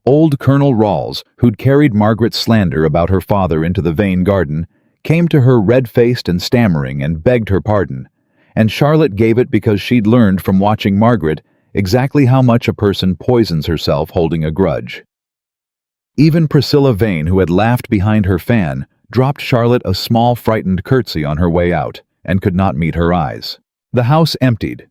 Old Colonel Rawls, who'd carried Margaret's slander about her father into the Vane garden, came to her red-faced and stammering and begged her pardon, and Charlotte gave it because she'd learned from watching Margaret exactly how much a person poisons herself holding a grudge. Even Priscilla Vane, who had laughed behind her fan, dropped Charlotte a small frightened curtsy on her way out, and could not meet her eyes. The house emptied.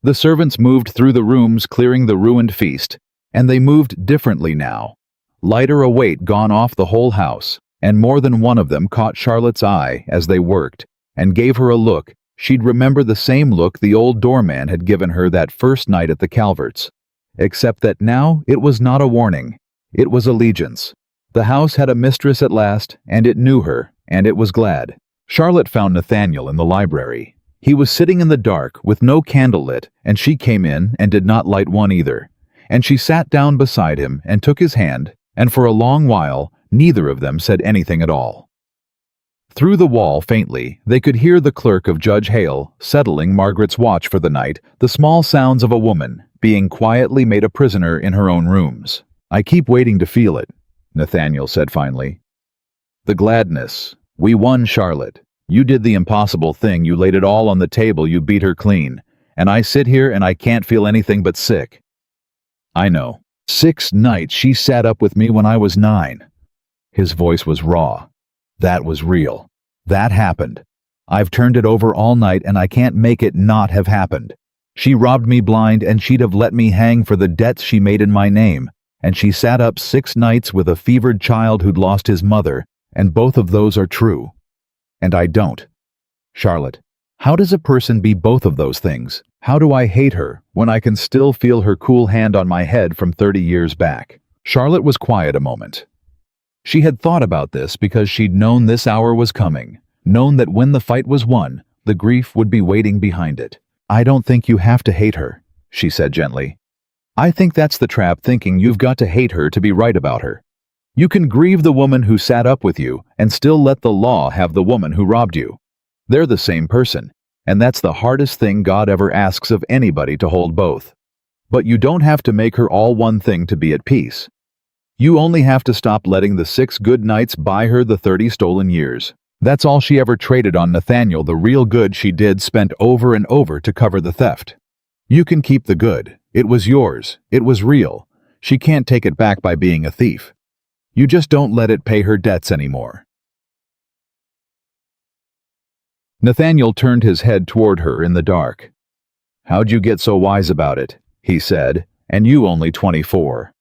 The servants moved through the rooms, clearing the ruined feast, and they moved differently now. Lighter a weight gone off the whole house, and more than one of them caught Charlotte's eye as they worked, and gave her a look. She'd remember the same look the old doorman had given her that first night at the Calverts. Except that now it was not a warning. It was allegiance. The house had a mistress at last, and it knew her, and it was glad. Charlotte found Nathaniel in the library. He was sitting in the dark with no candle lit, and she came in and did not light one either. And she sat down beside him and took his hand, and for a long while neither of them said anything at all. Through the wall, faintly, they could hear the clerk of Judge Hale settling Margaret's watch for the night, the small sounds of a woman being quietly made a prisoner in her own rooms. "I keep waiting to feel it," Nathaniel said finally. "The gladness. We won, Charlotte. You did the impossible thing. You laid it all on the table. You beat her clean. And I sit here and I can't feel anything but sick." "I know. 6 nights she sat up with me when I was 9. His voice was raw. "That was real. That happened. I've turned it over all night and I can't make it not have happened. She robbed me blind and she'd have let me hang for the debts she made in my name. And she sat up 6 nights with a fevered child who'd lost his mother, and both of those are true. And I don't. Charlotte, how does a person be both of those things? How do I hate her when I can still feel her cool hand on my head from 30 years back?" Charlotte was quiet a moment. She had thought about this because she'd known this hour was coming, known that when the fight was won, the grief would be waiting behind it. "I don't think you have to hate her," she said gently. "I think that's the trap, thinking you've got to hate her to be right about her. You can grieve the woman who sat up with you and still let the law have the woman who robbed you. They're the same person, and that's the hardest thing God ever asks of anybody, to hold both. But you don't have to make her all one thing to be at peace. You only have to stop letting the 6 good nights buy her the 30 stolen years. That's all she ever traded on Nathaniel, the real good she did spent over and over to cover the theft. You can keep the good. It was yours. It was real. She can't take it back by being a thief. You just don't let it pay her debts anymore." Nathaniel turned his head toward her in the dark. "How'd you get so wise about it?" he said, "and you only 24.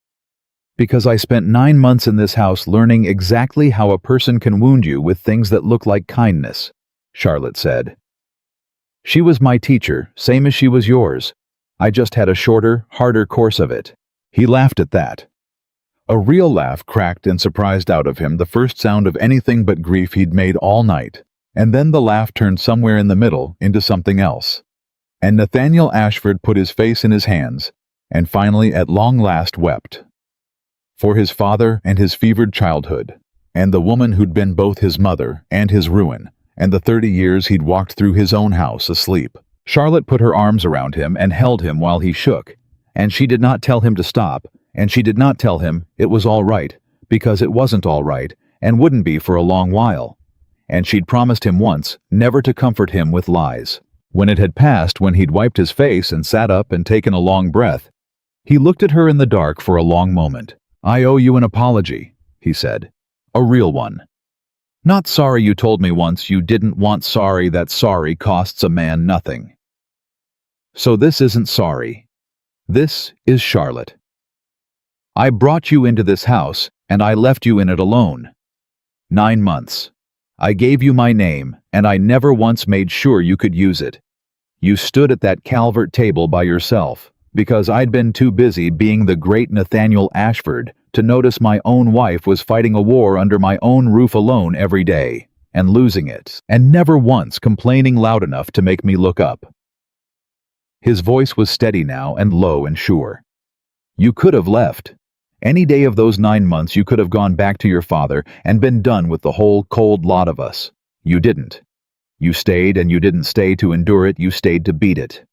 "Because I spent 9 months in this house learning exactly how a person can wound you with things that look like kindness," Charlotte said. "She was my teacher, same as she was yours. I just had a shorter, harder course of it." He laughed at that. A real laugh cracked and surprised out of him, the first sound of anything but grief he'd made all night. And then the laugh turned somewhere in the middle into something else. And Nathaniel Ashford put his face in his hands, and finally at long last wept. For his father and his fevered childhood, and the woman who'd been both his mother and his ruin, and the 30 years he'd walked through his own house asleep. Charlotte put her arms around him and held him while he shook, and she did not tell him to stop, and she did not tell him it was all right, because it wasn't all right, and wouldn't be for a long while. And she'd promised him once never to comfort him with lies. When it had passed, when he'd wiped his face and sat up and taken a long breath, he looked at her in the dark for a long moment. "I owe you an apology," he said. "A real one. Not sorry you told me once you didn't want sorry, that sorry costs a man nothing. So this isn't sorry. This is Charlotte. I brought you into this house, and I left you in it alone. 9 months. I gave you my name, and I never once made sure you could use it. You stood at that Calvert table by yourself, because I'd been too busy being the great Nathaniel Ashford to notice my own wife was fighting a war under my own roof alone every day, and losing it, and never once complaining loud enough to make me look up." His voice was steady now and low and sure. "You could have left. Any day of those 9 months you could have gone back to your father and been done with the whole cold lot of us. You didn't. You stayed, and you didn't stay to endure it, you stayed to beat it.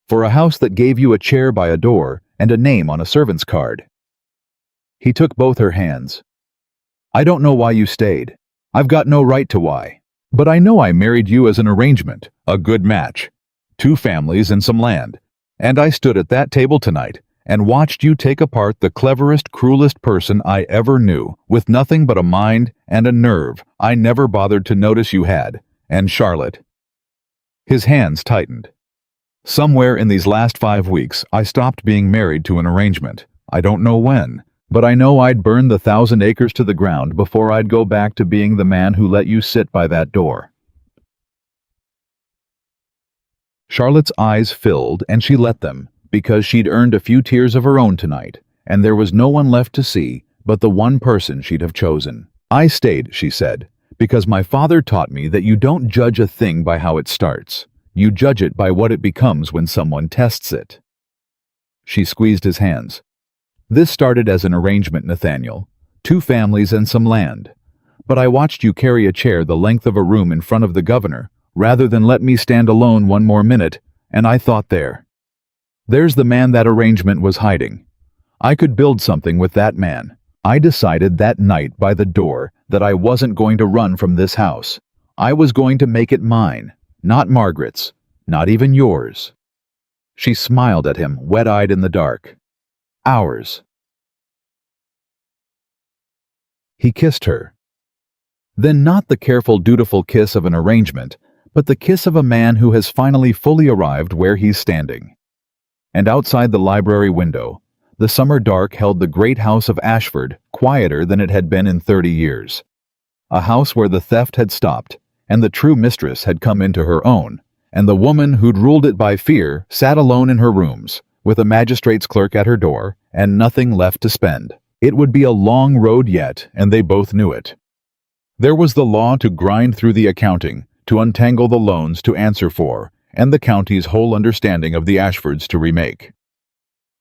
For a house that gave you a chair by a door and a name on a servant's card." He took both her hands. "I don't know why you stayed. I've got no right to why. But I know I married you as an arrangement, a good match. 2 families and some land. And I stood at that table tonight and watched you take apart the cleverest, cruelest person I ever knew, with nothing but a mind and a nerve I never bothered to notice you had. And Charlotte—" His hands tightened. Somewhere in these last 5 weeks, I stopped being married to an arrangement. I don't know when, but I know I'd burn the 1,000 acres to the ground before I'd go back to being the man who let you sit by that door." Charlotte's eyes filled, and she let them, because she'd earned a few tears of her own tonight, and there was no one left to see but the one person she'd have chosen. "I stayed," she said, "because my father taught me that you don't judge a thing by how it starts. You judge it by what it becomes when someone tests it." She squeezed his hands. "This started as an arrangement, Nathaniel. 2 families and some land. But I watched you carry a chair the length of a room in front of the governor, rather than let me stand alone one more minute, and I thought there's the man that arrangement was hiding. I could build something with that man. I decided that night by the door that I wasn't going to run from this house. I was going to make it mine, not Margaret's, not even yours." She smiled at him, wet-eyed in the dark. "Ours." He kissed her. Then not the careful, dutiful kiss of an arrangement, but the kiss of a man who has finally fully arrived where he's standing. And outside the library window, the summer dark held the great house of Ashford, quieter than it had been in 30 years. A house where the theft had stopped, and the true mistress had come into her own, and the woman who'd ruled it by fear sat alone in her rooms, with a magistrate's clerk at her door, and nothing left to spend. It would be a long road yet, and they both knew it. There was the law to grind through the accounting, to untangle the loans to answer for, and the county's whole understanding of the Ashfords to remake.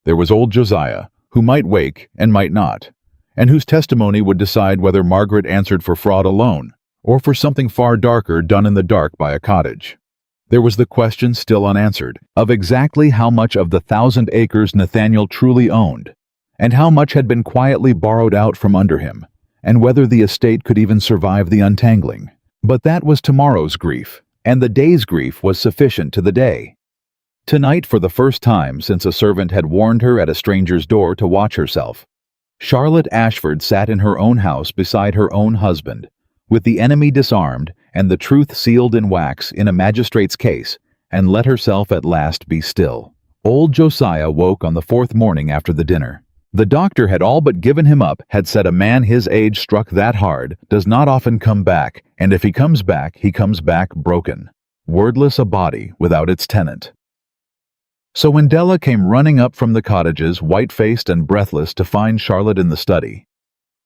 There was old Josiah, who might wake and might not, and whose testimony would decide whether Margaret answered for fraud alone, or for something far darker done in the dark by a cottage. There was the question still unanswered, of exactly how much of the 1,000 acres Nathaniel truly owned, and how much had been quietly borrowed out from under him, and whether the estate could even survive the untangling. But that was tomorrow's grief, and the day's grief was sufficient to the day. Tonight, for the first time since a servant had warned her at a stranger's door to watch herself, Charlotte Ashford sat in her own house beside her own husband, with the enemy disarmed and the truth sealed in wax in a magistrate's case, and let herself at last be still. Old Josiah woke on the 4th morning after the dinner. The doctor had all but given him up, had said a man his age struck that hard does not often come back, and if he comes back broken, wordless, a body without its tenant. So when Della came running up from the cottages, white-faced and breathless, to find Charlotte in the study,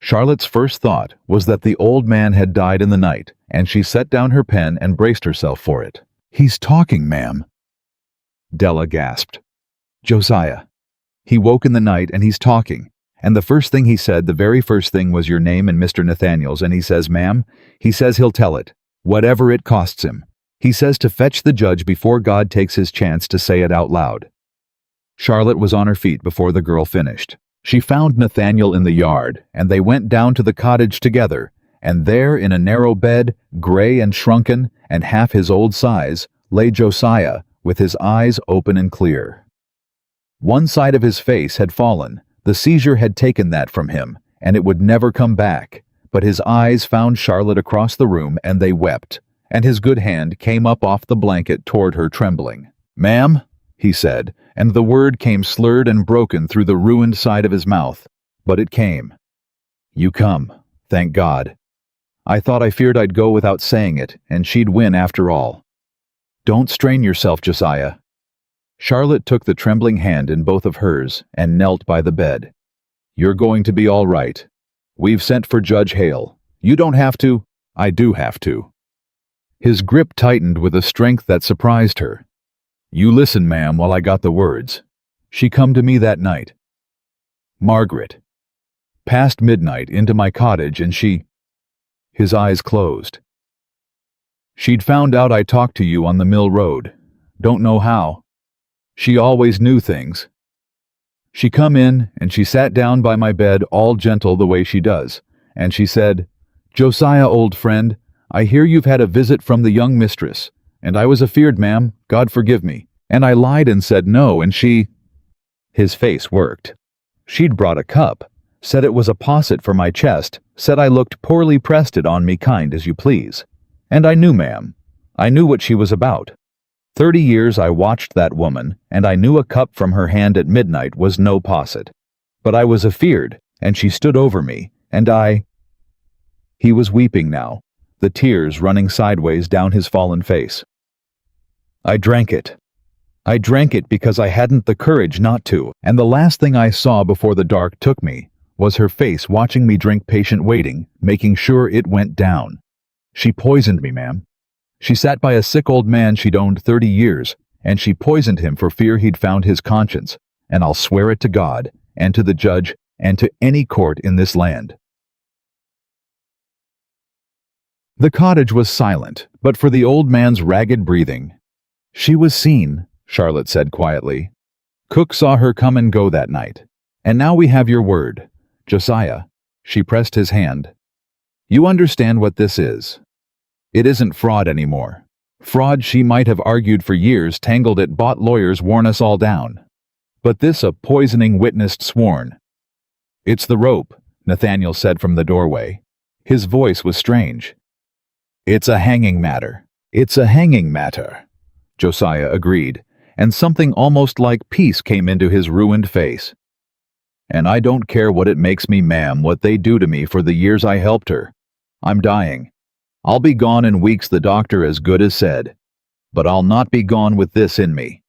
Charlotte's first thought was that the old man had died in the night, and she set down her pen and braced herself for it. "He's talking, ma'am," Della gasped. "Josiah. He woke in the night and he's talking, and the first thing he said, the very first thing, was your name and Mr. Nathaniel's, and he says, ma'am, he says he'll tell it, whatever it costs him. He says to fetch the judge before God takes his chance to say it out loud." Charlotte was on her feet before the girl finished. She found Nathaniel in the yard, and they went down to the cottage together, and there in a narrow bed, gray and shrunken, and half his old size, lay Josiah, with his eyes open and clear. One side of his face had fallen. The seizure had taken that from him, and it would never come back. But his eyes found Charlotte across the room, and they wept, and his good hand came up off the blanket toward her, trembling. "Ma'am," he said, and the word came slurred and broken through the ruined side of his mouth. But it came. "You come, thank God. I feared I'd go without saying it, and she'd win after all. Don't strain yourself, Josiah." Charlotte took the trembling hand in both of hers and knelt by the bed. "You're going to be all right. We've sent for Judge Hale. You don't have to. I do have to." His grip tightened with a strength that surprised her. "You listen, ma'am, while I got the words. She come to me that night. Margaret. Past midnight into my cottage, and she—" His eyes closed. "She'd found out I talked to you on the mill road. Don't know how. She always knew things. She come in, and she sat down by my bed, all gentle the way she does, and she said, 'Josiah, old friend, I hear you've had a visit from the young mistress, and I was afeard, ma'am, God forgive me, and I lied and said no, and she—'" His face worked. "She'd brought a cup, said it was a posset for my chest, said I looked poorly, pressed it on me kind as you please. And I knew, ma'am, I knew what she was about. 30 years I watched that woman, and I knew a cup from her hand at midnight was no posset. But I was afeard, and she stood over me, and I—" He was weeping now, the tears running sideways down his fallen face. "I drank it. I drank it because I hadn't the courage not to, and the last thing I saw before the dark took me was her face watching me drink, patient waiting, making sure it went down. She poisoned me, ma'am. She sat by a sick old man she'd owned 30 years, and she poisoned him for fear he'd found his conscience, and I'll swear it to God, and to the judge, and to any court in this land." The cottage was silent, but for the old man's ragged breathing. "She was seen," Charlotte said quietly. "Cook saw her come and go that night. And now we have your word. Josiah," she pressed his hand, "you understand what this is. It isn't fraud anymore. Fraud, she might have argued for years, tangled it, bought lawyers, worn us all down. But this a poisoning witnessed, sworn." "It's the rope," Nathaniel said from the doorway. His voice was strange. "It's a hanging matter. It's a hanging matter," Josiah agreed, and something almost like peace came into his ruined face. "And I don't care what it makes me, ma'am, what they do to me for the years I helped her. I'm dying. I'll be gone in weeks, the doctor as good as said. But I'll not be gone with this in me.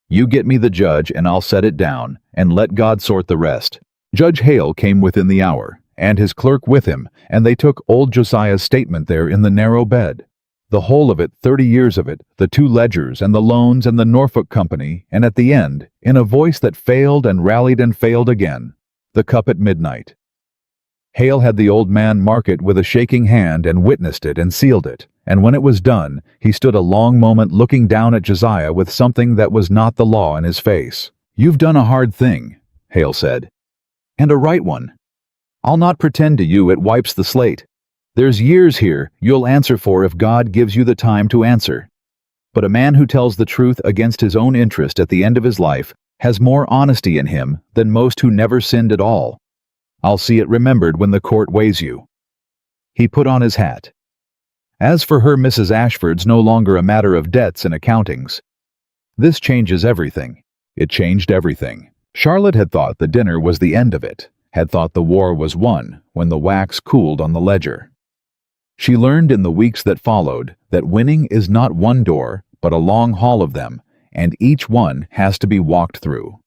You get me the judge and I'll set it down, and let God sort the rest." Judge Hale came within the hour, and his clerk with him, and they took old Josiah's statement there in the narrow bed. The whole of it, 30 years of it, the 2 ledgers and the loans and the Norfolk Company, and at the end, in a voice that failed and rallied and failed again, the cup at midnight. Hale had the old man mark it with a shaking hand and witnessed it and sealed it, and when it was done, he stood a long moment looking down at Josiah with something that was not the law in his face. "You've done a hard thing," Hale said, "and a right one. I'll not pretend to you it wipes the slate. There's years here you'll answer for if God gives you the time to answer. But a man who tells the truth against his own interest at the end of his life has more honesty in him than most who never sinned at all. I'll see it remembered when the court weighs you." He put on his hat. "As for her, Mrs. Ashford's no longer a matter of debts and accountings. This changes everything." It changed everything. Charlotte had thought the dinner was the end of it, had thought the war was won when the wax cooled on the ledger. She learned in the weeks that followed that winning is not one door, but a long hall of them, and each one has to be walked through.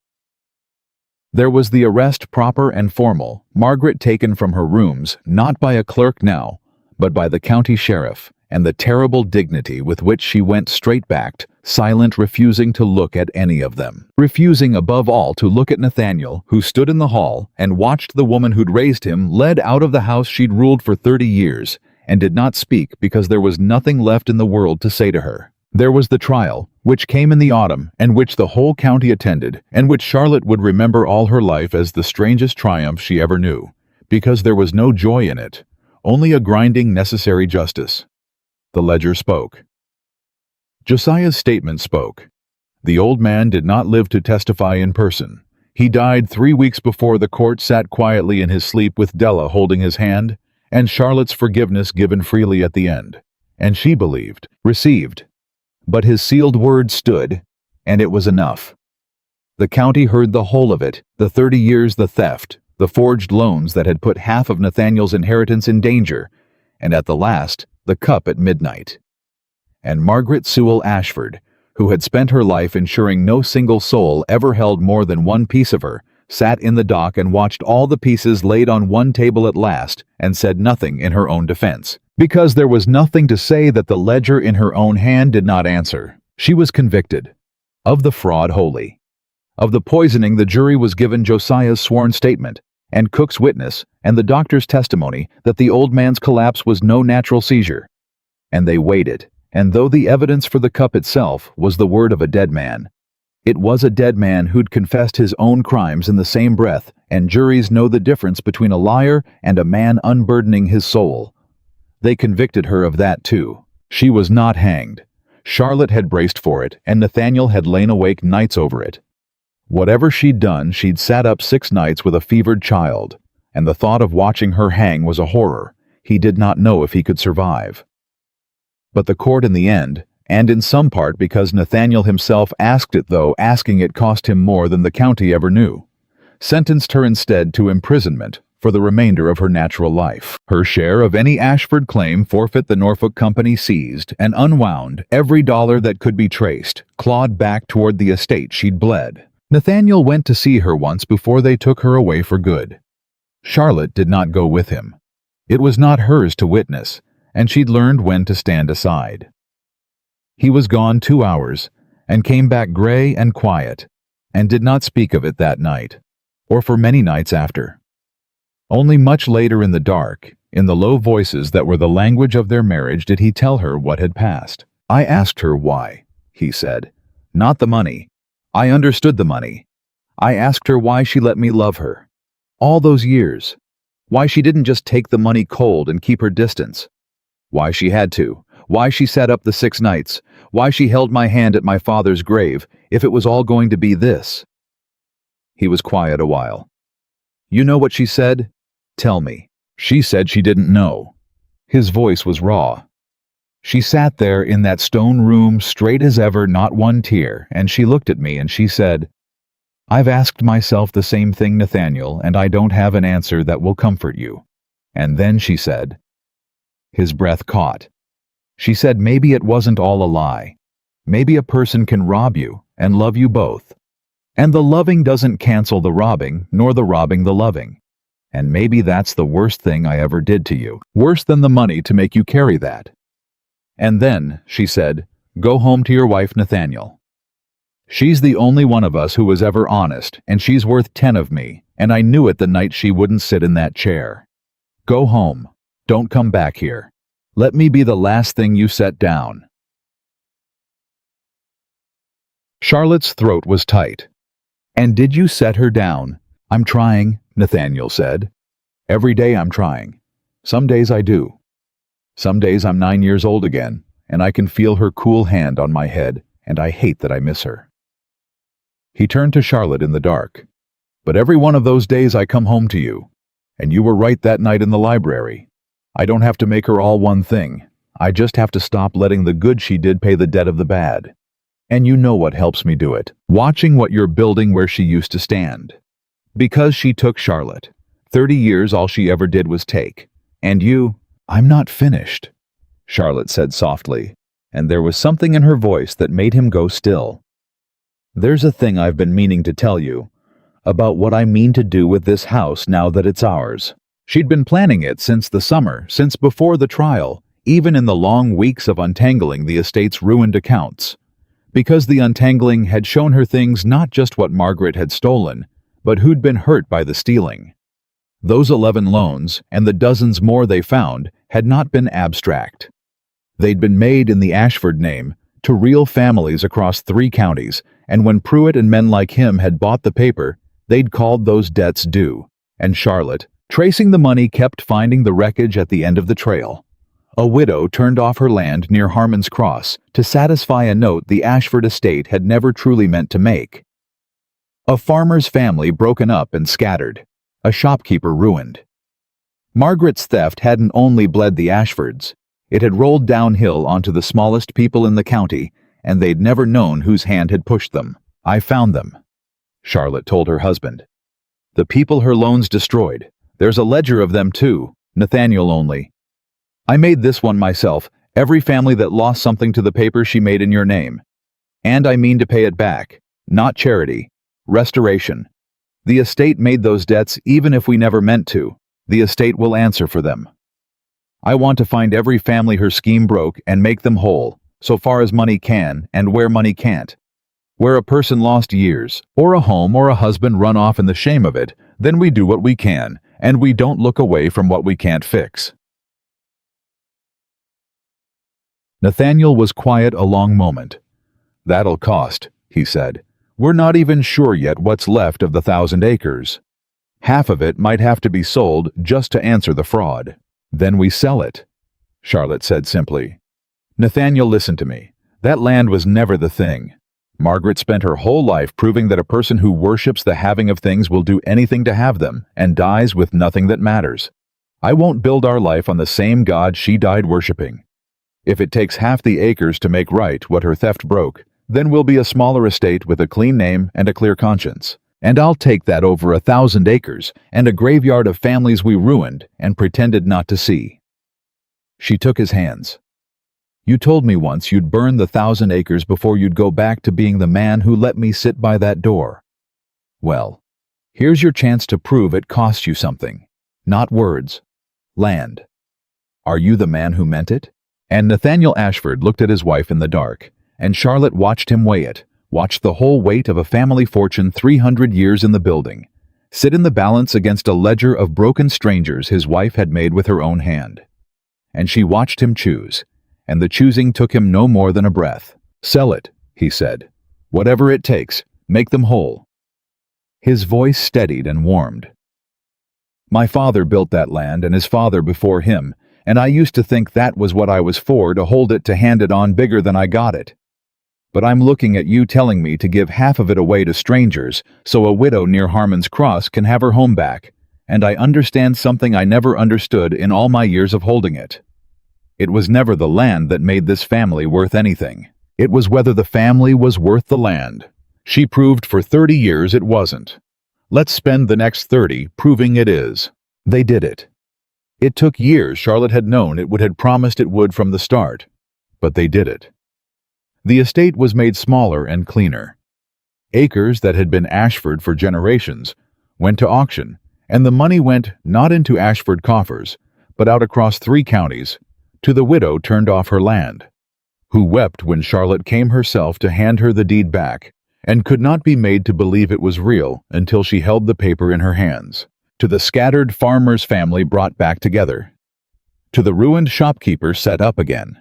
There was the arrest, proper and formal, Margaret taken from her rooms, not by a clerk now, but by the county sheriff, and the terrible dignity with which she went straight-backed, silent, refusing to look at any of them. Refusing above all to look at Nathaniel, who stood in the hall and watched the woman who'd raised him led out of the house she'd ruled for 30 years, and did not speak because there was nothing left in the world to say to her. There was the trial, which came in the autumn, and which the whole county attended, and which Charlotte would remember all her life as the strangest triumph she ever knew, because there was no joy in it, only a grinding necessary justice. The ledger spoke. Josiah's statement spoke. The old man did not live to testify in person. He died 3 weeks before the court sat quietly in his sleep with Della holding his hand, and Charlotte's forgiveness given freely at the end. And she believed, received. But his sealed word stood, and it was enough. The county heard the whole of it, the 30 years, the theft, the forged loans that had put half of Nathaniel's inheritance in danger, and at the last, the cup at midnight. And Margaret Sewell Ashford, who had spent her life ensuring no single soul ever held more than one piece of her, sat in the dock and watched all the pieces laid on one table at last, and said nothing in her own defense. Because there was nothing to say that the ledger in her own hand did not answer. She was convicted. Of the fraud wholly. Of the poisoning, the jury was given Josiah's sworn statement, and Cook's witness, and the doctor's testimony that the old man's collapse was no natural seizure. And they weighed it, and though the evidence for the cup itself was the word of a dead man, it was a dead man who'd confessed his own crimes in the same breath, and juries know the difference between a liar and a man unburdening his soul. They convicted her of that too. She was not hanged. Charlotte had braced for it, and Nathaniel had lain awake nights over it. Whatever she'd done, she'd sat up 6 nights with a fevered child, and the thought of watching her hang was a horror. He did not know if he could survive. But the court in the end, And in some part because Nathaniel himself asked it, though asking it cost him more than the county ever knew. Sentenced her instead to imprisonment for the remainder of her natural life. Her share of any Ashford claim forfeit the Norfolk Company seized and unwound every dollar that could be traced, clawed back toward the estate she'd bled. Nathaniel went to see her once before they took her away for good. Charlotte did not go with him. It was not hers to witness, and she'd learned when to stand aside. He was gone 2 hours, and came back gray and quiet, and did not speak of it that night, or for many nights after. Only much later in the dark, in the low voices that were the language of their marriage, did he tell her what had passed. "I asked her why," he said. "Not the money. I understood the money. I asked her why she let me love her. All those years. Why she didn't just take the money cold and keep her distance. Why she had to. Why she sat up the 6 nights. Why she held my hand at my father's grave, if it was all going to be this." He was quiet a while. "You know what she said? Tell me." She said she didn't know. His voice was raw. "She sat there in that stone room, straight as ever, not one tear, and she looked at me and she said, 'I've asked myself the same thing, Nathaniel, and I don't have an answer that will comfort you.' And then she said," his breath caught. "She said maybe it wasn't all a lie. Maybe a person can rob you and love you both. And the loving doesn't cancel the robbing, nor the robbing the loving. And maybe that's the worst thing I ever did to you. Worse than the money to make you carry that. And then," she said, "go home to your wife, Nathaniel. She's the only one of us who was ever honest, and she's worth 10 of me, and I knew it the night she wouldn't sit in that chair. Go home. Don't come back here. Let me be the last thing you set down." Charlotte's throat was tight. "And did you set her down?" "I'm trying," Nathaniel said. "Every day I'm trying. Some days I do. Some days I'm 9 years old again, and I can feel her cool hand on my head, and I hate that I miss her." He turned to Charlotte in the dark. "But every one of those days I come home to you, and you were right that night in the library. I don't have to make her all one thing. I just have to stop letting the good she did pay the debt of the bad. And you know what helps me do it? Watching what you're building where she used to stand. Because she took Charlotte. 30 years all she ever did was take. And you—" "I'm not finished," Charlotte said softly, and there was something in her voice that made him go still. "There's a thing I've been meaning to tell you, about what I mean to do with this house now that it's ours." She'd been planning it since the summer, since before the trial, even in the long weeks of untangling the estate's ruined accounts. Because the untangling had shown her things, not just what Margaret had stolen, but who'd been hurt by the stealing. Those 11 loans, and the dozens more they found, had not been abstract. They'd been made in the Ashford name, to real families across 3 counties, and when Pruitt and men like him had bought the paper, they'd called those debts due, and Charlotte, tracing the money, kept finding the wreckage at the end of the trail. A widow turned off her land near Harmon's Cross to satisfy a note the Ashford estate had never truly meant to make. A farmer's family broken up and scattered. A shopkeeper ruined. Margaret's theft hadn't only bled the Ashfords. It had rolled downhill onto the smallest people in the county, and they'd never known whose hand had pushed them. "I found them," Charlotte told her husband. "The people her loans destroyed. There's a ledger of them too, Nathaniel only. I made this one myself, every family that lost something to the paper she made in your name. And I mean to pay it back. Not charity. Restoration. The estate made those debts even if we never meant to. The estate will answer for them. I want to find every family her scheme broke and make them whole, so far as money can and where money can't. Where a person lost years, or a home or a husband run off in the shame of it, then we do what we can, and we don't look away from what we can't fix." Nathaniel was quiet a long moment. "That'll cost," he said. "We're not even sure yet what's left of the 1,000 acres. Half of it might have to be sold just to answer the fraud. Then we sell it," Charlotte said simply. "Nathaniel, listen to me. That land was never the thing. Margaret spent her whole life proving that a person who worships the having of things will do anything to have them, and dies with nothing that matters. I won't build our life on the same God she died worshiping. If it takes half the acres to make right what her theft broke, then we'll be a smaller estate with a clean name and a clear conscience. And I'll take that over 1,000 acres and a graveyard of families we ruined and pretended not to see." She took his hands. "You told me once you'd burn the 1,000 acres before you'd go back to being the man who let me sit by that door. Well, here's your chance to prove it cost you something. Not words. Land. Are you the man who meant it?" And Nathaniel Ashford looked at his wife in the dark, and Charlotte watched him weigh it, watched the whole weight of a family fortune 300 years in the building, sit in the balance against a ledger of broken strangers his wife had made with her own hand. And she watched him choose, and the choosing took him no more than a breath. "Sell it," he said. "Whatever it takes, make them whole." His voice steadied and warmed. "My father built that land and his father before him, and I used to think that was what I was for, to hold it, to hand it on bigger than I got it. But I'm looking at you telling me to give half of it away to strangers so a widow near Harmon's Cross can have her home back, and I understand something I never understood in all my years of holding it. It was never the land that made this family worth anything. It was whether the family was worth the land. She proved for 30 years it wasn't. Let's spend the next 30 proving it is." They did it. It took years. Charlotte had known it had promised it would from the start, but they did it. The estate was made smaller and cleaner. Acres that had been Ashford for generations went to auction, and the money went not into Ashford coffers, but out across 3 counties, to the widow turned off her land, who wept when Charlotte came herself to hand her the deed back, and could not be made to believe it was real until she held the paper in her hands, to the scattered farmer's family brought back together, to the ruined shopkeeper set up again.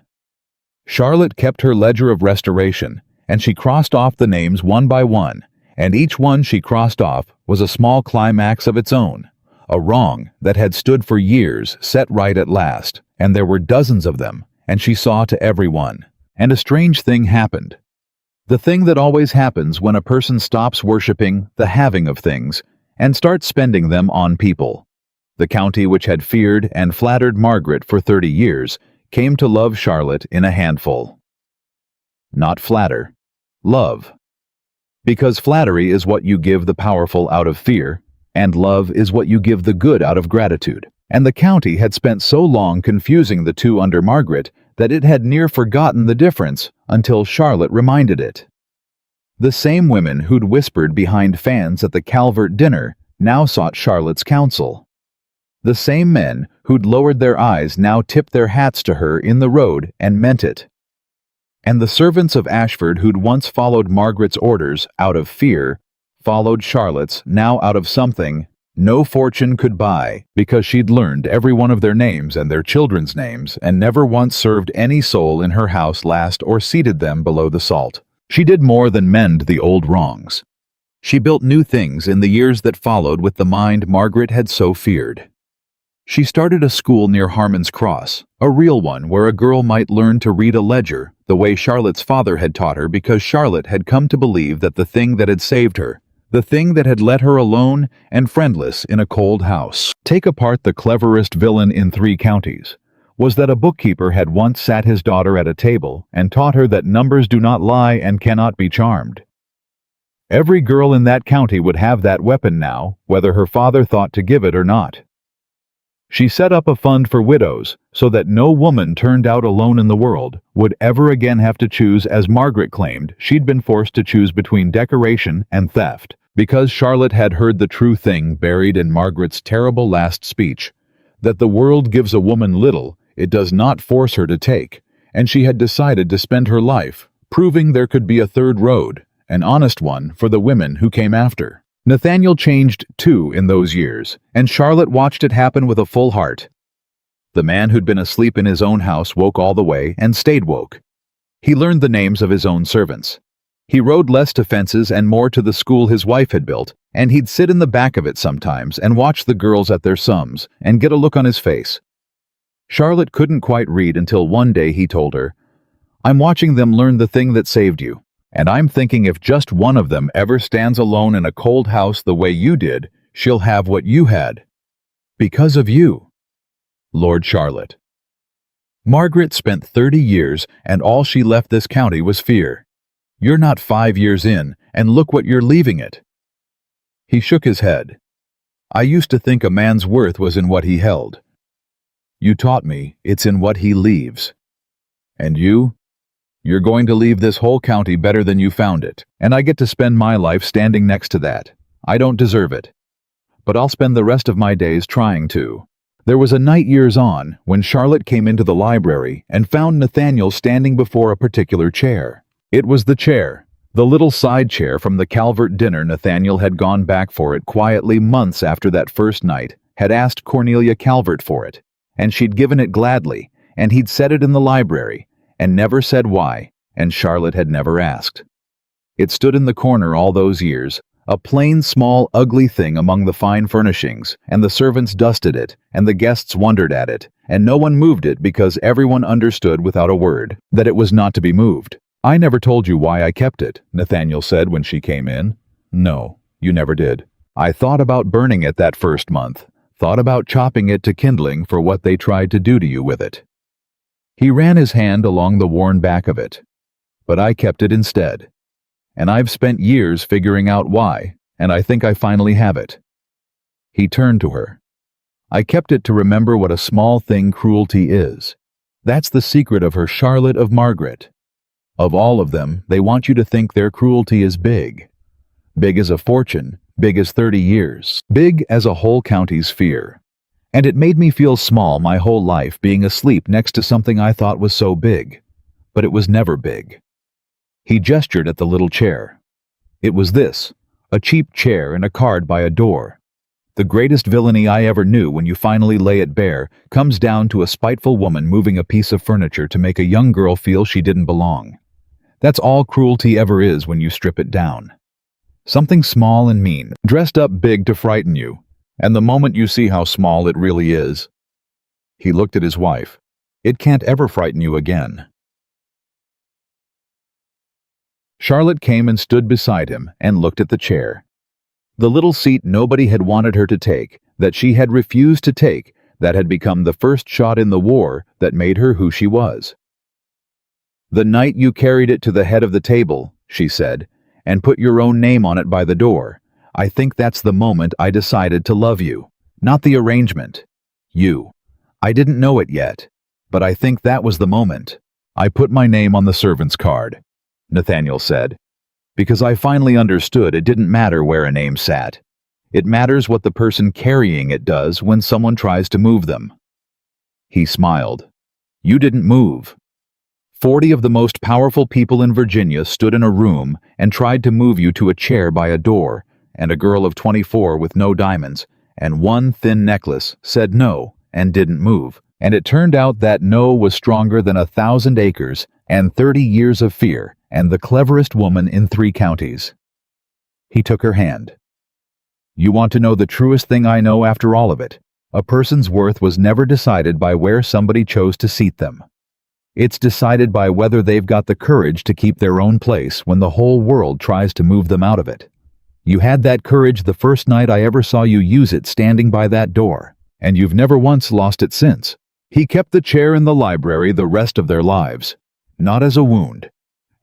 Charlotte kept her ledger of restoration, and she crossed off the names one by one, and each one she crossed off was a small climax of its own, a wrong that had stood for years set right at last, and there were dozens of them, and she saw to every one. And a strange thing happened. The thing that always happens when a person stops worshiping the having of things and starts spending them on people. The county which had feared and flattered Margaret for 30 years came to love Charlotte in a handful. Not flatter, love. Because flattery is what you give the powerful out of fear, and love is what you give the good out of gratitude. And the county had spent so long confusing the two under Margaret that it had near forgotten the difference until Charlotte reminded it. The same women who'd whispered behind fans at the Calvert dinner now sought Charlotte's counsel. The same men who'd lowered their eyes now tipped their hats to her in the road and meant it. And the servants of Ashford who'd once followed Margaret's orders out of fear followed Charlotte's now out of something no fortune could buy, because she'd learned every one of their names and their children's names and never once served any soul in her house last or seated them below the salt. She did more than mend the old wrongs. She built new things in the years that followed with the mind Margaret had so feared. She started a school near Harmon's Cross, a real one where a girl might learn to read a ledger the way Charlotte's father had taught her, because Charlotte had come to believe that the thing that had saved her, the thing that had let her alone and friendless in a cold house, take apart the cleverest villain in 3 counties, was that a bookkeeper had once sat his daughter at a table and taught her that numbers do not lie and cannot be charmed. Every girl in that county would have that weapon now, whether her father thought to give it or not. She set up a fund for widows so that no woman turned out alone in the world would ever again have to choose, as Margaret claimed she'd been forced to choose between decoration and theft, because Charlotte had heard the true thing buried in Margaret's terrible last speech, that the world gives a woman little it does not force her to take, and she had decided to spend her life proving there could be a third road, an honest one for the women who came after. Nathaniel changed too in those years, and Charlotte watched it happen with a full heart. The man who'd been asleep in his own house woke all the way and stayed woke. He learned the names of his own servants. He rode less to fences and more to the school his wife had built, and he'd sit in the back of it sometimes and watch the girls at their sums and get a look on his face. Charlotte couldn't quite read until one day he told her, "I'm watching them learn the thing that saved you, and I'm thinking if just one of them ever stands alone in a cold house the way you did, she'll have what you had. Because of you, Lord Charlotte." Margaret spent 30 years, and all she left this county was fear. You're not 5 years in, and look what you're leaving it. He shook his head. I used to think a man's worth was in what he held. You taught me it's in what he leaves. And you? You're going to leave this whole county better than you found it, and I get to spend my life standing next to that. I don't deserve it. But I'll spend the rest of my days trying to. There was a night years on when Charlotte came into the library and found Nathaniel standing before a particular chair. It was the chair, the little side chair from the Calvert dinner. Nathaniel had gone back for it quietly months after that first night, had asked Cornelia Calvert for it, and she'd given it gladly, and he'd set it in the library, and never said why, and Charlotte had never asked. It stood in the corner all those years, a plain, small, ugly thing among the fine furnishings, and the servants dusted it, and the guests wondered at it, and no one moved it because everyone understood without a word that it was not to be moved. I never told you why I kept it, Nathaniel said when she came in. No, you never did. I thought about burning it that first month, thought about chopping it to kindling for what they tried to do to you with it. He ran his hand along the worn back of it. But I kept it instead. And I've spent years figuring out why, and I think I finally have it. He turned to her. I kept it to remember what a small thing cruelty is. That's the secret of her Charlotte of Margaret. Of all of them, they want you to think their cruelty is big. Big as a fortune, big as 30 years, big as a whole county's fear. And it made me feel small my whole life being asleep next to something I thought was so big. But it was never big. He gestured at the little chair. It was this, a cheap chair and a card by a door. The greatest villainy I ever knew, when you finally lay it bare, comes down to a spiteful woman moving a piece of furniture to make a young girl feel she didn't belong. That's all cruelty ever is when you strip it down. Something small and mean, dressed up big to frighten you, and the moment you see how small it really is. He looked at his wife. It can't ever frighten you again. Charlotte came and stood beside him and looked at the chair. The little seat nobody had wanted her to take, that she had refused to take, that had become the first shot in the war that made her who she was. The night you carried it to the head of the table, she said, and put your own name on it by the door, I think that's the moment I decided to love you, not the arrangement. You. I didn't know it yet, but I think that was the moment. I put my name on the servant's card, Nathaniel said, because I finally understood it didn't matter where a name sat. It matters what the person carrying it does when someone tries to move them. He smiled. You didn't move. 40 of the most powerful people in Virginia stood in a room and tried to move you to a chair by a door, and a girl of 24 with no diamonds and one thin necklace said no and didn't move, and it turned out that no was stronger than 1,000 acres and 30 years of fear, and the cleverest woman in 3 counties. He took her hand. You want to know the truest thing I know after all of it? A person's worth was never decided by where somebody chose to seat them. It's decided by whether they've got the courage to keep their own place when the whole world tries to move them out of it. You had that courage the first night I ever saw you use it standing by that door, and you've never once lost it since. He kept the chair in the library the rest of their lives, not as a wound,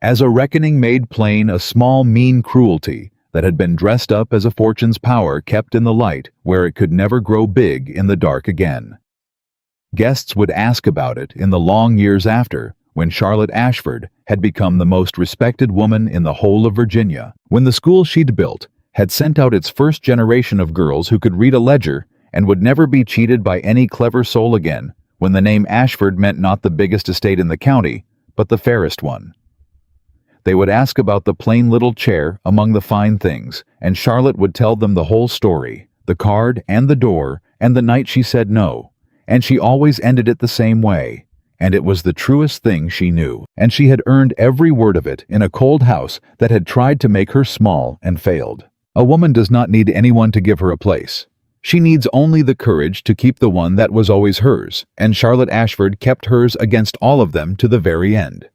as a reckoning made plain, a small mean cruelty that had been dressed up as a fortune's power kept in the light where it could never grow big in the dark again. Guests would ask about it in the long years after, when Charlotte Ashford had become the most respected woman in the whole of Virginia, when the school she'd built had sent out its first generation of girls who could read a ledger and would never be cheated by any clever soul again, when the name Ashford meant not the biggest estate in the county, but the fairest one. They would ask about the plain little chair among the fine things, and Charlotte would tell them the whole story, the card and the door, and the night she said no, and she always ended it the same way, and it was the truest thing she knew, and she had earned every word of it in a cold house that had tried to make her small and failed. A woman does not need anyone to give her a place. She needs only the courage to keep the one that was always hers, and Charlotte Ashford kept hers against all of them to the very end.